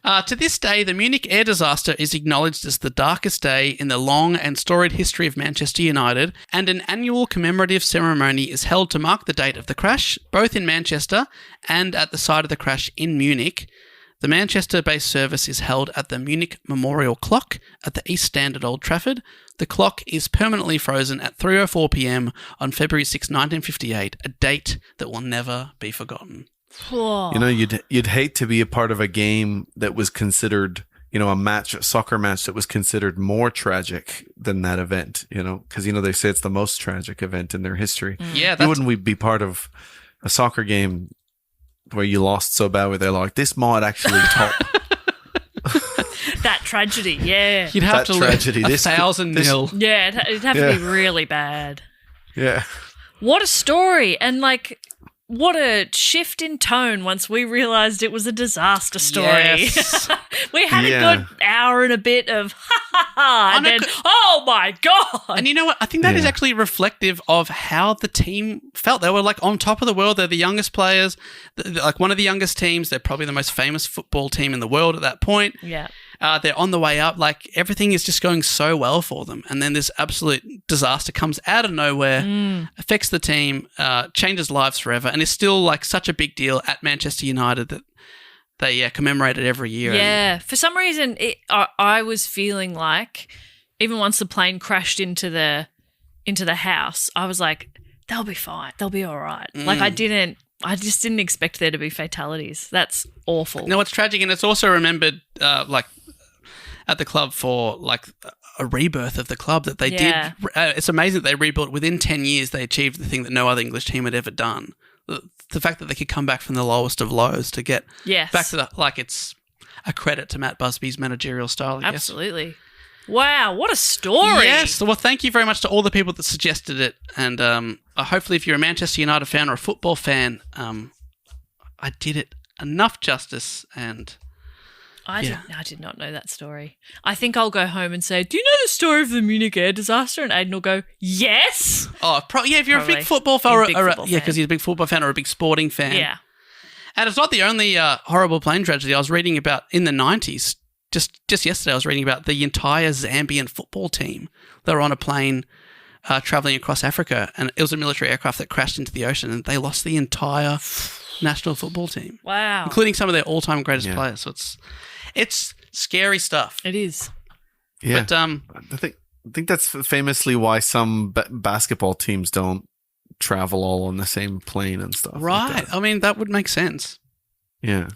To this day, the Munich Air Disaster is acknowledged as the darkest day in the long and storied history of Manchester United, and an annual commemorative ceremony is held to mark the date of the crash, both in Manchester and at the site of the crash in Munich. The Manchester-based service is held at the Munich Memorial Clock at the East Stand at Old Trafford. The clock is permanently frozen at 3:04 p.m. on February 6, 1958, a date that will never be forgotten. You know, you'd hate to be a part of a game that was considered, you know, a soccer match that was considered more tragic than that event, you know, because, you know, they say it's the most tragic event in their history. Yeah, wouldn't we be part of a soccer game where you lost so bad where they're like, this might actually top That tragedy, yeah. You'd have to tragedy. lose 1,000-0. Yeah, it'd have to be really bad. Yeah. What a story. And like, what a shift in tone once we realised it was a disaster story. Yes. We had a good hour and a bit of ha ha ha, and then, oh my God. And you know what? I think that is actually reflective of how the team felt. They were like on top of the world. They're the youngest players, like one of the youngest teams. They're probably the most famous football team in the world at that point. Yeah. They're on the way up. Like everything is just going so well for them. And then this absolute disaster comes out of nowhere, affects the team, changes lives forever, and is still like such a big deal at Manchester United that they commemorate it every year. Yeah. For some reason, I was feeling like even once the plane crashed into the house, I was like, they'll be fine. They'll be all right. Like I just didn't expect there to be fatalities. That's awful. No, it's tragic, and it's also remembered like at the club for like a rebirth of the club that they did. It's amazing that they rebuilt within 10 years. They achieved the thing that no other English team had ever done. The fact that they could come back from the lowest of lows to get back to it's a credit to Matt Busby's managerial style, I guess. Absolutely. Wow, what a story. Yes. Well, thank you very much to all the people that suggested it. And hopefully if you're a Manchester United fan or a football fan, I did it enough justice. And I did not know that story. I think I'll go home and say, do you know the story of the Munich Air Disaster? And Aiden will go, yes. Oh, if you're a big football fan, because he's a big football fan or a big sporting fan. Yeah. And it's not the only horrible plane tragedy. I was reading about in the 90s. Just yesterday, I was reading about the entire Zambian football team. They were on a plane traveling across Africa, and it was a military aircraft that crashed into the ocean, and they lost the entire national football team. Wow. Including some of their all-time greatest players. So it's scary stuff. It is. Yeah. But, I think that's famously why some basketball teams don't travel all on the same plane and stuff. Right. Like that. I mean, that would make sense. Yeah.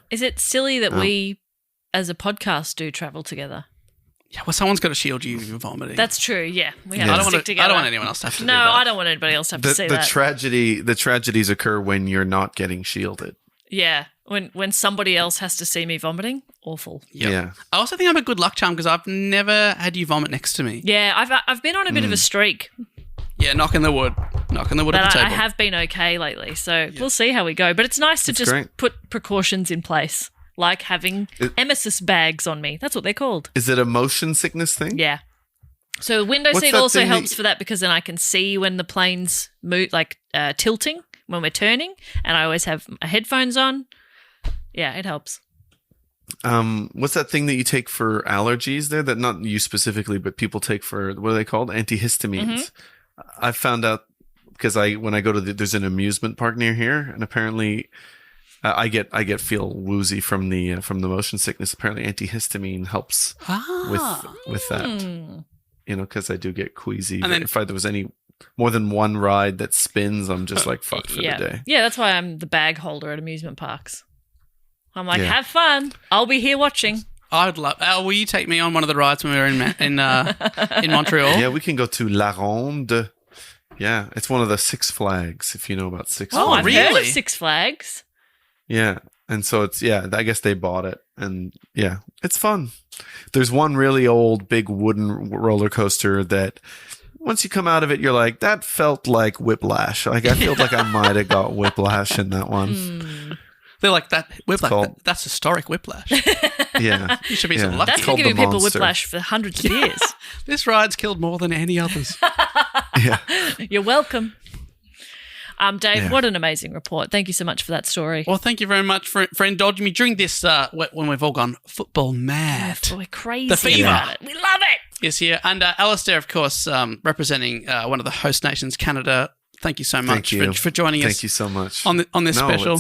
Is it silly that we, as a podcast, do travel together? Yeah, well, someone's got to shield you from vomiting. That's true, yeah. We have to I don't stick together. I don't want anyone else to have to do that. No, I don't want anybody else to have to see that. The tragedies occur when you're not getting shielded. Yeah, when somebody else has to see me vomiting, awful. Yep. Yeah. I also think I'm a good luck charm because I've never had you vomit next to me. Yeah, I've been on a bit of a streak. Yeah, knocking the wood at the But table. I have been okay lately, so we'll see how we go. But it's nice to just put precautions in place, like having emesis bags on me. That's what they're called. Is it a motion sickness thing? Yeah. So window seat also helps for that because then I can see when the plane's tilting when we're turning, and I always have my headphones on. Yeah, it helps. What's that thing that you take for allergies there? That not you specifically, but people take for, what are they called? Antihistamines. Mm-hmm. I found out because when I go to there's an amusement park near here, and apparently I feel woozy from the motion sickness. Apparently antihistamine helps with that. You know, because I do get queasy. And then if there was any more than one ride that spins, I'm just like fucked for the day. Yeah, that's why I'm the bag holder at amusement parks. I'm like, have fun. I'll be here watching. I'd love. Will you take me on one of the rides when we were in Montreal? Yeah, we can go to La Ronde. Yeah, it's one of the Six Flags. If you know about Six Flags. Oh, I've heard of Six Flags. Yeah, and so it's I guess they bought it, and yeah, it's fun. There's one really old, big wooden roller coaster that once you come out of it, you're like, that felt like whiplash. Like I feel like I might have got whiplash in that one. They're like, that whiplash. That's historic whiplash. Yeah. You should be so lucky. That's been giving people whiplash for hundreds of years. This ride's killed more than any others. Yeah. You're welcome. Dave, what an amazing report. Thank you so much for that story. Well, thank you very much for indulging me during this, when we've all gone football mad. We're crazy The fever. about it. We love it. Yes, here. And Alasdair, of course, representing one of the host nations, Canada. Thank you so much for joining us. Thank you so much. On this special.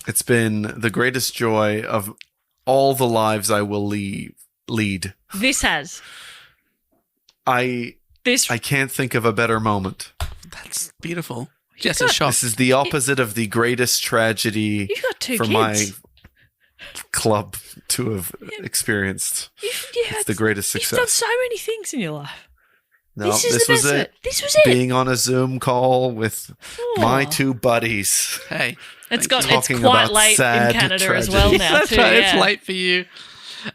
It's been the greatest joy of all the lives I will lead. This has. I can't think of a better moment. That's beautiful. Just a shock. This is the opposite of the greatest tragedy You've got 2 for kids. my club to have experienced. It's the greatest success. You've done so many things in your life. No, This is the was best it. bit. This was it. Being on a Zoom call with my 2 buddies. Hey. It's Talking quite about late in sad Canada as well tragedy. now, That's too. right. Yeah. It's late for you.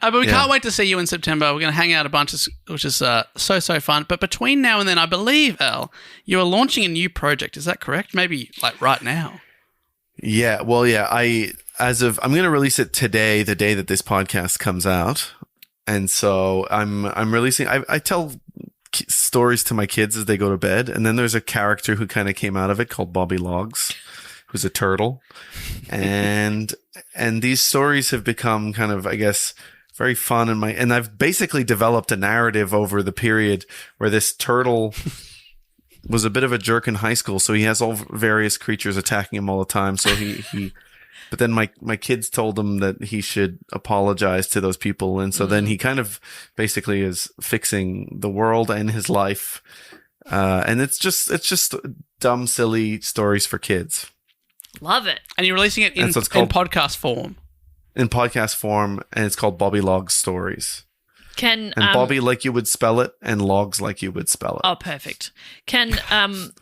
But we can't wait to see you in September. We're going to hang out a bunch, which is so fun. But between now and then, I believe, Al, you are launching a new project. Is that correct? Maybe like right now. Yeah. Well, yeah. I'm going to release it today, the day that this podcast comes out. And so I'm releasing, I tell stories to my kids as they go to bed. And then there's a character who kind of came out of it called Bobby Logs, who's a turtle. And these stories have become kind of, I guess, very fun and I've basically developed a narrative over the period where this turtle was a bit of a jerk in high school. So he has all various creatures attacking him all the time. So but then my kids told him that he should apologize to those people. And so then he kind of basically is fixing the world and his life. And it's just dumb, silly stories for kids. Love it. And you're releasing it in podcast form. In podcast form, and it's called Bobby Logs Stories. And Bobby like you would spell it, and Logs like you would spell it. Oh, perfect. Can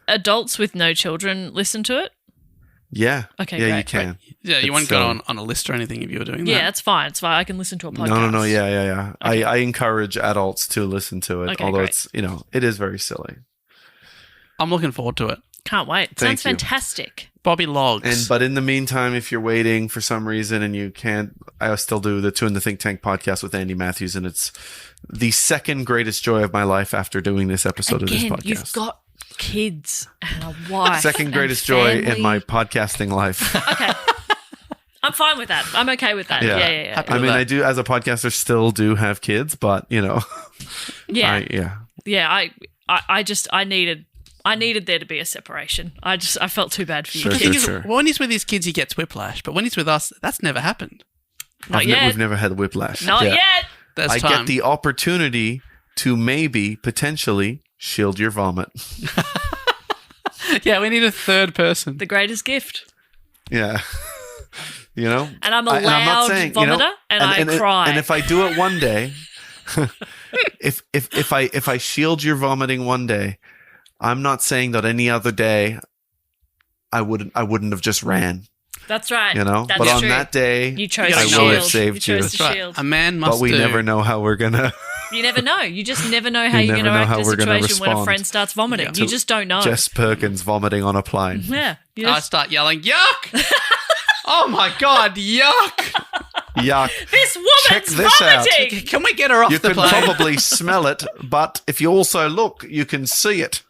adults with no children listen to it? Yeah. Okay, yeah, great, you can. great. Yeah, you won't go on a list or anything if you were doing that. Yeah, it's fine. It's fine. I can listen to a podcast. No. Yeah. Okay. I encourage adults to listen to it, Okay, although great. it's, it is very silly. I'm looking forward to it. Can't wait. Thank Sounds you. fantastic. Bobby Logs. But in the meantime, if you're waiting for some reason and you can't, I still do the Two in the Think Tank podcast with Andy Matthews, and it's the second greatest joy of my life after doing this episode of this podcast. You've got kids and a wife. Second and greatest joy family. in my podcasting life. Okay. I'm fine with that. I'm okay with that. Yeah. Happy I with mean, that. I do, as a podcaster, still do have kids, but, Yeah. yeah. I needed there to be a separation. I felt too bad for you. Sure, The kids. thing is, when he's with his kids, he gets whiplash. But when he's with us, that's never happened. Not yet. We've never had whiplash. Not Yeah. yet. There's I time. get the opportunity to potentially shield your vomit. Yeah, we need a third person. The greatest gift. Yeah. And I'm a I'm not loud saying, vomiter, and I cry. And if I do it one day, if I shield your vomiting one day, I'm not saying that any other day I wouldn't have just ran. That's right. But That's on true. that day, You chose I to will have shield. saved You you. chose to That's right. shield. A man must But we do. never know how we're gonna. You never know. You just never know how You you're going never to know act how in a we're gonna situation when a respond friend starts vomiting. Yeah. You just don't know. Jess Perkins vomiting on a plane. Yeah. You I just, start yelling, yuck! Oh my God, yuck! Yuck. this Check woman's this out. vomiting. Can we get her off You the can plane? probably smell it, but if you also look, you can see it.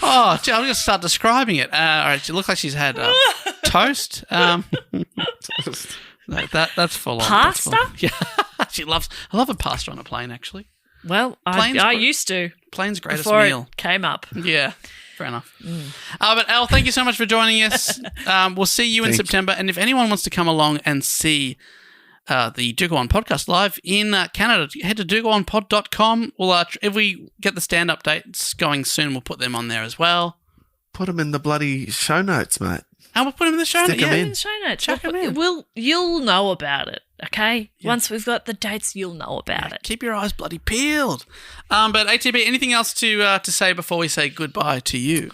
Oh, gee, I'll just start describing it. All right, she looks like she's had toast. That's full on. That's full Pasta? on. Yeah, I love a pasta on a plane. Actually, Well, Plane's I great. used to plane's greatest before meal. it came up. Yeah, fair enough. But Al, thank you so much for joining us. We'll see you in Thank you. September, and if anyone wants to come along and see the Do Go On podcast live in Canada, head to dogoonpod.com. We'll if we get the stand-up dates going soon, we'll put them on there as well. Put them in the bloody show notes, mate. And we'll put them in the show. Stick notes. 'em Yeah. in. In the show notes. Chuck 'em in. You'll know about it, okay? Once we've got the dates, you'll know about it. Keep your eyes bloody peeled. But ATB, anything else to say before we say goodbye to you?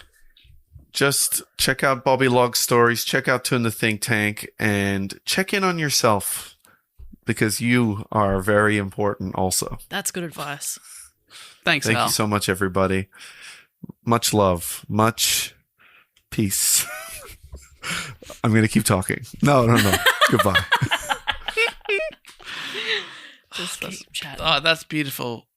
Just check out Bobby Log's stories, check out Two in the Think Tank, and check in on yourself because you are very important also. That's good advice. Thanks, Thank Al. you so much, everybody. Much love. Much peace. I'm going to keep talking. No. Goodbye. Just keep chatting. Oh, that's beautiful.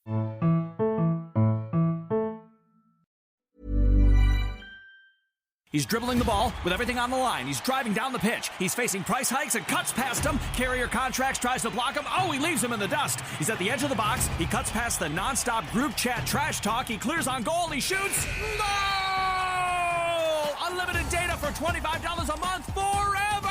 He's dribbling the ball with everything on the line. He's driving down the pitch. He's facing price hikes and cuts past him. Carrier contracts, tries to block him. Oh, he leaves him in the dust. He's at the edge of the box. He cuts past the nonstop group chat trash talk. He clears on goal. He shoots. Goal! Unlimited data for $25 a month forever!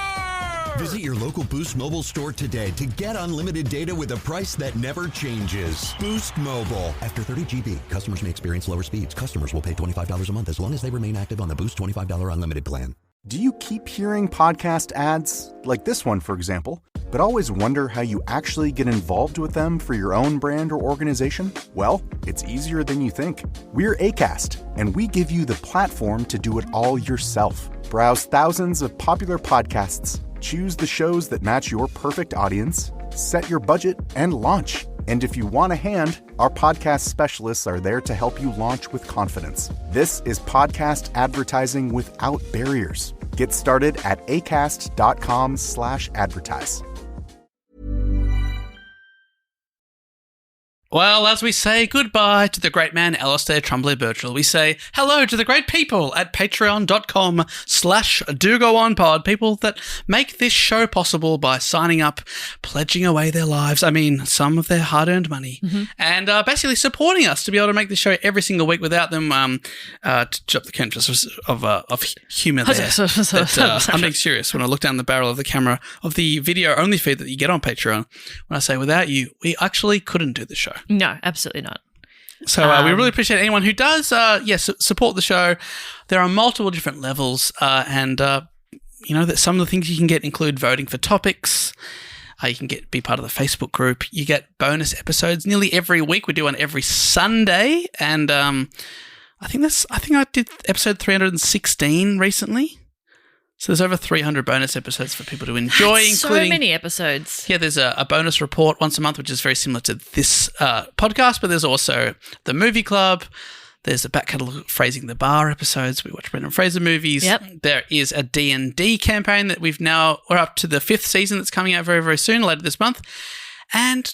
Visit your local Boost Mobile store today to get unlimited data with a price that never changes. Boost Mobile. After 30 GB, customers may experience lower speeds. Customers will pay $25 a month as long as they remain active on the Boost $25 unlimited plan. Do you keep hearing podcast ads, like this one, for example, but always wonder how you actually get involved with them for your own brand or organization? Well, it's easier than you think. We're Acast, and we give you the platform to do it all yourself. Browse thousands of popular podcasts, choose the shows that match your perfect audience, set your budget, and launch. And if you want a hand, our podcast specialists are there to help you launch with confidence. This is podcast advertising without barriers. Get started at acast.com/advertise. Well, as we say goodbye to the great man Alasdair Tremblay-Birchall, we say hello to the great people at patreon.com/dogoonpod, people that make this show possible by signing up, pledging away their lives, some of their hard-earned money, and basically supporting us to be able to make this show every single week without them, to drop the conscience of humour there. I'm being serious when I look down the barrel of the camera of the video-only feed that you get on Patreon, when I say without you, we actually couldn't do the show. No, absolutely not. So we really appreciate anyone who does, support the show. There are multiple different levels, and that some of the things you can get include voting for topics. You can be part of the Facebook group. You get bonus episodes nearly every week. We do one every Sunday, and I think I did episode 316 recently. So there's over 300 bonus episodes for people to enjoy, including... So many episodes. Yeah, there's a bonus report once a month, which is very similar to this podcast, but there's also the movie club. There's a back catalogue Phrasing the Bar episodes. We watch Brendan Fraser movies. Yep. There is a D&D campaign that we're up to the 5th season that's coming out very, very soon, later this month. And,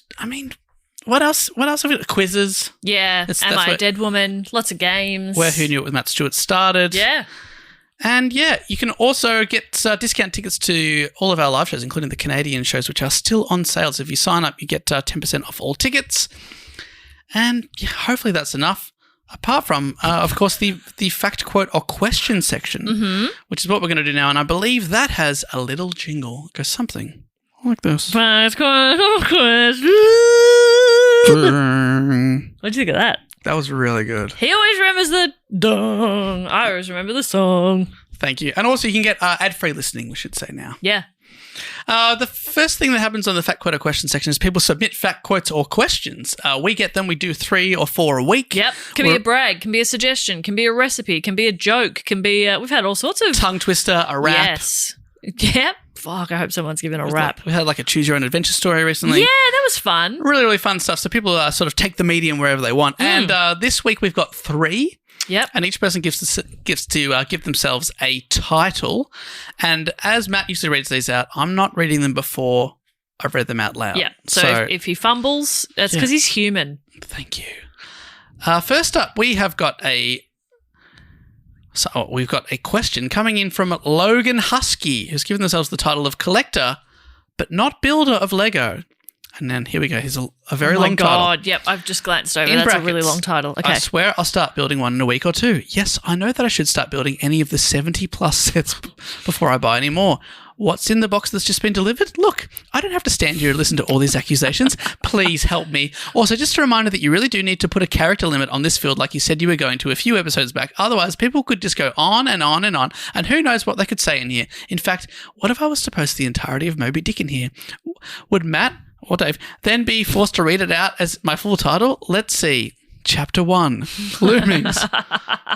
what else? What else have we got? Quizzes. Yeah. Am I a dead woman? Lots of games. Where Who Knew It with Matt Stewart started. Yeah. And you can also get discount tickets to all of our live shows, including the Canadian shows, which are still on sale. So if you sign up, you get 10% off all tickets. And hopefully that's enough. Apart from, of course, the fact, quote, or question section, which is what we're going to do now. And I believe that has a little jingle. It goes something like this. Fact, quote, or question. What'd you think of that? That was really good. He always remembers the dong. I always remember the song. Thank you. And also you can get ad-free listening, we should say now. Yeah. The first thing that happens on the fact, quote, or question section is people submit fact, quotes, or questions. We get them. We do 3 or 4 a week. Yep. Can be a brag, can be a suggestion, can be a recipe, can be a joke, can be... we've had all sorts of... Tongue twister, a rap. Yes. Yep. Fuck, I hope someone's given a rap. We had like a choose your own adventure story recently. Yeah, that was fun. Really, really fun stuff. So people sort of take the medium wherever they want. And this week we've got 3. Yep. And each person gets to give themselves a title. And as Matt usually reads these out, I'm not reading them before I've read them out loud. Yeah. So if he fumbles, that's because he's human. Thank you. First up, we've got a question coming in from Logan Husky, who's given themselves the title of collector, but not builder of Lego. And then here we go. Here's a very long title. Oh, my God. Yep. I've just glanced over. In That's brackets, a really long title. Okay. I swear I'll start building one in a week or 2. Yes, I know that I should start building any of the 70-plus sets before I buy any more. What's in the box that's just been delivered? Look, I don't have to stand here and listen to all these accusations. Please help me. Also, just a reminder that you really do need to put a character limit on this field like you said you were going to a few episodes back. Otherwise, people could just go on and on and on, and who knows what they could say in here. In fact, what if I was to post the entirety of Moby Dick in here? Would Matt or Dave then be forced to read it out as my full title? Let's see. Chapter 1, Loomings.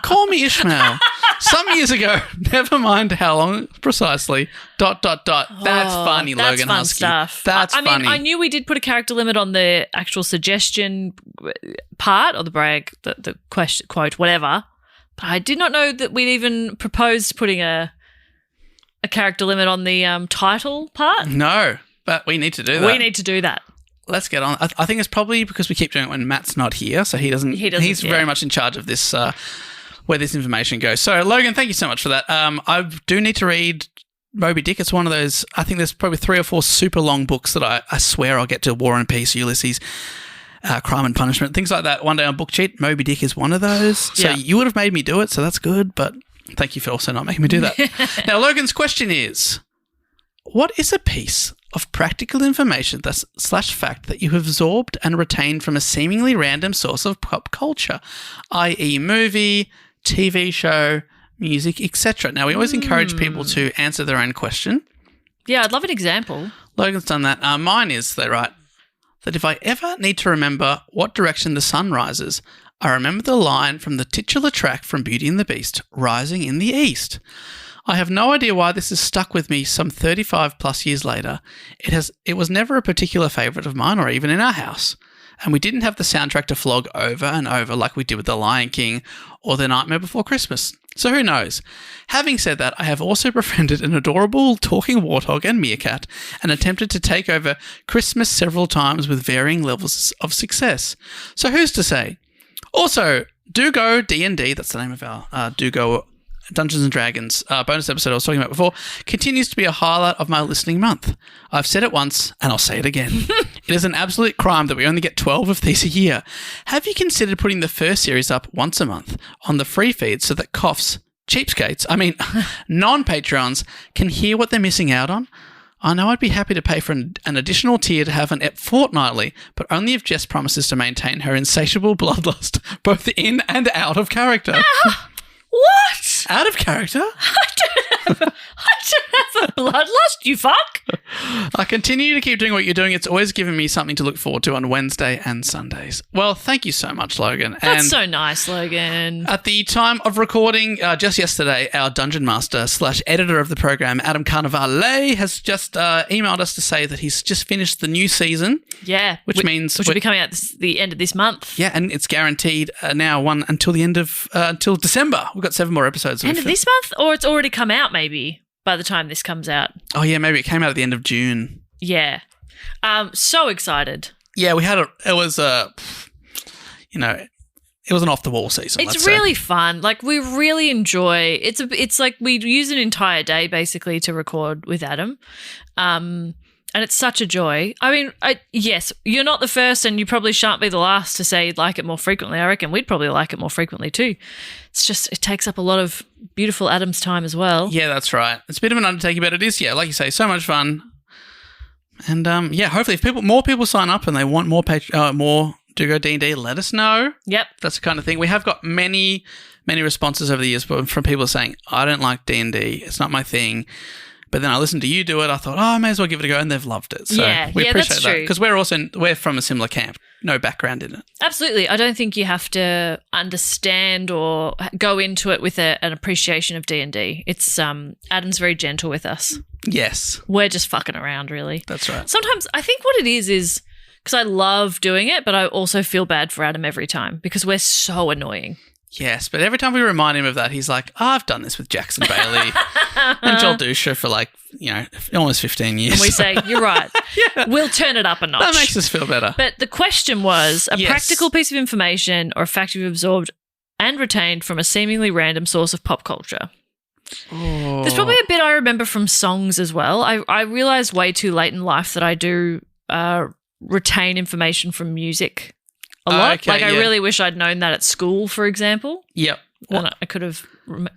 Call me Ishmael. Some years ago, never mind how long precisely, ... That's funny, that's Logan fun Husky. Stuff. That's funny. funny. I knew we did put a character limit on the actual suggestion part, or the brag, the question, quote, whatever, but I did not know that we'd even proposed putting a character limit on the title part. No, but we need to do that. We need to do that. Let's get on. I think it's probably because we keep doing it when Matt's not here, so he doesn't. He's very much in charge of this where this information goes. So, Logan, thank you so much for that. I do need to read Moby Dick. It's one of those, I think there's probably 3 or 4 super long books that I swear I'll get to. War and Peace, Ulysses, Crime and Punishment, things like that one day on Book Cheat. Moby Dick is one of those. So you would have made me do it, so that's good, but thank you for also not making me do that. Now, Logan's question is, what is a piece of practical information / fact that you have absorbed and retained from a seemingly random source of pop culture, i.e. movie, TV show, music, etc.? Now, we always encourage people to answer their own question. Yeah, I'd love an example. Logan's done that. Mine is, they write, that if I ever need to remember what direction the sun rises, I remember the line from the titular track from Beauty and the Beast, rising in the east. I have no idea why this has stuck with me some 35 plus years later. It was never a particular favourite of mine or even in our house. And we didn't have the soundtrack to flog over and over like we did with The Lion King or The Nightmare Before Christmas. So who knows? Having said that, I have also befriended an adorable talking warthog and meerkat and attempted to take over Christmas several times with varying levels of success. So who's to say? Also, Do Go D&D, that's the name of our Do Go Dungeons & Dragons bonus episode I was talking about before, continues to be a highlight of my listening month. I've said it once, and I'll say it again. It is an absolute crime that we only get 12 of these a year. Have you considered putting the first series up once a month on the free feed so that non-Patreons can hear what they're missing out on? I know I'd be happy to pay for an additional tier to have an ep fortnightly, but only if Jess promises to maintain her insatiable bloodlust, both in and out of character. What? Out of character? I don't have a bloodlust, you fuck. I continue to keep doing what you're doing. It's always given me something to look forward to on Wednesday and Sundays. Well, thank you so much, Logan. That's so nice, Logan. At the time of recording, just yesterday, our Dungeon Master / editor of the program, Adam Carnivale, has just emailed us to say that he's just finished the new season. Yeah. Which will be coming out the end of this month. Yeah, and it's guaranteed now one until the end of until December. We've got 7 more episodes. End of this month? Or it's already come out maybe by the time this comes out. Oh, yeah, maybe it came out at the end of June. Yeah. So excited. Yeah, we had it was it was an off-the-wall season. It's really fun. Like, we really enjoy it's like we use an entire day basically to record with Adam. And it's such a joy. I mean, yes, you're not the first and you probably shan't be the last to say you'd like it more frequently. I reckon we'd probably like it more frequently too. It's just, it takes up a lot of beautiful Adam's time as well. Yeah, that's right. It's a bit of an undertaking, but it is, like you say, so much fun. And hopefully if more people sign up and they want more Do Go D&D, let us know. Yep. That's the kind of thing. We have got many, many responses over the years from people saying, I don't like D&D. It's not my thing. But then I listened to you do it. I thought, I may as well give it a go, and they've loved it. So we appreciate that because we're from a similar camp, no background in it. Absolutely. I don't think you have to understand or go into it with an appreciation of D&D. It's Adam's very gentle with us. Yes, we're just fucking around, really. That's right. Sometimes I think what it is because I love doing it, but I also feel bad for Adam every time because we're so annoying. Yes, but every time we remind him of that, he's like, I've done this with Jackson Bailey and Joel Dusha for almost 15 years. And we say, you're right. Yeah. We'll turn it up a notch. That makes us feel better. But the question was a practical piece of information or a fact you've absorbed and retained from a seemingly random source of pop culture. Oh. There's probably a bit I remember from songs as well. I realised way too late in life that I do retain information from music a lot. Okay, I really wish I'd known that at school, for example. Yep. And I could have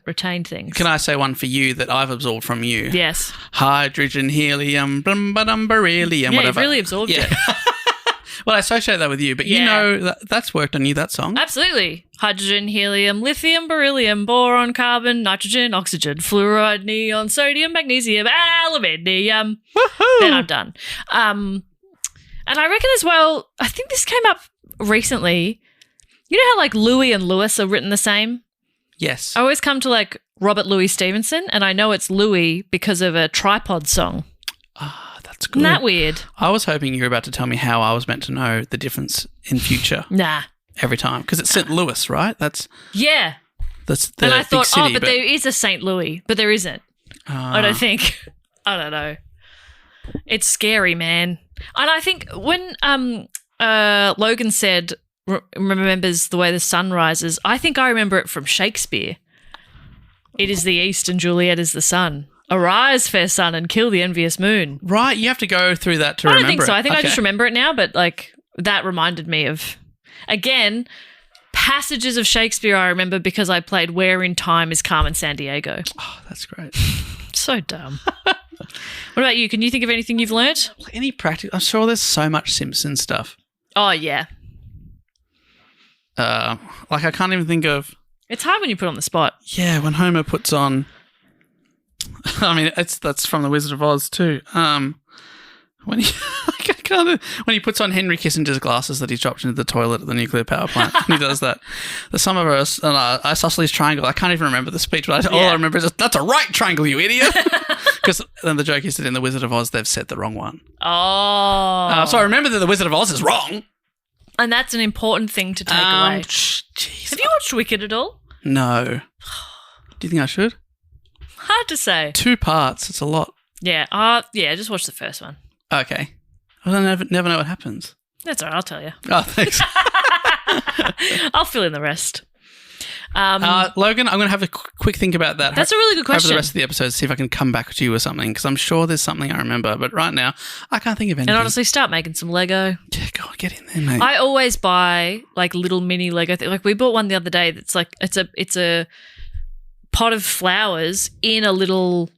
retained things. Can I say one for you that I've absorbed from you? Yes. Hydrogen, helium, beryllium, yeah, whatever. Yeah, really absorbed it. Well, I associate that with you, but you know that's worked on you, that song. Absolutely. Hydrogen, helium, lithium, beryllium, boron, carbon, nitrogen, oxygen, fluoride, neon, sodium, magnesium, aluminium. Woohoo! Then I'm done. And I reckon as well, I think this came up recently. You know how Louis and Lewis are written the same? Yes. I always come to Robert Louis Stevenson, and I know it's Louis because of a Tripod song. Ah, that's good. Isn't that weird? I was hoping you were about to tell me how I was meant to know the difference in future. Nah. Every time. Because it's St. Louis, right? That's the and I thought, big city, but there is a St. Louis, but there isn't. I don't think. I don't know. It's scary, man. And I think when Logan said remembers the way the sun rises. I think I remember it from Shakespeare. It is the east and Juliet is the sun. Arise, fair sun, and kill the envious moon. Right, you have to go through that to remember I don't think so. it. I think I Okay. just remember it now, but like that reminded me of, again, passages of Shakespeare I remember because I played Where in Time is Carmen Sandiego. Oh, that's great. So dumb. What about you? Can you think of anything you've learnt? Any practical? I'm sure there's so much Simpsons stuff. Oh, yeah. Like I can't even think of. It's hard when you put on the spot. Yeah, when Homer puts on. I mean, that's from the Wizard of Oz too. When he when he puts on Henry Kissinger's glasses that he dropped into the toilet at the nuclear power plant, and he does that. The sum of an isosceles triangle. I can't even remember the speech, but all I remember is just, that's a right triangle, you idiot. Because then the joke is that in the Wizard of Oz they've said the wrong one. Oh. So I remember that the Wizard of Oz is wrong. And that's an important thing to take away. Jeez. Have you watched Wicked at all? No. Do you think I should? Hard to say. 2 parts. It's a lot. Yeah. Just watch the first one. Okay. I never know what happens. That's all right. I'll tell you. Oh, thanks. I'll fill in the rest. Logan, I'm going to have a quick think about that. That's a really good question. Over the rest of the episode, see if I can come back to you with something, because I'm sure there's something I remember, but right now I can't think of anything. And honestly, start making some Lego. Yeah, go on, get in there, mate. I always buy like little mini Lego things. Like we bought one the other day that's like it's a pot of flowers in a little.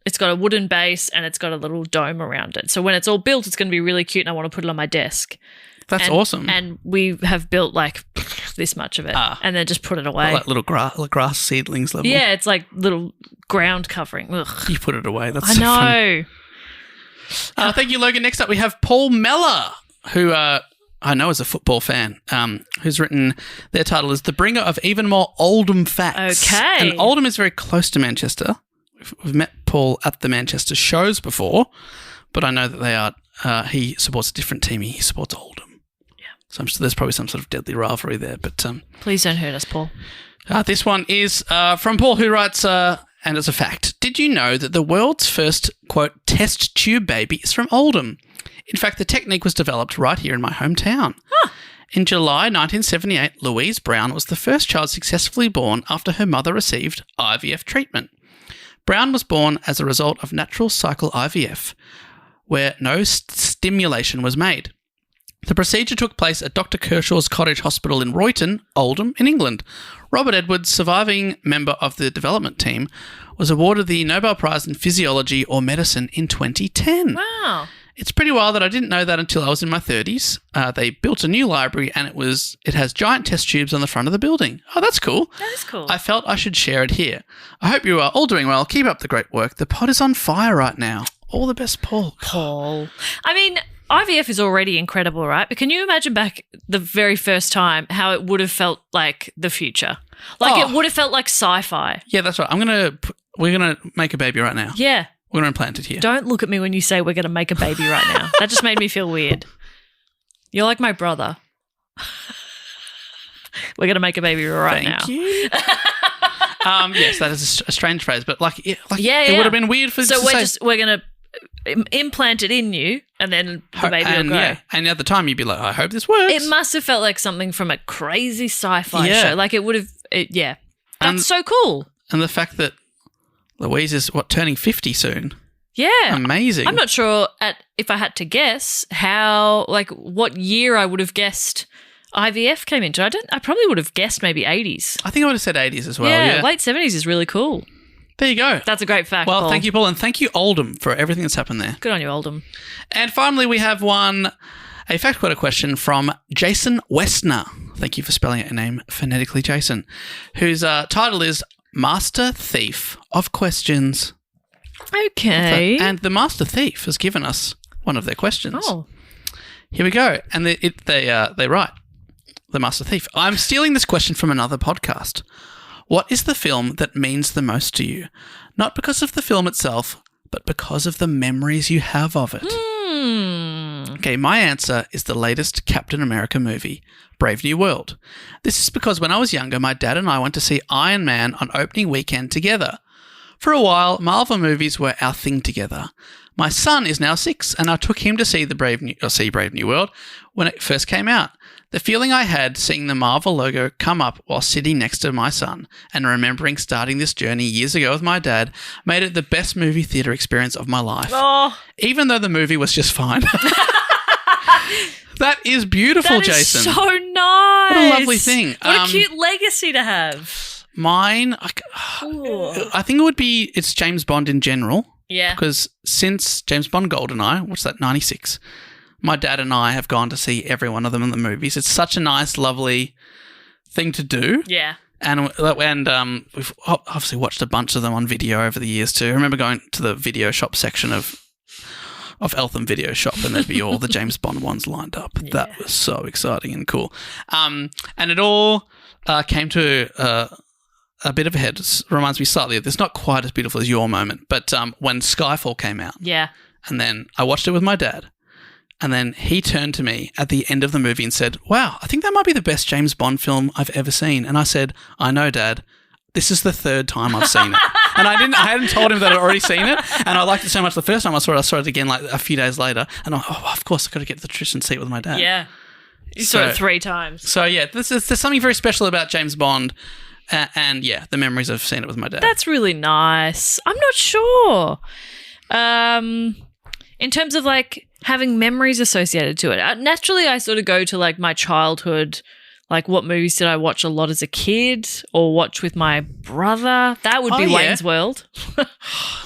It's got a wooden base and it's got a little dome around it. So when it's all built, it's going to be really cute, and I want to put it on my desk. That's awesome. And we have built like this much of it, and then just put it away. Like little grass seedlings level. Yeah, it's like little ground covering. Ugh. You put it away. That's I so know. funny. Thank you, Logan. Next up, we have Paul Meller, who I know is a football fan, who's written, their title is The Bringer of Even More Oldham Facts. Okay. And Oldham is very close to Manchester. We've met Paul at the Manchester shows before, but I know that they are, he supports a different team. He supports Oldham. Yeah. So I'm sure there's probably some sort of deadly rivalry there. But Please don't hurt us, Paul. this one is from Paul, who writes, and it's a fact, did you know that the world's first, quote, test tube baby is from Oldham? In fact, the technique was developed right here in my hometown. Huh. In July 1978, Louise Brown was the first child successfully born after her mother received IVF treatment. Brown was born as a result of natural cycle IVF, where no stimulation was made. The procedure took place at Dr. Kershaw's Cottage Hospital in Royton, Oldham, in England. Robert Edwards, surviving member of the development team, was awarded the Nobel Prize in Physiology or Medicine in 2010. Wow. It's pretty wild that I didn't know that until I was in my 30s. They built a new library and it has giant test tubes on the front of the building. Oh, that's cool. That is cool. I felt I should share it here. I hope you are all doing well. Keep up the great work. The pod is on fire right now. All the best, Paul. Paul. I mean, IVF is already incredible, right? But can you imagine back the very first time how it would have felt like the future? Like it would have felt like sci-fi. Yeah, that's right. We're gonna make a baby right now. Yeah. We're gonna implant it here. Don't look at me when you say we're going to make a baby right now. That just made me feel weird. You're like my brother. We're going to make a baby right now. Thank you. Yes, that is a strange phrase, but it would have been weird for. So to say. we're going to implant it in you, and then the baby will grow. Yeah, and at the time you'd be like, I hope this works. It must have felt like something from a crazy sci-fi Yeah. show. Like it would have. Yeah, that's And- so cool. And the fact that Louise is turning 50 soon. Yeah, Amazing. I'm not sure if I had to guess what year I would have guessed IVF came into. I probably would have guessed maybe 80s. I think I would have said 80s as well. Yeah. Late 70s is really cool. There you go. That's a great fact. Well, Paul. thank you, Paul, and thank you, Oldham, for everything that's happened there. Good on you, Oldham. And finally, we have a fact quote question from Jason Westner. Thank you for spelling out your name phonetically, Jason, whose title is Master Thief of Questions. Okay. And the Master Thief has given us one of their questions. Oh. Here we go. And they write, the Master Thief, I'm stealing this question from another podcast. What is the film that means the most to you? Not because of the film itself, but because of the memories you have of it. Okay, my answer is the latest Captain America movie, Brave New World. This is because when I was younger, my dad and I went to see Iron Man on opening weekend together. For a while, Marvel movies were our thing together. My son is now 6, and I took him to see Brave New World when it first came out. The feeling I had seeing the Marvel logo come up while sitting next to my son and remembering starting this journey years ago with my dad made it the best movie theatre experience of my life. Oh. Even though the movie was just fine. That is beautiful, That is Jason. so nice. What a lovely thing. What a cute legacy to have. Mine, Ooh. I think it would be, it's James Bond in general. Yeah. Because since James Bond GoldenEye, what's that, 96, my dad and I have gone to see every one of them in the movies. It's such a nice, lovely thing to do. Yeah. And we've obviously watched a bunch of them on video over the years too. I remember going to the video shop section of Eltham Video Shop, and there'd be all the James Bond ones lined up. Yeah. That was so exciting and cool. And it all came to a bit of a head. It reminds me slightly of this, not quite as beautiful as your moment, but when Skyfall came out. Yeah. And then I watched it with my dad. And then he turned to me at the end of the movie and said, "Wow, I think that might be the best James Bond film I've ever seen." And I said, "I know, Dad. This is the third time I've seen it." And I hadn't told him that I'd already seen it. And I liked it so much the first time I saw it again like a few days later. And of course, I've got to get the tradition seat with my dad. Yeah. You saw it 3 times. So, yeah, there's something very special about James Bond. And, yeah, the memories of seeing it with my dad. That's really nice. I'm not sure. In terms of, like, having memories associated to it. Naturally, I sort of go to, like, my childhood, like, what movies did I watch a lot as a kid or watch with my brother? That would be Wayne's World.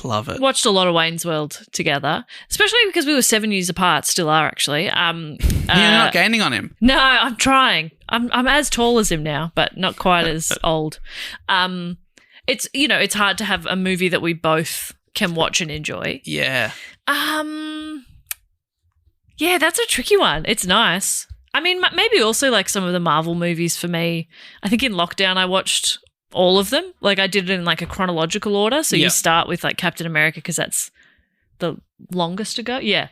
Love it. Watched a lot of Wayne's World together, especially because we were 7 years apart, still are actually. You're not gaining on him. No, I'm trying. I'm as tall as him now, but not quite as old. It's, it's hard to have a movie that we both can watch and enjoy. Yeah. Yeah, that's a tricky one. It's nice. I mean, maybe also like some of the Marvel movies for me. I think in lockdown I watched all of them. Like I did it in like a chronological order. So you start with like Captain America because that's the longest to go. Yeah.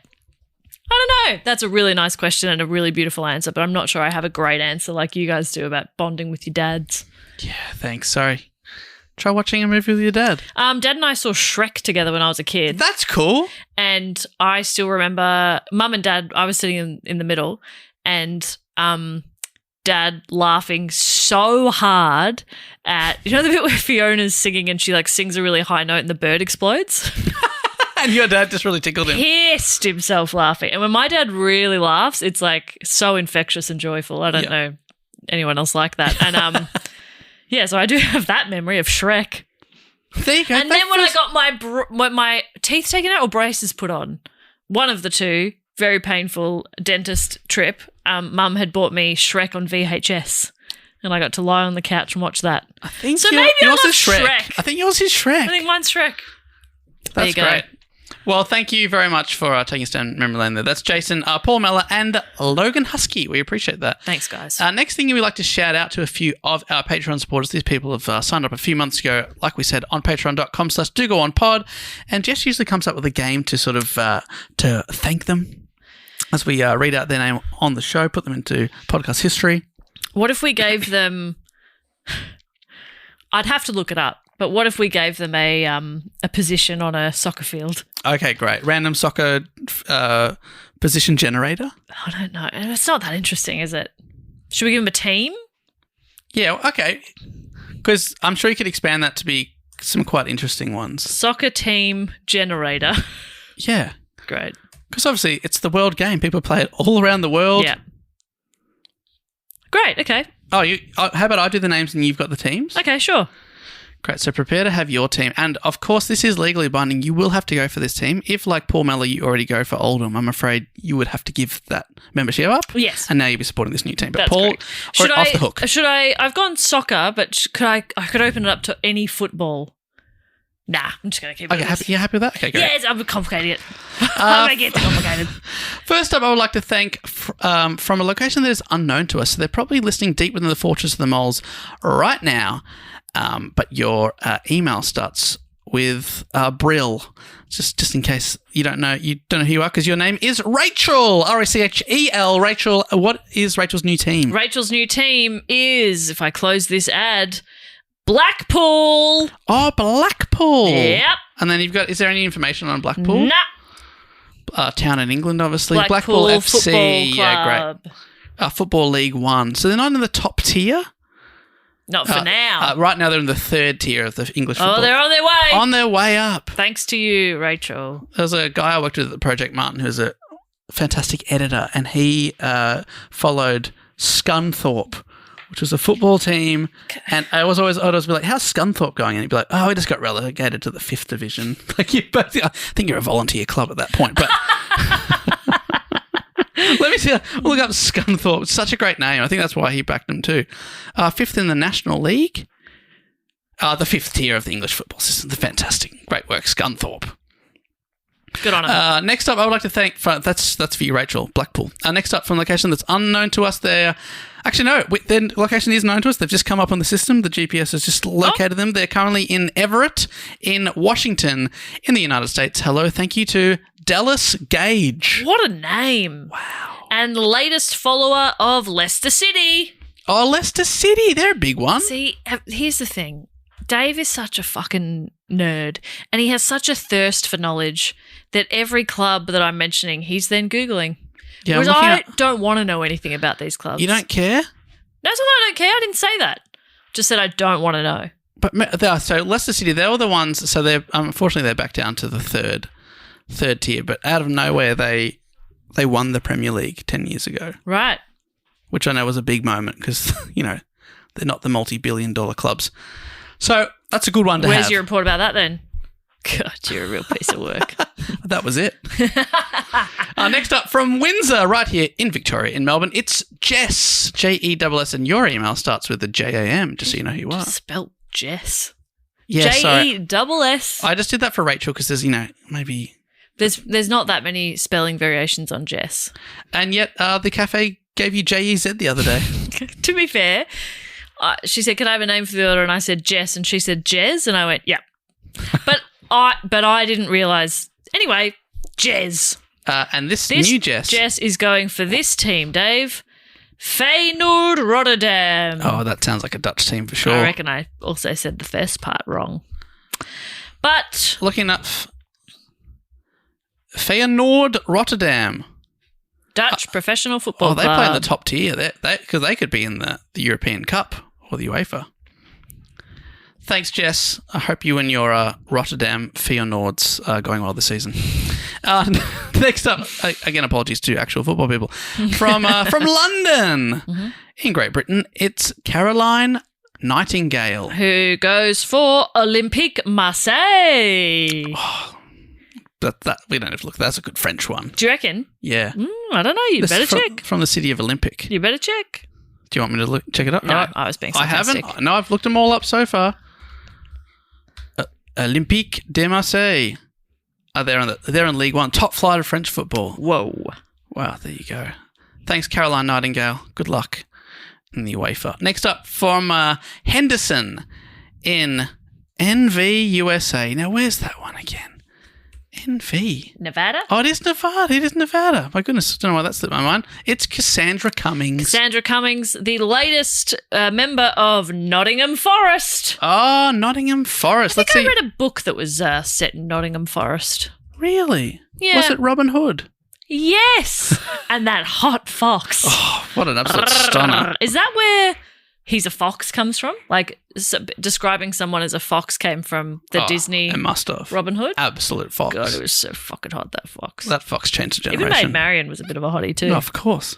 I don't know. That's a really nice question and a really beautiful answer, but I'm not sure I have a great answer like you guys do about bonding with your dads. Yeah, thanks. Sorry. Try watching a movie with your dad. Dad and I saw Shrek together when I was a kid. That's cool. And I still remember Mum and Dad, I was sitting in the middle and Dad laughing so hard at, the bit where Fiona's singing and she like sings a really high note and the bird explodes? And your dad just really tickled him. Pissed himself laughing. And when my dad really laughs, it's like so infectious and joyful. I don't know anyone else like that. And yeah, so I do have that memory of Shrek. There you go. And then when I got my teeth taken out or braces put on, one of the two, very painful dentist trip, Mum had bought me Shrek on VHS. And I got to lie on the couch and watch that. I think so. Maybe I love Shrek. I think yours is Shrek. I think mine's Shrek. That's great. Well, thank you very much for taking us down memory lane there. That's Jason, Paul Mellor, and Logan Husky. We appreciate that. Thanks, guys. Next thing, we'd like to shout out to a few of our Patreon supporters. These people have signed up a few months ago, like we said, on patreon.com/dogoonpod. And Jess usually comes up with a game to sort of to thank them as we read out their name on the show, put them into podcast history. What if we gave them... I'd have to look it up. But what if we gave them a position on a soccer field? Okay, great. Random soccer position generator? I don't know. It's not that interesting, is it? Should we give them a team? Yeah, okay. Because I'm sure you could expand that to be some quite interesting ones. Soccer team generator. Yeah. Great. Because obviously it's the world game. People play it all around the world. Yeah. Great, okay. Oh, how about I do the names and you've got the teams? Okay, sure. Great. So prepare to have your team. And, of course, this is legally binding. You will have to go for this team. If, like Paul Mellor, you already go for Oldham, I'm afraid you would have to give that membership up. Yes. And now you'll be supporting this new team. But That's Paul, off the hook. I've gone soccer, but I could open it up to any football. Nah, I'm just going to keep it. Okay, you're happy with that? Okay, great. Yes, I'm complicating it. I'm going to get complicated. First up, I would like to thank from a location that is unknown to us. So they're probably listening deep within the Fortress of the Moles right now. But your email starts with Brill, just in case you don't know who you are, because your name is Rachel, Rachel. Rachel, what is Rachel's new team? Rachel's new team is, if I close this ad, Blackpool. Oh, Blackpool. Yep. And then is there any information on Blackpool? Nah. Town in England, obviously. Blackpool FC. Football Club. Yeah, great. Football League One. So they're not in the top tier. Not for now. Right now they're in the third tier of the English football. Oh, they're on their way. On their way up. Thanks to you, Rachel. There's a guy I worked with at Project Martin who's a fantastic editor, and he followed Scunthorpe, which was a football team. And I'd always be like, how's Scunthorpe going? And he'd be like, oh, we just got relegated to the 5th division. Like, I think you're a volunteer club at that point. But let me see. Look up Scunthorpe. It's such a great name. I think that's why he backed them too. 5th in the National League. The 5th tier of the English football system. The fantastic. Great work, Scunthorpe. Good on him. Next up, I would like to thank, that's for you, Rachel, Blackpool. Next up, from a location that's unknown to us, their location is known to us. They've just come up on the system. The GPS has just located them. They're currently in Everett, in Washington, in the United States. Hello, thank you to Dallas Gage. What a name. Wow. And the latest follower of Leicester City. Oh, Leicester City, they're a big one. See, here's the thing. Dave is such a fucking nerd, and he has such a thirst for knowledge that every club that I'm mentioning, he's then Googling. Yeah, Whereas I don't want to know anything about these clubs. You don't care? No, it's not that I don't care. I didn't say that. Just said I don't want to know. But so Leicester City, they were the ones. So they're unfortunately they're back down to the third tier. But out of nowhere, they won the Premier League 10 years ago. Right. Which I know was a big moment because they're not the multi-billion-dollar clubs. So that's a good one to have. Where's your report about that then? God, you're a real piece of work. That was it. Next up from Windsor, right here in Victoria, in Melbourne, it's Jess, Jess, and your email starts with the JAM, just so you know who you are. Spelt Jess. Yeah, sorry. Jess. I just did that for Rachel because there's, maybe... There's not that many spelling variations on Jess. And yet the cafe gave you JEZ the other day. To be fair, she said, can I have a name for the order? And I said Jess, and she said Jez, and I went, yeah. But I didn't realise. Anyway, Jez. And this new Jess. Jess is going for this team, Dave. Feyenoord Rotterdam. Oh, that sounds like a Dutch team for sure. I reckon I also said the first part wrong. But looking up Feyenoord Rotterdam. Dutch professional football club. Oh, they play in the top tier. Because they could be in the European Cup or the UEFA. Thanks, Jess. I hope you and your Rotterdam Feyenoords are going well this season. Next up, again, apologies to actual football people. From London, in Great Britain, it's Caroline Nightingale. Who goes for Olympique Marseille. Oh, that we don't have to look. That's a good French one. Do you reckon? Yeah. I don't know. You better check. From the city of Olympic. You better check. Do you want me to check it up? No, I was being sarcastic. I haven't. No, I've looked them all up so far. Olympique de Marseille. They're in League One. Top flight of French football. Whoa. Wow, there you go. Thanks, Caroline Nightingale. Good luck in the UEFA. Next up from Henderson in NV, USA. Now, where's that one again? NV. Nevada? Oh, it is Nevada. My goodness, I don't know why that slipped my mind. It's Cassandra Cummings. Cassandra Cummings, the latest member of Nottingham Forest. Oh, Nottingham Forest. I think I read a book that was set in Nottingham Forest. Really? Yeah. Was it Robin Hood? Yes. And that hot fox. Oh, what an absolute stunner. Is that where he's a fox comes from? Like describing someone as a fox came from the Disney it must have. Robin Hood? Absolute fox. God, it was so fucking hot, that fox. That fox changed a generation. Even Maid Marian was a bit of a hottie too. Oh, of course.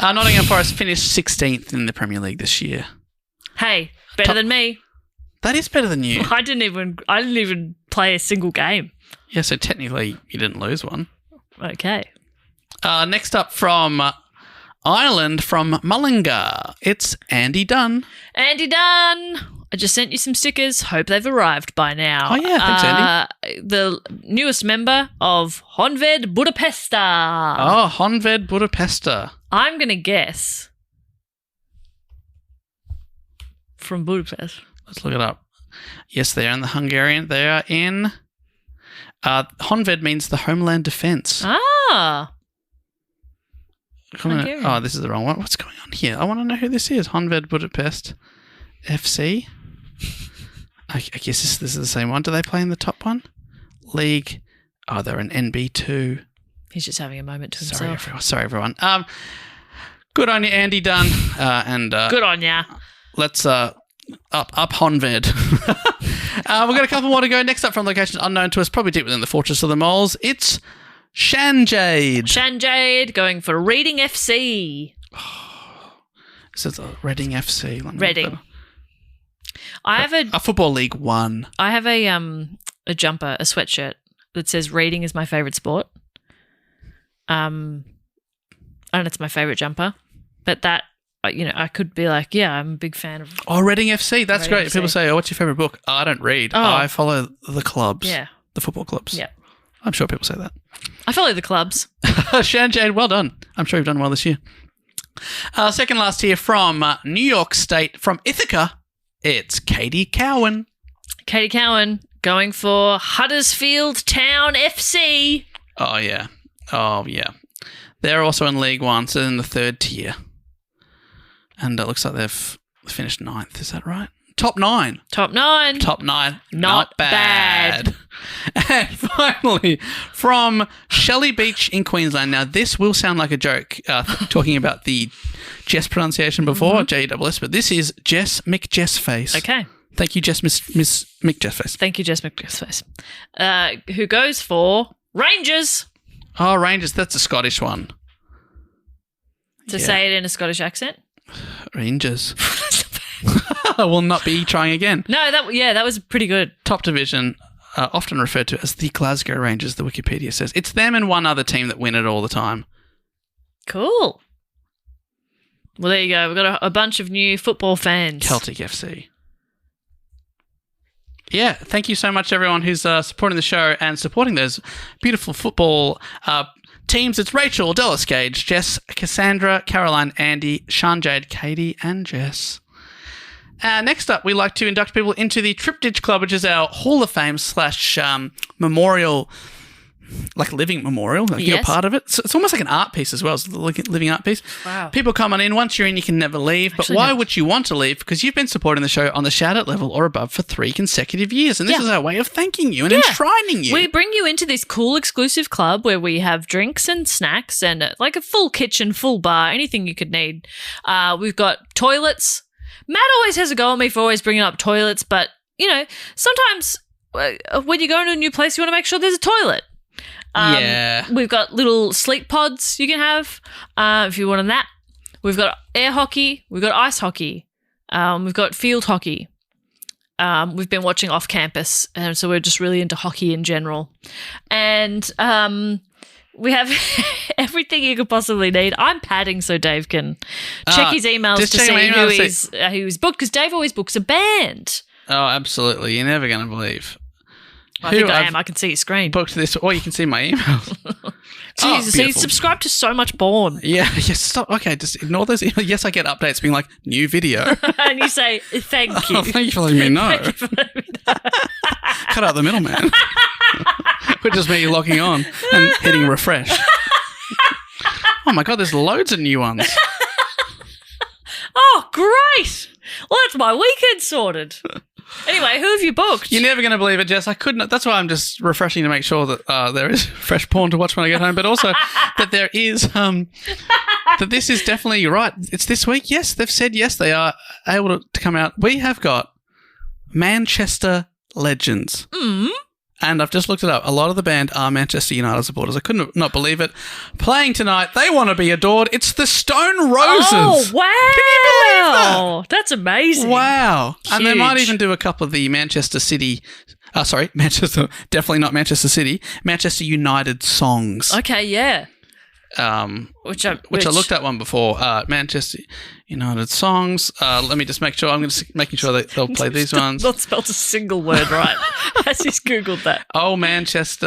Nottingham Forest finished 16th in the Premier League this year. Hey, better than me. That is better than you. I didn't even play a single game. Yeah, so technically you didn't lose one. Okay. Next up from Ireland, from Mullingar, it's Andy Dunn. Andy Dunn. I just sent you some stickers. Hope they've arrived by now. Oh, yeah. Thanks, Andy. The newest member of Honved Budapesta. Oh, Honved Budapesta. I'm going to guess from Budapest. Let's look it up. Yes, they are in the Hungarian. They are in... Honved means the Homeland Defence. Ah. Oh, this is the wrong one. What's going on here? I want to know who this is. Honved Budapest FC. I guess this is the same one. Do they play in the top one? League. Oh, they're in NB2. He's just having a moment to himself. Sorry, everyone. Good on you, Andy Dunn. Good on ya. Let's up Honved. We've got a couple more to go. Next up from locations unknown to us, probably deep within the Fortress of the Moles, it's Shanjade. Shanjade going for Reading FC. This is Reading FC. Reading. I have a Football League One. I have a jumper, a sweatshirt that says "Reading is my favorite sport." I don't know, it's my favorite jumper, but that I could be like, yeah, I'm a big fan of. Oh, Reading FC. That's Reading great. FC. People say, "Oh, what's your favorite book?" Oh, I don't read. Oh. I follow the clubs. Yeah, the football clubs. Yeah, I'm sure people say that. I follow the clubs. Shanjade, well done. I'm sure you've done well this year. Second last here from New York State, from Ithaca, it's Katie Cowan. Katie Cowan going for Huddersfield Town FC. Oh, yeah. They're also in League One, so they're in the third tier. And it looks like they've finished 9th. Is that right? Top 9. Top 9. Not bad. And finally, from Shelley Beach in Queensland. Now, this will sound like a joke, talking about the Jess pronunciation before, J-E-S-S, but this is Jess McJessface. Okay. Thank you, Jess Miss McJessface. Thank you, Jess McJessface. Who goes for Rangers. Oh, Rangers, that's a Scottish one. To say it in a Scottish accent? Rangers. I will not be trying again. No, that was pretty good. Top division, often referred to as the Glasgow Rangers, the Wikipedia says. It's them and one other team that win it all the time. Cool. Well, there you go. We've got a bunch of new football fans. Celtic FC. Yeah, thank you so much, everyone who's supporting the show and supporting those beautiful football teams. It's Rachel, Dallas Gage, Jess, Cassandra, Caroline, Andy, Shanjade, Katie, and Jess. Next up, we like to induct people into the Triptych Club, which is our Hall of Fame / memorial, like living memorial. Like you're part of it. So it's almost like an art piece as well. It's like a living art piece. Wow. People coming in. Once you're in, you can never leave. But why would you want to leave? Because you've been supporting the show on the shout-out level or above for 3 consecutive years. And this is our way of thanking you and enshrining you. We bring you into this cool exclusive club where we have drinks and snacks and like a full kitchen, full bar, anything you could need. We've got toilets. Matt always has a go at me for always bringing up toilets, but, sometimes when you go into a new place, you want to make sure there's a toilet. We've got little sleep pods you can have if you want a nap. We've got air hockey. We've got ice hockey. We've got field hockey. We've been watching off campus, and so we're just really into hockey in general. And we have everything you could possibly need. I'm padding so Dave can check his emails to see who he's booked, because Dave always books a band. Oh, absolutely. You're never going to believe. I think I am. I can see your screen. Booked this, or you can see my emails. Jesus, so you subscribe to so much porn. Yeah, stop. Okay, just ignore those emails. Yes, I get updates being like, new video. And you say, thank you. Oh, thank you for letting me know. Cut out the middleman. We're just me logging on and hitting refresh. Oh my God, there's loads of new ones. Oh, great. Well, that's my weekend sorted. Anyway, who have you booked? You're never going to believe it, Jess. I couldn't. That's why I'm just refreshing to make sure that there is fresh porn to watch when I get home, but also that there is that this is definitely right. It's this week. Yes, they've said yes. They are able to come out. We have got Manchester Legends. Mm. And I've just looked it up. A lot of the band are Manchester United supporters. I couldn't not believe it. Playing tonight, they want to be adored. It's the Stone Roses. Oh, wow. Can you believe that? That's amazing. Wow. Huge. And they might even do a couple of the Manchester City, definitely not Manchester City, Manchester United songs. Okay, yeah. Which I looked at one before. Manchester United songs. Let me just make sure. I'm going to making sure that they'll play these ones. Not spelled a single word right. I just googled that. Oh, Manchester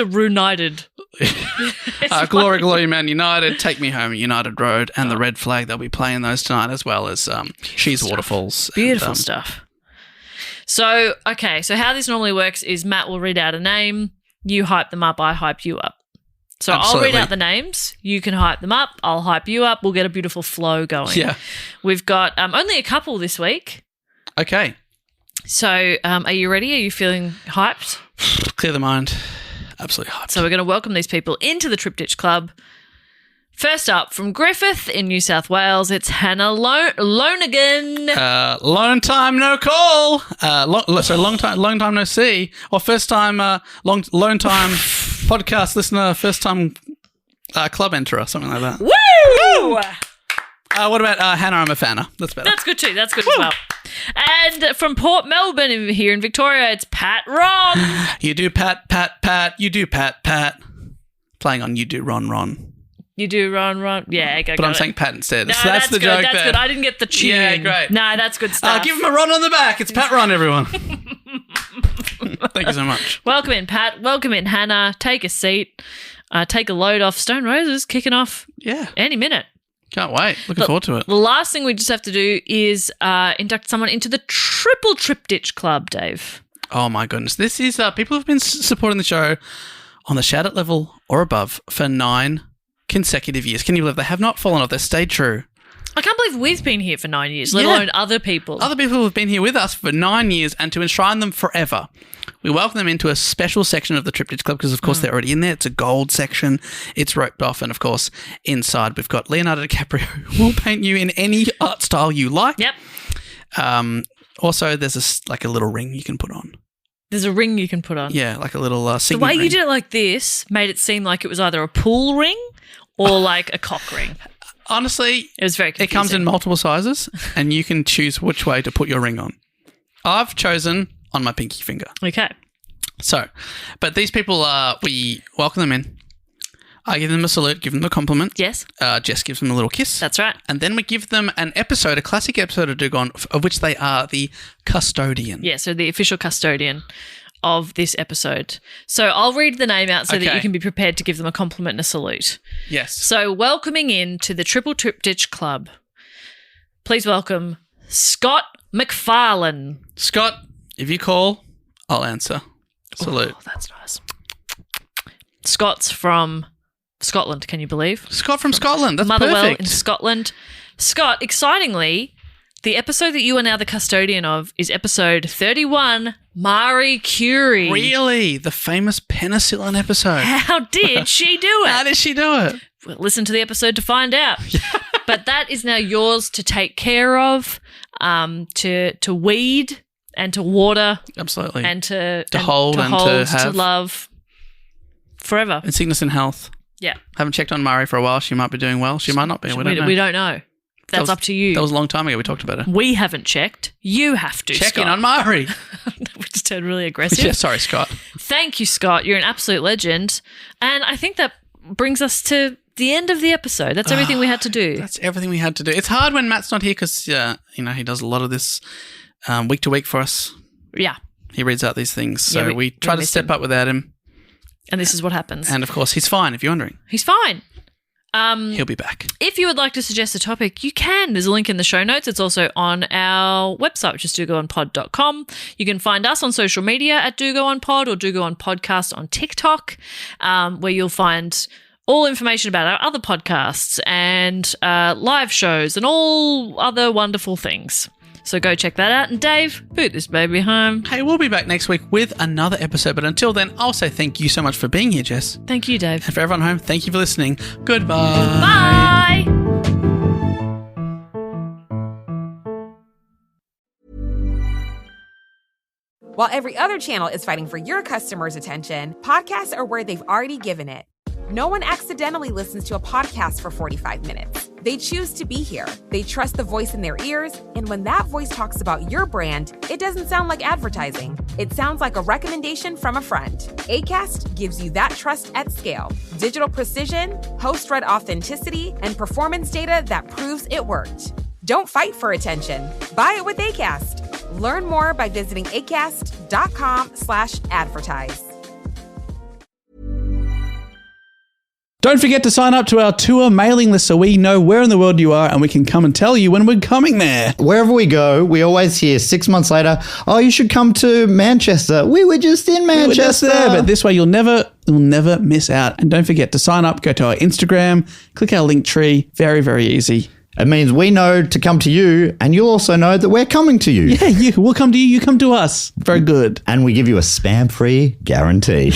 United. Glory, Glory, Man United. Take Me Home, United Road, and The Red Flag. They'll be playing those tonight, as well as She's Waterfalls. Beautiful stuff. So how this normally works is Matt will read out a name. You hype them up. I hype you up. So Absolutely. I'll read out the names. You can hype them up. I'll hype you up. We'll get a beautiful flow going. Yeah. We've got only a couple this week. Okay. So are you ready? Are you feeling hyped? Clear the mind. Absolutely hyped. So we're going to welcome these people into the Triptych Club. First up, from Griffith in New South Wales, it's Hannah Lonergan. Long time no call. Long time no see. Or first time, long time podcast listener, first time club enterer, something like that. Woo! What about Hannah? I'm a fanner. That's better. That's good too. That's good as well. And from Port Melbourne here in Victoria, it's Pat Ron. You do Pat. You do Pat. Playing on You Do Ron. You do Ron. Yeah, I got But I'm it. saying Pat instead. No, so that's the good. joke That's there. good. I didn't get the tune. Yeah, great. No, that's good stuff. Give him a Ron on the back. It's Pat Ron, everyone. Thank you so much. Welcome in, Pat. Welcome in, Hannah. Take a seat. Take a load off. Stone Roses kicking off any minute. Can't wait. Looking forward to it. The last thing we just have to do is induct someone into the Triple Triptych Club, Dave. Oh, my goodness. This is people have been supporting the show on the Shout It level or above for 9 consecutive years. Can you believe they have not fallen off? They've stayed true. I can't believe we've been here for 9 years, let alone other people. Other people have been here with us for 9 years, and to enshrine them forever, we welcome them into a special section of the Triptych Club because, of course, they're already in there. It's a gold section. It's roped off. And, of course, inside we've got Leonardo DiCaprio who will paint you in any art style you like. Yep. Also, there's a little ring you can put on. There's a ring you can put on. Yeah, like a little The signet way ring. you did it like this made it seem like it was either a pool ring or like a cock ring. Honestly, It was very confusing. it comes in multiple sizes, and you can choose which way to put your ring on. I've chosen on my pinky finger. Okay. So, but these people, we welcome them in. I give them a salute, give them a compliment. Yes. Jess gives them a little kiss. That's right. And then we give them an episode, a classic episode of Do Go On, of which they are the custodian. Yeah, so the official custodian of this episode. So I'll read the name out so that Okay. you can be prepared to give them a compliment and a salute. Yes. So welcoming in to the Triple Triptych Club, please welcome Scott McFarlane. Scott, if you call, I'll answer. Salute. Oh, that's nice. Scott's from Scotland, can you believe? Scott from Scotland. That's Motherwell perfect. in Scotland. Scott, excitingly, the episode that you are now the custodian of is episode 31, Marie Curie. Really? The famous penicillin episode. How did she do it? How did she do it? Well, listen to the episode to find out. But that is now yours to take care of, to weed and to water Absolutely. and to hold and to have. love forever. In sickness and health. Yeah. Haven't checked on Murray for a while. She might be doing well. She might not be. We don't know. We don't know. That's That was- up to you. That was a long time ago. We talked about it. We haven't checked. You have to, Check Scott. in on Murray. We just turned really aggressive. Yeah, sorry, Scott. Thank you, Scott. You're an absolute legend. And I think that brings us to the end of the episode. That's everything we had to do. That's everything we had to do. It's hard when Matt's not here because, he does a lot of this week to week for us. Yeah. He reads out these things. So Yeah, we we try to miss step him. up without him. And this is what happens. And, of course, he's fine if you're wondering. He's fine. He'll be back. If you would like to suggest a topic, you can. There's a link in the show notes. It's also on our website, which is dogoonpod.com. You can find us on social media at Do Go On Pod or Do Go On Podcast on TikTok, where you'll find all information about our other podcasts and live shows and all other wonderful things. So go check that out. And Dave, boot this baby home. Hey, we'll be back next week with another episode. But until then, I'll say thank you so much for being here, Jess. Thank you, Dave. And for everyone home, thank you for listening. Goodbye. Bye. While every other channel is fighting for your customers' attention, podcasts are where they've already given it. No one accidentally listens to a podcast for 45 minutes. They choose to be here. They trust the voice in their ears, and when that voice talks about your brand, it doesn't sound like advertising. It sounds like a recommendation from a friend. Acast gives you that trust at scale. Digital precision, host-read authenticity, and performance data that proves it worked. Don't fight for attention. Buy it with Acast. Learn more by visiting acast.com/advertise. Don't forget to sign up to our tour mailing list so we know where in the world you are and we can come and tell you when we're coming there. Wherever we go, we always hear 6 months later, oh, you should come to Manchester. We were just in Manchester. We're just there, but this way you'll never miss out. And don't forget to sign up, go to our Instagram, click our link tree. Very, very easy. It means we know to come to you, and you'll also know that we're coming to you. Yeah, we'll come to you, you come to us. Very good. And we give you a spam-free guarantee.